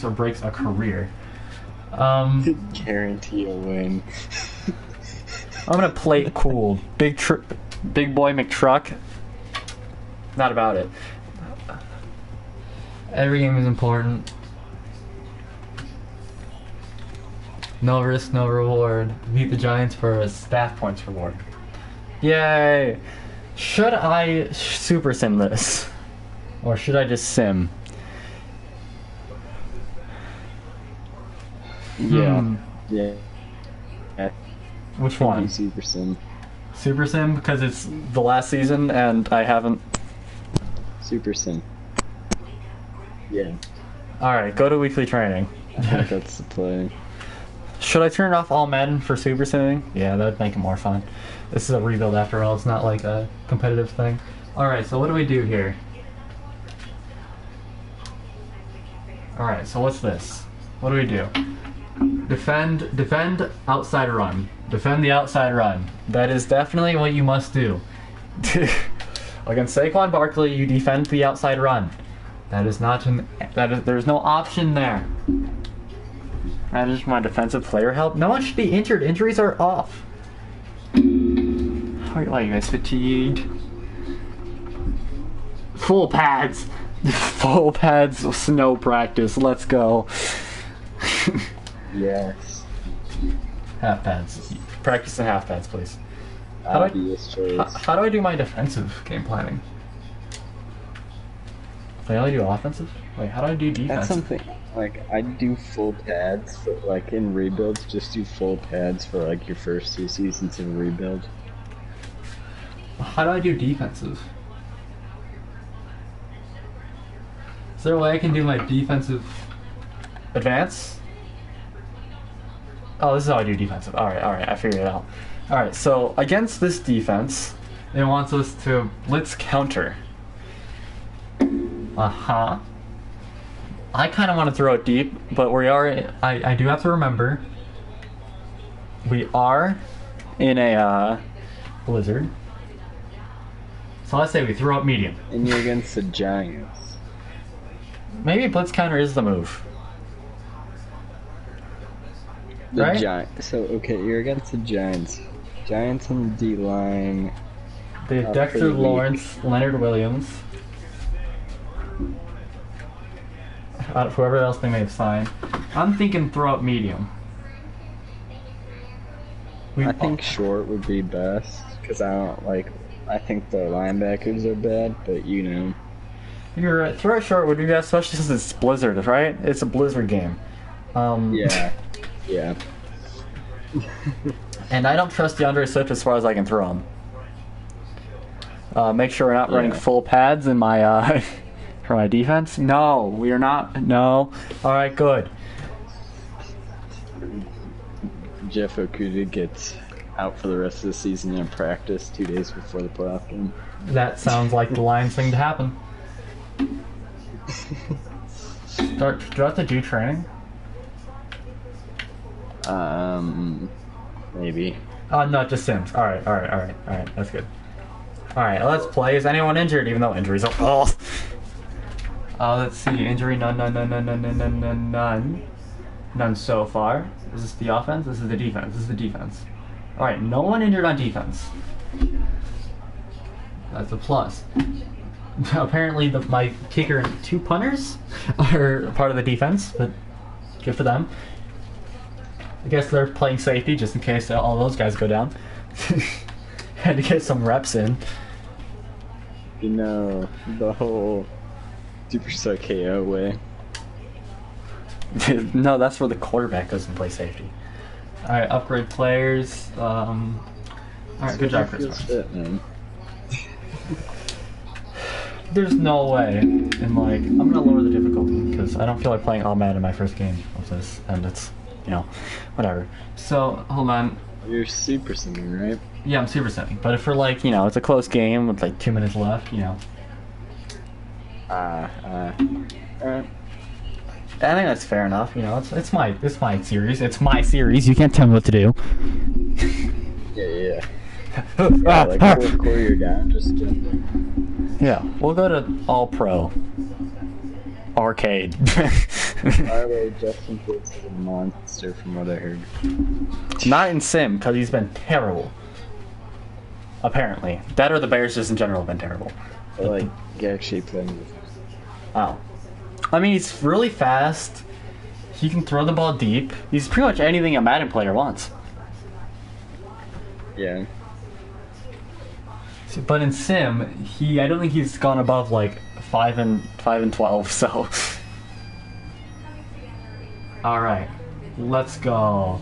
A: or breaks a career.
F: guarantee a win.
A: I'm gonna play it cool. Big boy McTruck. Not about it. Every game is important. No risk, no reward. Beat the Giants for a staff points reward. Yay! Should I super sim this? Or should I just sim?
F: Yeah. Yeah.
A: Which one?
F: Super sim.
A: Super sim because it's the last season and I haven't.
F: Super sim. Yeah.
A: Alright, go to weekly training.
F: I think that's the play.
A: Should I turn off all Madden for super simming? Yeah, that'd make it more fun. This is a rebuild after all, it's not like a competitive thing. Alright, so what do we do here? Alright, so what's this? What do we do? Defend outside run. Defend the outside run. That is definitely what you must do. Against Saquon Barkley, you defend the outside run. That is not there's no option there. That is my defensive player help. No one should be injured. Injuries are off. Why are you guys fatigued? Full pads. Full pads. Snow practice. Let's go.
F: Yes.
A: Half pads. Practice in half pads, please.
F: Obvious choice.
A: How do I do my defensive game planning? Do I only do offensive? Wait, how do I do defense?
F: That's something, like, I do full pads, but, like, in rebuilds, just do full pads for, like, your first 2 seasons of rebuild.
A: How do I do defensive? Is there a way I can do my defensive advance? Oh, this is how I do defensive. Alright, I figured it out. Alright, so against this defense, it wants us to blitz counter. Uh-huh. I kind of want to throw it deep, but we are... I do have to remember, we are in a blizzard. So let's say we throw up medium.
F: And you're against the Giants.
A: Maybe blitz counter is the move.
F: The
A: Right?
F: Giants. So, okay, you're against the Giants. Giants on the D-line.
A: They have Dexter
F: pretty weak.
A: Lawrence, Leonard Williams. Whoever else they may have signed. I'm thinking throw up medium.
F: I think short would be best, because I think the linebackers are bad, but you know.
A: You're right. Throw it short would be best, especially since it's Blizzard, right? It's a Blizzard game.
F: Yeah. Yeah.
A: And I don't trust DeAndre Swift as far as I can throw him. Make sure we're not running full pads in my for my defense. No, we are not. No. All right, good.
F: Jeff Okuda gets out for the rest of the season in practice 2 days before the playoff game.
A: That sounds like the Lions thing to happen. Do I have to do training?
F: Maybe.
A: No, just Sims. Alright, that's good. Alright, let's play. Is anyone injured? Even though injuries are... Oh! Let's see. Injury, none. None so far. Is this the offense? This is the defense. This is the defense. Alright, no one injured on defense. That's a plus. Apparently my kicker and 2 punters are part of the defense, but good for them. I guess they're playing safety just in case all those guys go down. Had to get some reps in.
F: You know, the whole Superstar KO way.
A: No, that's where the quarterback goes and play safety. Alright, upgrade players. Alright, good job, Chris. There's no way. And like, I'm gonna lower the difficulty because I don't feel like playing all Madden in my first game of this, and it's, you know, whatever. So, hold on.
F: You're super simming, right?
A: Yeah, I'm super simming. But if for like, you know, it's a close game with like 2 minutes left, you know.
F: Alright.
A: I think that's fair enough. You know, it's my series. It's my series. You can't tell me what to do.
F: Yeah. Yeah, like fourth quarter you're down, just jump in.
A: Yeah, we'll go to All Pro Arcade.
F: By the way, Justin Fields is a monster from what I heard.
A: Not in Sim, because he's been terrible. Apparently. That or the Bears just in general have been terrible.
F: But like, actually playing with
A: Oh. I mean, he's really fast. He can throw the ball deep. He's pretty much anything a Madden player wants.
F: Yeah.
A: But in Sim, I don't think he's gone above like 5 and 12. So, all right, let's go.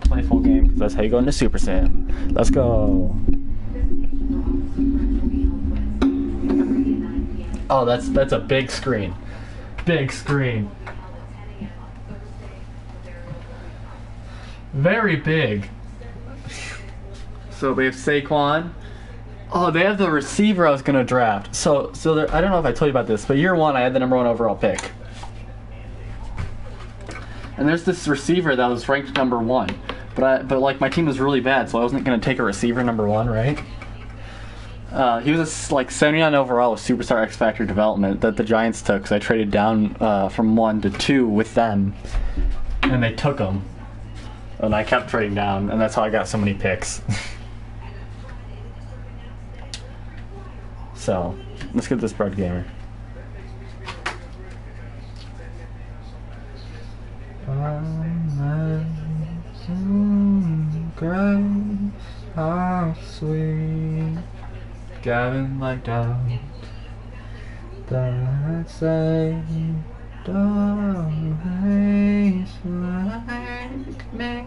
A: Play full game because that's how you go into Super Sim. Let's go. Oh, that's a big screen. Big screen. Very big. So we have Saquon. Oh, they have the receiver I was gonna draft. So I don't know if I told you about this, but year one I had the #1 overall pick. And there's this receiver that was ranked #1, but like my team was really bad, so I wasn't gonna take a receiver #1, right? He was like 79 overall with Superstar X Factor development that the Giants took, because I traded down from 1 to 2 with them, and they took him. And I kept trading down, and that's how I got so many picks. So, let's get this Bread Gamer. How sweet Gavin like that say don't like me.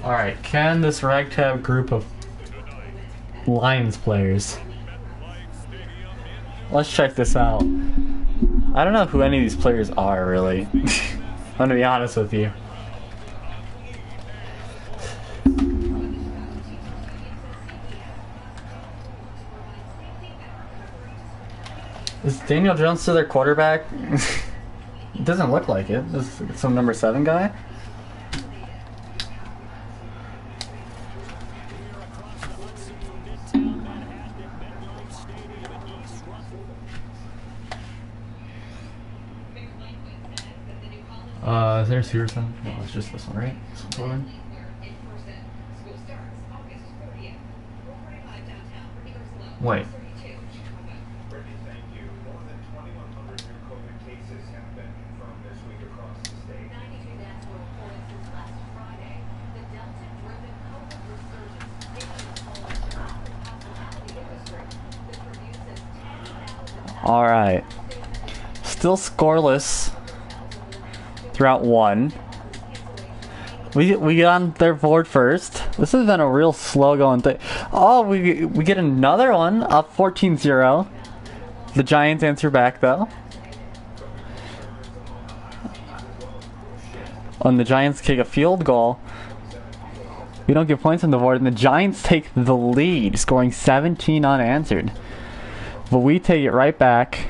A: Alright, can this ragtag group of Lions players... Let's check this out. I don't know who any of these players are, really. I'm gonna be honest with you. Is Daniel Jones still their quarterback? It doesn't look like it. Is it some #7 guy? Is there a Searson? No, it's just this one, right? This one. Wait. All right. Still scoreless throughout one. We get on their board first. This has been a real slow going thing. Oh, we get another one up 14-0. The Giants answer back though. And the Giants kick a field goal. We don't get points on the board, and the Giants take the lead, scoring 17 unanswered. But we take it right back.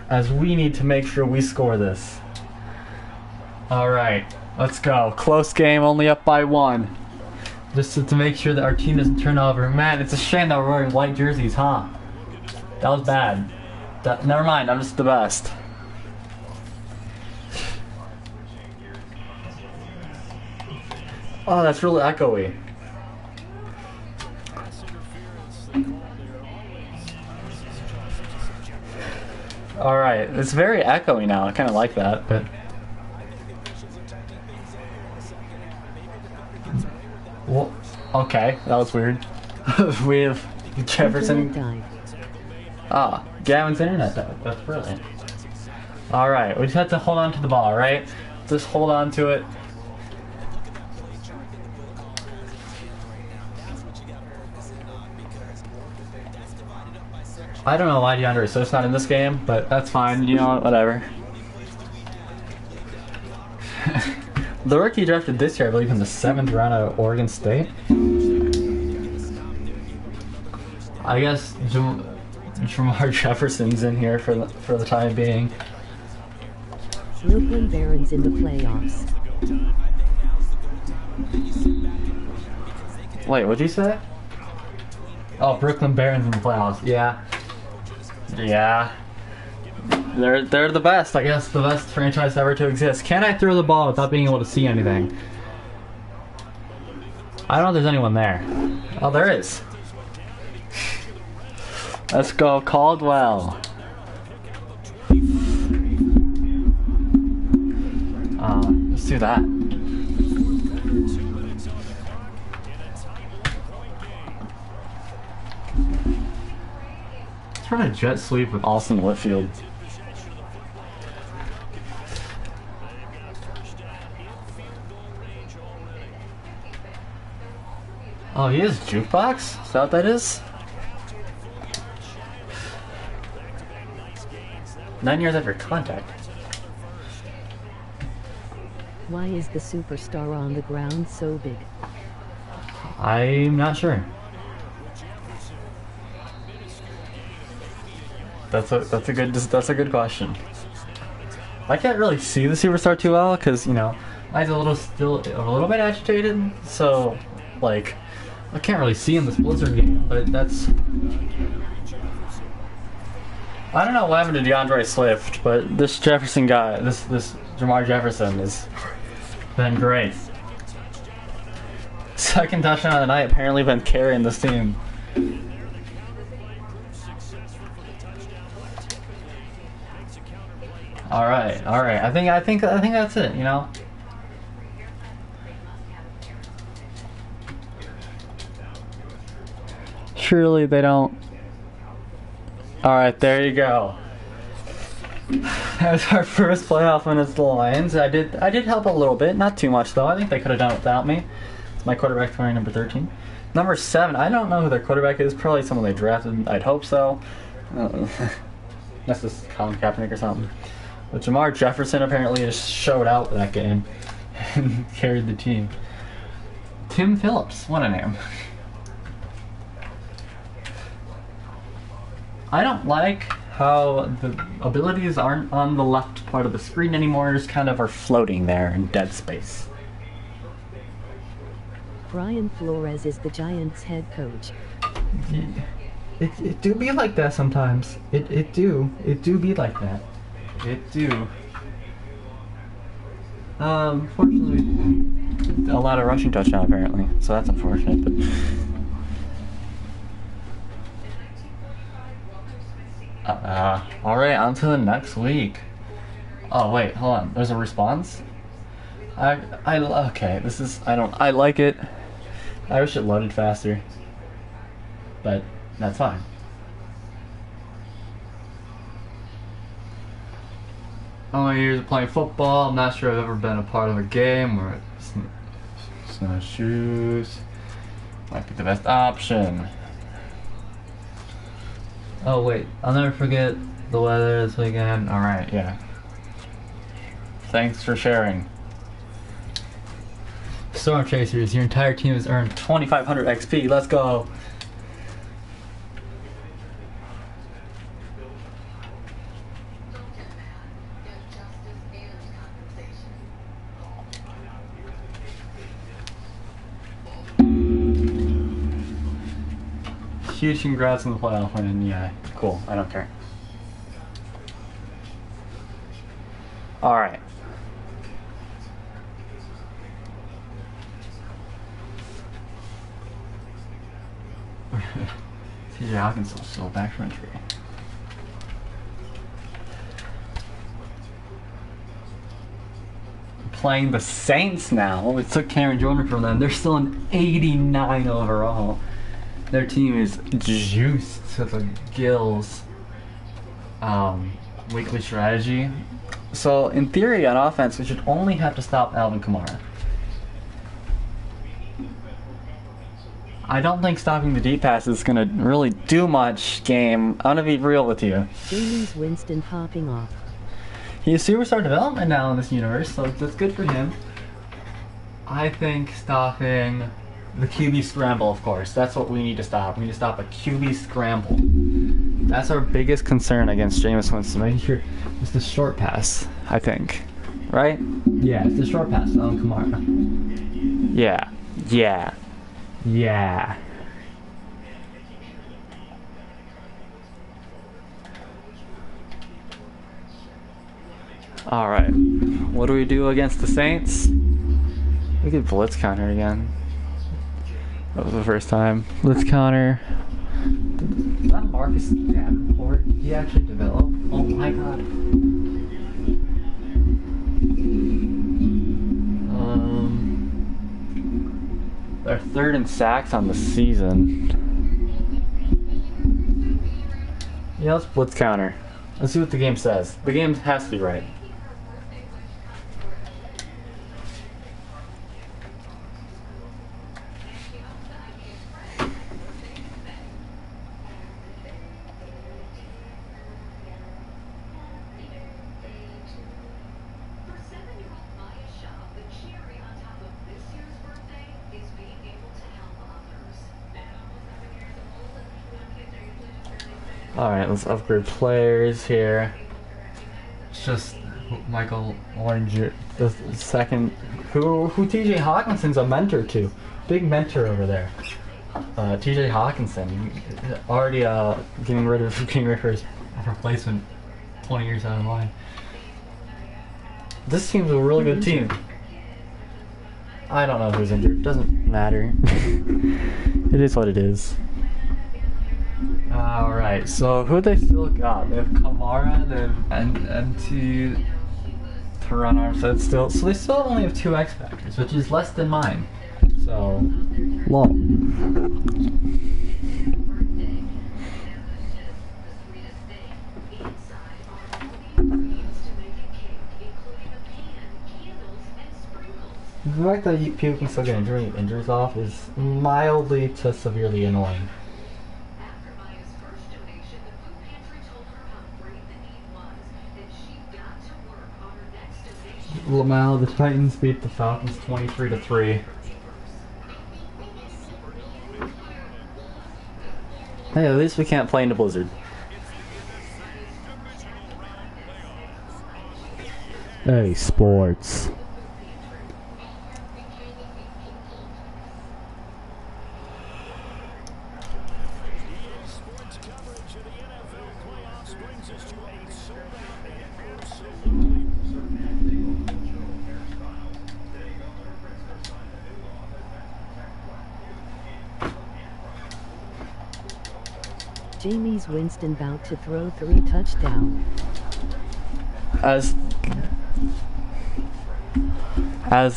A: As we need to make sure we score this. Alright, let's go. Close game, only up by 1. Just to make sure that our team doesn't turn over. Man, it's a shame that we're wearing white jerseys, huh? That was bad. Never mind, I'm just the best. Oh, that's really echoey. Alright, it's very echoey now. I kind of like that, but... Well, okay, that was weird. We have Jefferson... Ah, Gavin's internet died. That's brilliant. Alright, we just have to hold on to the ball, right? Just hold on to it. I don't know why DeAndre is so not in this game, but that's fine, you know, whatever. The rookie drafted this year, I believe, in the 7th round out of Oregon State. I guess Jamar Jefferson's in here for the time being.
G: Brooklyn Barons in the playoffs.
A: Wait, what'd you say? Oh, Brooklyn Barons in the playoffs. Yeah. Yeah. They're the best, I guess, the best franchise ever to exist. Can I throw the ball without being able to see anything? I don't know if there's anyone there. Oh, there is. Let's go, Caldwell. Let's do that. Let's run a jet sweep with Austin Whitfield. Oh, he is jukebox? Is that what that is? 9 years after contact.
G: Why is the superstar on the ground so big?
A: I'm not sure. That's a good question. I can't really see the superstar too well because, you know, I'm still a little bit agitated, so like I can't really see in this Blizzard game, but that's, I don't know what happened to DeAndre Swift, but this Jefferson guy, this Jamar Jefferson has been great. Second touchdown of the night, apparently been carrying this team. All right. I think that's it. You know. Surely they don't. All right, there you go. That was our first playoff win as the Lions. I did help a little bit, not too much though. I think they could have done it without me. It's my quarterback wearing number 13. Number 7, I don't know who their quarterback is. Probably someone they drafted. I'd hope so. That's just Colin Kaepernick or something. But Jamar Jefferson apparently just showed out that game and carried the team. Tim Phillips, what a name. I don't like how the abilities aren't on the left part of the screen anymore, just kind of are floating there in dead space.
G: Brian Flores is the Giants' head coach.
A: It do be like that sometimes. It do be like that. It do. Fortunately, a lot of rushing touchdown apparently, so that's unfortunate. But all right, on to the next week. Oh wait, hold on. There's a response. Okay. This is I like it. I wish it loaded faster, but that's fine. Only years of playing football. I'm not sure I've ever been a part of a game where snowshoes might be the best option. Oh wait, I'll never forget the weather this weekend. Alright, yeah. Thanks for sharing. Storm Chasers, your entire team has earned 2,500 XP. Let's go. Huge congrats on the playoff win. Yeah, cool. I don't care. Alright. TJ Hawkins still back from injury. Playing the Saints now. It took Cameron Jordan from them. They're still an 89 overall. Their team is juiced to the gills. Weekly strategy. So, in theory, on offense, we should only have to stop Alvin Kamara. I don't think stopping the deep pass is going to really do much, game. I'm going to be real with you.
G: James Winston popping off.
A: He's superstar development now in this universe, so that's good for him. I think stopping the QB scramble, of course. That's what we need to stop. We need to stop a QB scramble. That's our biggest concern against Jameis Winston. Right here, it's the short pass, I think. Right? Yeah, it's the short pass on Kamara. Yeah. Alright. What do we do against the Saints? We could blitz counter again. That was the first time. Blitz counter. That Marcus Davenport, he actually developed. Oh my god. They're third in sacks on the season. Yeah, let's blitz counter. Let's see what the game says. The game has to be right. Alright, let's upgrade players here. It's just Michael Orange, the second, who TJ Hawkinson's a mentor to. Big mentor over there. TJ Hawkinson, already getting rid of his replacement 20 years down the line. This team's a really good team. I don't know who's injured, doesn't matter. It is what it is. Alright, so who they still got? They have Kamara, they have MT to run Armstead still. So they still only have 2 X Factors, which is less than mine. So, lol. The fact that people can still get injuries off is mildly to severely annoying. Lamau, the Titans beat the Falcons 23-3. Hey, at least we can't play in the blizzard. Hey, sports.
G: Jameis Winston about to throw 3 touchdowns.
A: As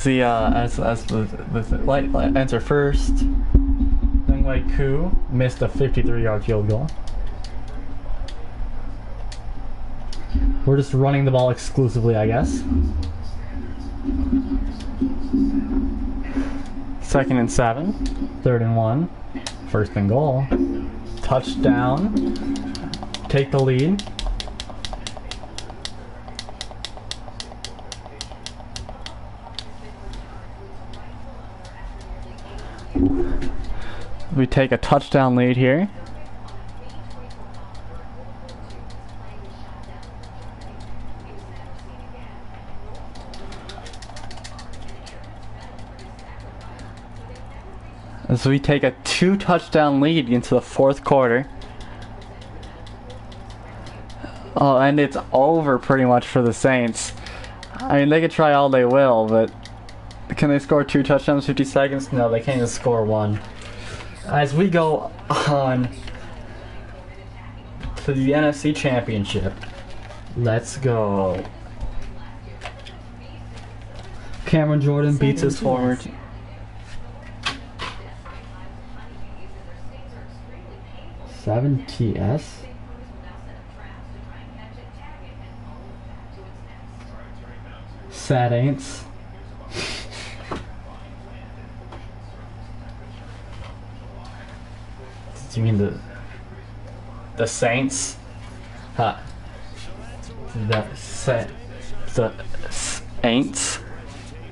A: the light answer first, Youngwei Koo missed a 53-yard field goal. We're just running the ball exclusively, I guess. 2nd and 7, 3rd and 1, 1st and goal. Touchdown. Take the lead. We take a touchdown lead here. As we take a 2 touchdown lead into the 4th quarter. Oh, and it's over pretty much for the Saints. I mean, they could try all they will, but can they score 2 touchdowns in 50 seconds? No, they can't even score 1. As we go on to the NFC Championship. Let's go. Cameron Jordan beats his former team. Seven TS. Sad ain'ts. Do you mean the Saints? Huh. The ain'ts?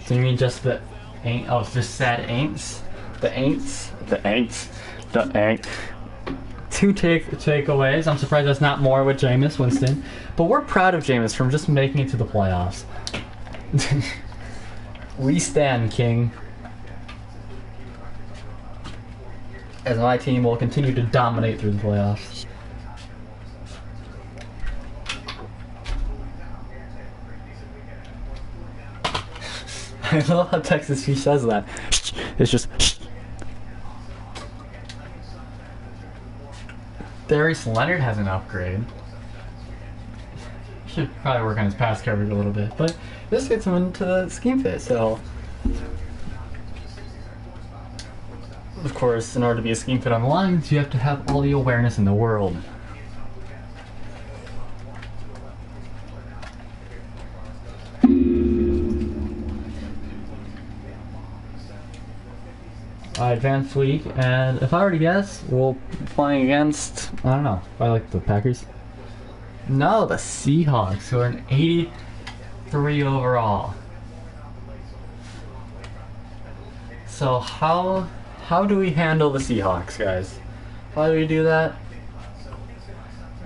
A: Do you mean just the ain't? Oh, it's just sad ain'ts? The ain'ts? The ain'ts? The ain't. 2 takeaways. I'm surprised that's not more with Jameis Winston. But we're proud of Jameis from just making it to the playoffs. We stand, King. As my team will continue to dominate through the playoffs. I love how Texas he says that. It's just. Darius Leonard has an upgrade. Should probably work on his pass coverage a little bit, but this gets him into the scheme fit. So, of course, in order to be a scheme fit on the lines, you have to have all the awareness in the world. Advanced week, and if I were to guess, we'll be playing against, I don't know, I like the Packers. No, the Seahawks, who are an 83 overall. So how do we handle the Seahawks, guys? How do we do that?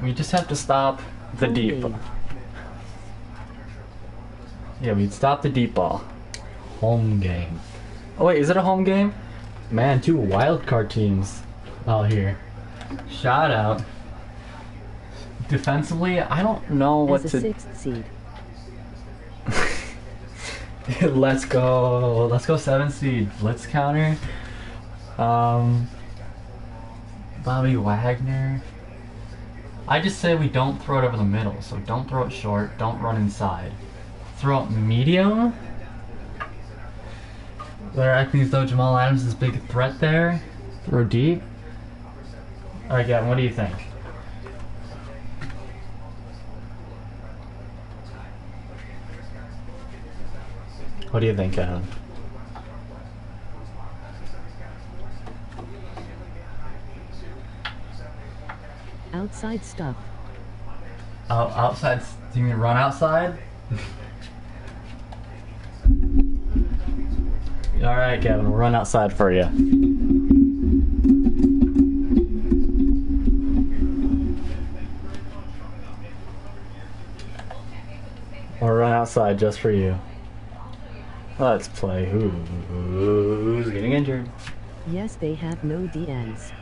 A: We just have to stop the deep. Yeah, we'd stop the deep ball. Home game. Oh wait, is it a home game? Man, 2 wildcard teams out here. Shout out. Defensively, I don't know what
G: As a 6th seed.
A: Let's go 7th seed. Blitz counter. Bobby Wagner. I just say we don't throw it over the middle, so don't throw it short, don't run inside. Throw it medium. They're acting as though Jamal Adams is a big threat there. Throw deep. Alright, Gavin, what do you think? What do you think, Gavin?
G: Outside stuff.
A: Outside? Do you mean run outside? Alright, Kevin, we'll run outside for you. We'll run outside just for you. Let's play. Who's getting injured?
G: Yes, they have no DNs.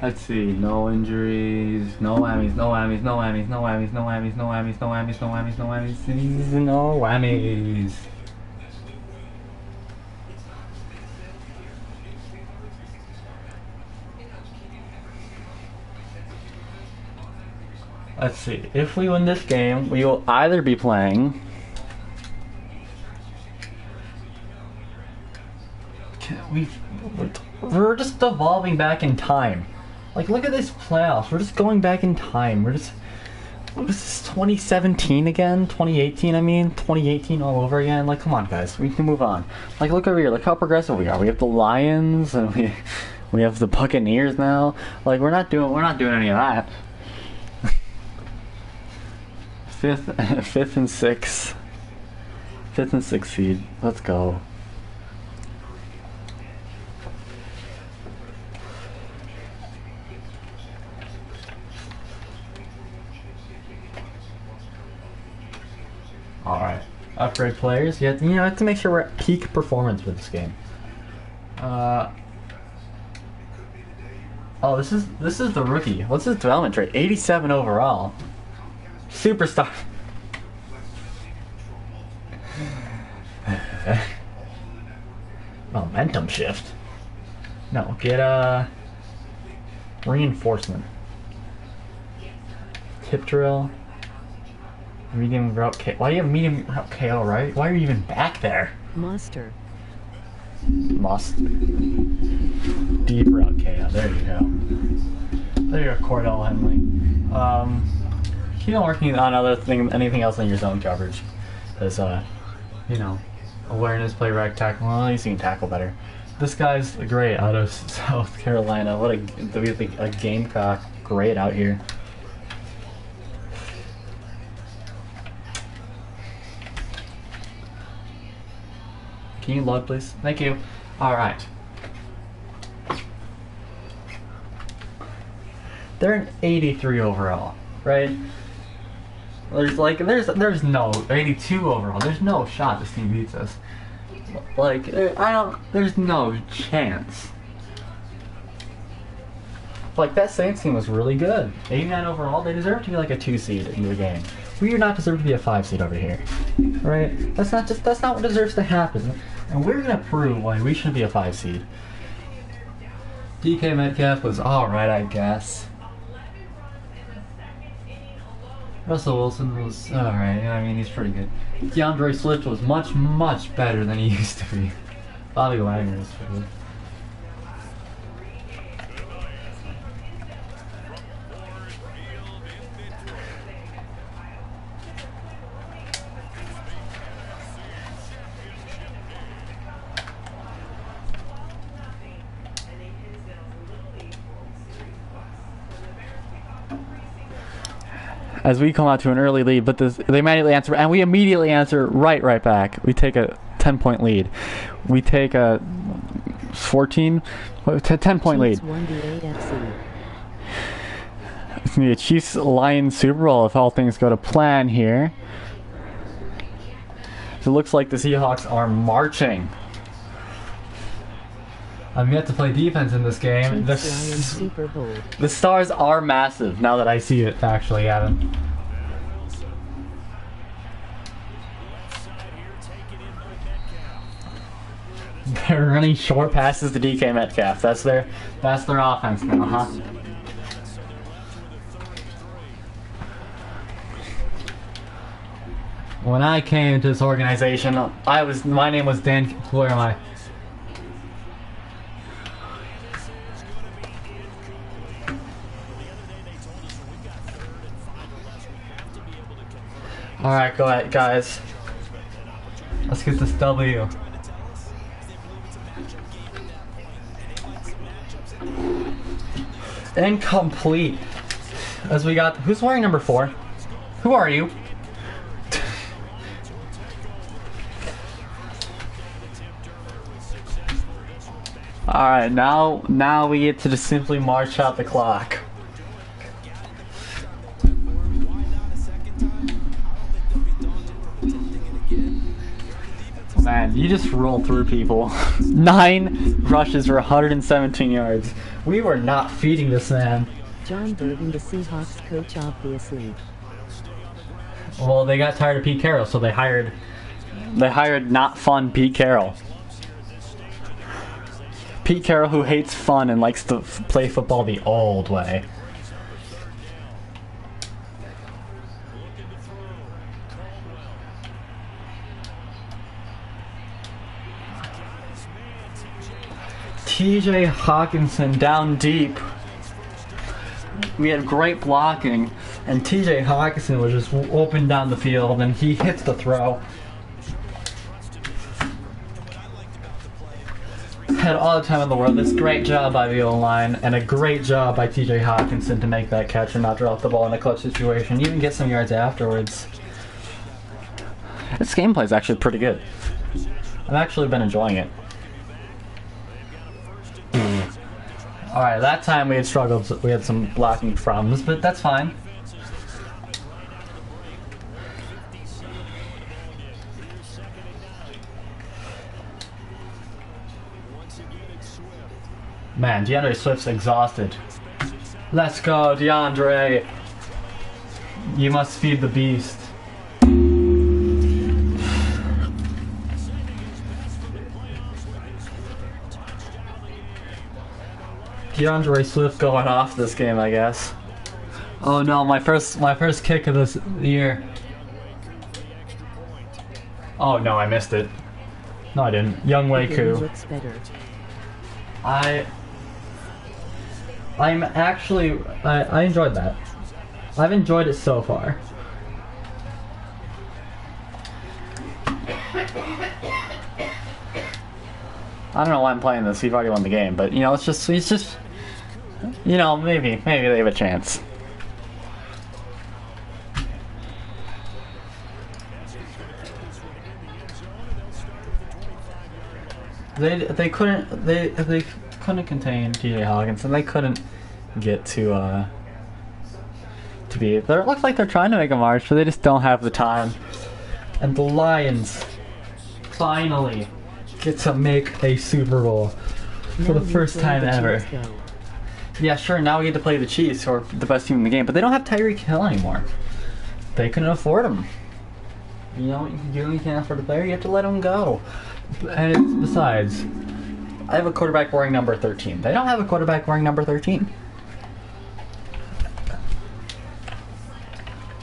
A: Let's see, no injuries, no whammies, no whammies, no whammies, no whammies, no whammies, no whammies, no whammies, no whammies, no whammies, no whammies. Let's see, if we win this game, we will either be playing we're just evolving back in time. Like, look at this playoffs. We're just going back in time. This is 2017 again? 2018, I mean? 2018 all over again? Like, come on, guys. We can move on. Like, look over here. Look how progressive we are. We have the Lions, and we have the Buccaneers now. Like, we're not doing any of that. Fifth and sixth seed. Let's go. Alright. Upgrade players. You have to make sure we're at peak performance for this game. Oh, this is the rookie. What's his development rate? 87 overall. Superstar. Momentum shift. No, get reinforcement. Tip drill. Medium route KO. Why do you have medium route KO, right? Why are you even back there?
G: Monster.
A: Deep route KO. There you go. There you go, Cordell Henley. Keep on working on anything else in your zone coverage. Because, awareness, play right tackle. Well, at least you can tackle better. This guy's great out of South Carolina. What a Gamecock great out here. Can you load, please? Thank you. All right. They're an 83 overall, right? There's no 82 overall. There's no shot this team beats us. There's no chance. Like, that Saints team was really good. 89 overall. They deserve to be like a 2 seed in the game. We do not deserve to be a 5 seed over here. Right? That's not what deserves to happen. And we're gonna prove why we shouldn't be a 5 seed. DK Metcalf was alright, I guess. Russell Wilson was alright. I mean, he's pretty good. DeAndre Swift was much, much better than he used to be. Bobby Wagner was pretty good. As we come out to an early lead, but they immediately answer, and we immediately answer right back. We take a 10-point lead. We take a 10-point lead. It's going to be a Chiefs-Lions Super Bowl if all things go to plan here. So it looks like the Seahawks are marching. I'm yet to play defense in this game. The stars are massive now that I see it, actually, Adam. They're running short passes to DK Metcalf. That's their offense now, huh? When I came to this organization, my name was Dan. Where am I? Alright, go ahead, guys. Let's get this W. Incomplete. As we got... Who's wearing number 4? Who are you? Alright, now we get to just simply march out the clock. Man, you just roll through people. 9 rushes for 117 yards. We were not feeding this man.
G: John Burton, the Seahawks coach, obviously.
A: Well, they got tired of Pete Carroll, so they hired not fun Pete Carroll. Pete Carroll, who hates fun and likes to play football the old way. TJ Hawkinson down deep. We had great blocking, and TJ Hawkinson was just open down the field, and he hits the throw. Had all the time in the world. This great job by the O-line, and a great job by TJ Hawkinson to make that catch and not drop the ball in a clutch situation. Even get some yards afterwards. This gameplay is actually pretty good. I've actually been enjoying it. Alright, that time we had struggled, we had some blocking problems, but that's fine. Man, DeAndre Swift's exhausted. Let's go, DeAndre! You must feed the beast. DeAndre Swift going off this game, I guess. Oh no, my first kick of this year. Oh no, I missed it. No, I didn't. Young Wei Koo. I'm actually I enjoyed that. I've enjoyed it so far. I don't know why I'm playing this. We've already won the game, but you know, it's just you know, maybe they have a chance. They couldn't contain TJ Hawkinson. They couldn't get to be. It looks like they're trying to make a march, but they just don't have the time. And the Lions finally get to make a Super Bowl for the first time ever. Yeah, sure. Now we get to play the Chiefs, who are the best team in the game, but they don't have Tyreek Hill anymore. they couldn't afford him. You know, you can't afford a player, you have to let him go. And besides, I have a quarterback wearing number 13. They don't have a quarterback wearing number 13.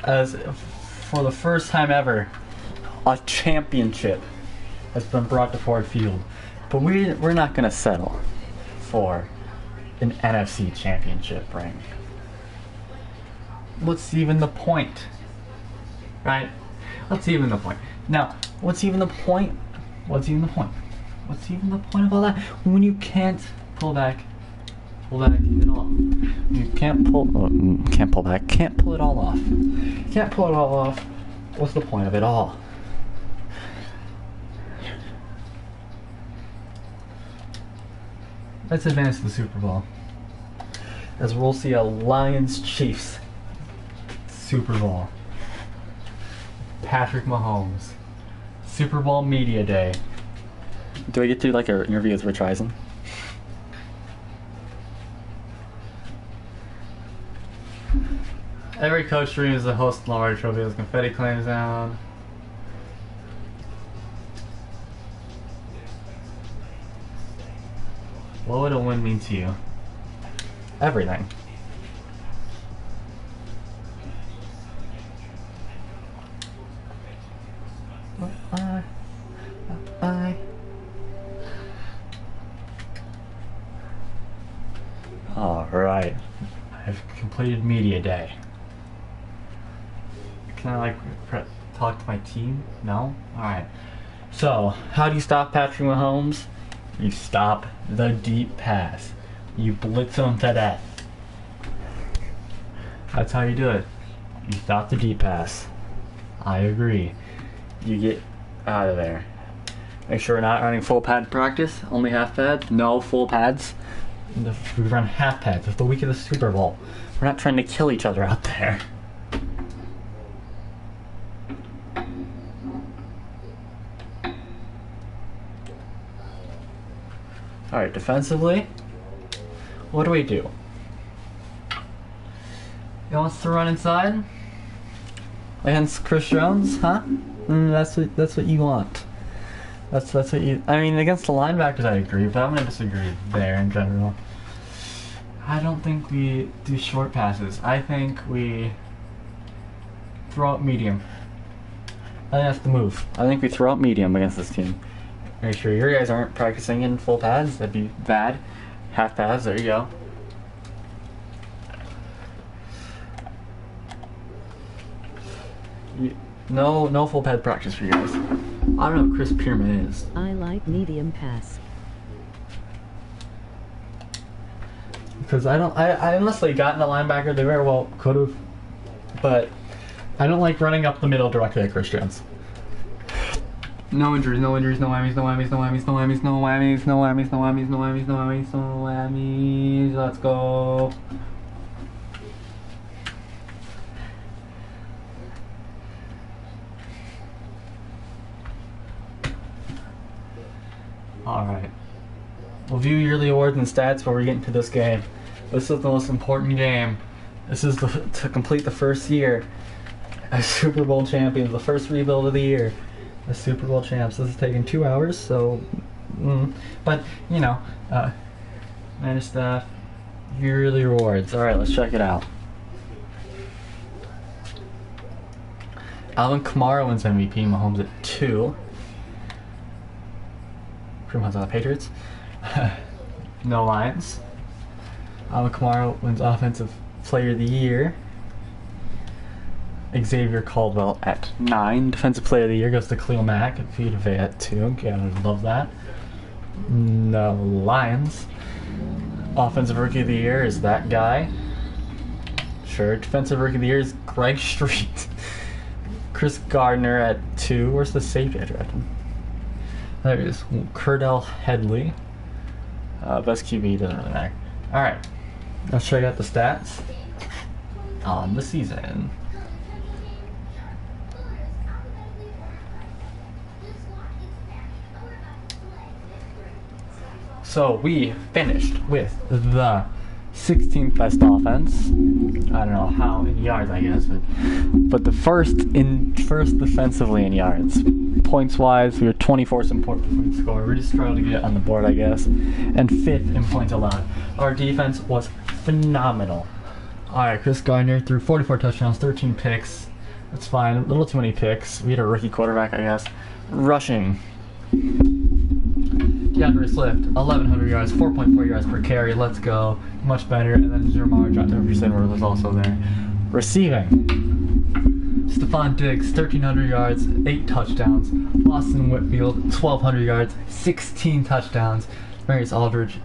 A: As for the first time ever, a championship has been brought to Ford Field. But we're not going to settle for an NFC championship ring. What's even the point? Right? What's even the point? Now, what's even the point? What's even the point? What's even the point of all that? When you can't pull back at all. You can't pull back, can't pull it all off. Can't pull it all off. What's the point of it all? Let's advance to the Super Bowl. As we'll see a Lions-Chiefs Super Bowl. Patrick Mahomes. Super Bowl Media Day. Do I get to do like an interview with Rich Eisen? Every coach dreams of host Lombardi Trophy as confetti claims down. What would a win mean to you? Everything. Alright. I've completed Media Day. Can I like talk to my team? No? Alright. So, how do you stop Patrick Mahomes? You stop the deep pass. You blitz him to death. That's how you do it. You stop the deep pass. I agree. You get out of there. Make sure we're not running full pad practice. Only half pads. No full pads. We run half pads. It's the week of the Super Bowl. We're not trying to kill each other out there. Alright, defensively, what do we do? He wants to run inside against Chris Jones, huh? That's what you want. That's what you. I mean, against the linebackers, I agree, but I'm gonna disagree there in general. I don't think we do short passes. I think we throw out medium. I think that's the move. I think we throw out medium against this team. Make sure your guys aren't practicing in full pads. That'd be bad. Half pads. There you go. No full pad practice for you guys. I don't know what Chris Pierman is.
G: I like medium pass.
A: Because I unless they got in the linebacker, they very well could have. But I don't like running up the middle directly at Chris Jones. No injuries, no injuries, no whammies, no whammies, no whammies, no whammies, no whammies, no whammies, no whammies, no whammies, no whammies, no whammies. Let's go. Alright. We'll view yearly awards and stats before we get into this game. This is the most important game. This is to complete the first year as Super Bowl champions, the first rebuild of the year as Super Bowl champs. This is taking 2 hours, so... but, you know, manage staff, yearly rewards. Alright, let's check it out. Alvin Kamara wins MVP, Mahomes at 2. Mahomes on the Patriots. No Lions. Alvin Kamara wins Offensive Player of the Year. Xavier Caldwell at 9. Defensive Player of the Year goes to Khalil Mack and Vita Vea at 2. Okay, I love that. No Lions. Offensive Rookie of the Year is that guy. Sure. Defensive Rookie of the Year is Greg Street. Chris Gardner at 2. Where's the safety I drafted? There it is. Curdell Headley. Best QB doesn't really matter. Alright. Let's check out the stats on the season. So we finished with the 16th best offense. I don't know how in yards, I guess, but the first defensively in yards. Points wise, we were 24th in point score. We just struggled to get on the board, I guess, and 5th in points allowed. Our defense was phenomenal. All right, Chris Gardner threw 44 touchdowns, 13 picks. That's fine. A little too many picks. We had a rookie quarterback, I guess. Rushing. DeAndre Swift, 1,100 yards, 4.4 yards per carry. Let's go. Much better. And then Jermar Jefferson was also there. Receiving. Stephon Diggs, 1,300 yards, 8 touchdowns. Austin Whitfield, 1,200 yards, 16 touchdowns. Marius Aldridge,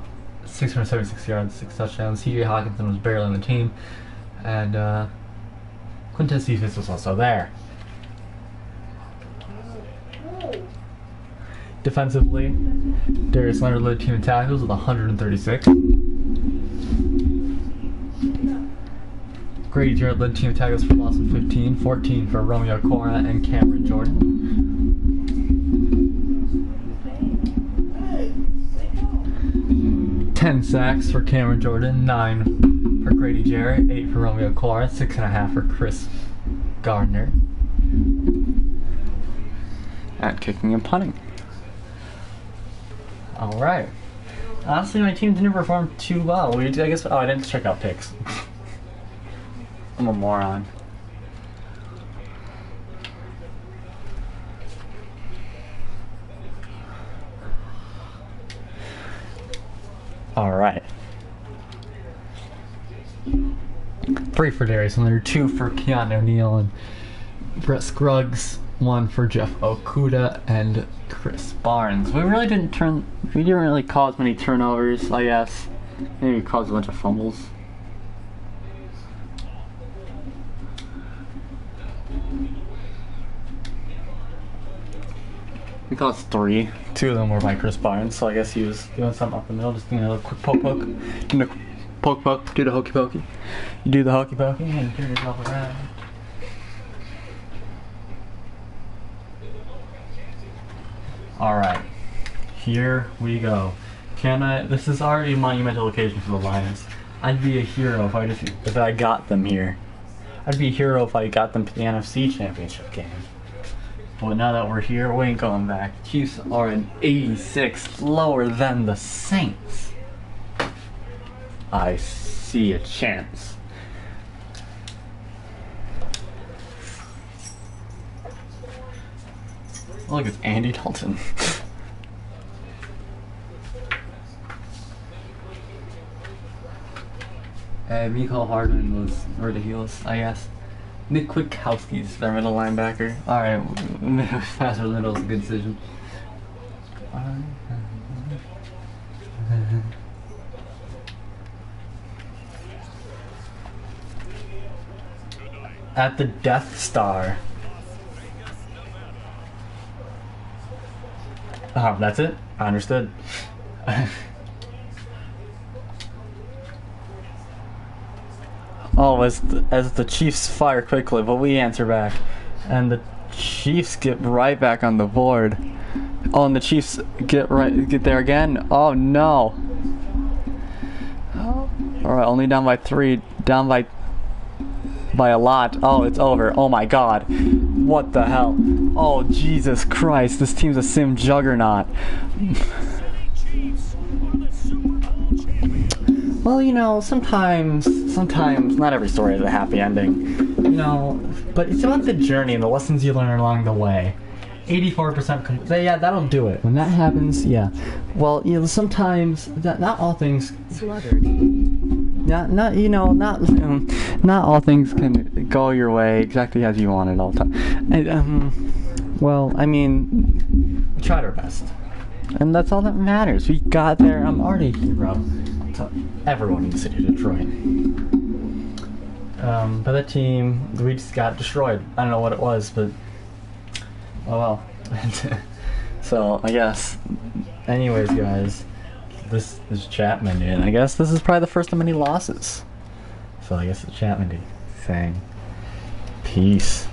A: 676 yards, 6 touchdowns. TJ Hawkinson was barely on the team. And Quintez Cephas was also there. Defensively, Darius Leonard led the team in tackles with 136. Grady Jarrett led the team in tackles for loss of 15, 14 for Romeo Cora and Cameron Jordan. Ten sacks for Cameron Jordan, 9 for Grady Jarrett, 8 for Romeo Cora, 6.5 for Chris Gardner. At kicking and punting. Alright. Honestly, my team didn't perform too well. I guess. Oh, I didn't check out picks. I'm a moron. Alright. 3 for Darius Leonard, 2 for Keanu O'Neal and Brett Scruggs, 1 for Jeff Okuda and Chris Barnes. We didn't really cause many turnovers, I guess. Maybe we caused a bunch of fumbles. We caused 3. 2 of them were by Chris Barnes, so I guess he was doing something up the middle, just doing a little quick poke. Doing a poke, do the hokey pokey. You do the hokey pokey and turn yourself around. Alright, here we go. This is already a monumental occasion for the Lions. I'd be a hero if I got them here. I'd be a hero if I got them to the NFC Championship game. But now that we're here, we ain't going back. Chiefs are an 86, lower than the Saints. I see a chance. Look, it's Andy Dalton. Mecole Hardman was ridiculous, I guess. Nick Kwiatkowski's their middle linebacker. Alright, faster middle is a good decision. At the Death Star. Oh, that's it? I understood. Oh, as the Chiefs fire quickly, but we answer back. And the Chiefs get right back on the board. Oh, and the Chiefs get there again? Oh, no. Oh. Alright, only down by 3. Down by a lot. Oh, it's over. Oh my god. What the hell? Oh, Jesus Christ. This team's a sim juggernaut. Well, you know, sometimes not every story has a happy ending. You know, but it's about the journey and the lessons you learn along the way. 84% yeah, that'll do it. When that happens, yeah. Well, you know, sometimes not all things
G: Slaughtered.
A: not all things can go your way exactly as you want it all the time. And, well, I mean, we tried our best. And that's all that matters. We got there. I'm already a hero to everyone in the city of Detroit. But that team, we just got destroyed. I don't know what it was, but oh well. So, I guess, anyways, guys, this is Chatmendy, and I guess this is probably the first of many losses. So I guess it's Chatmendy saying peace.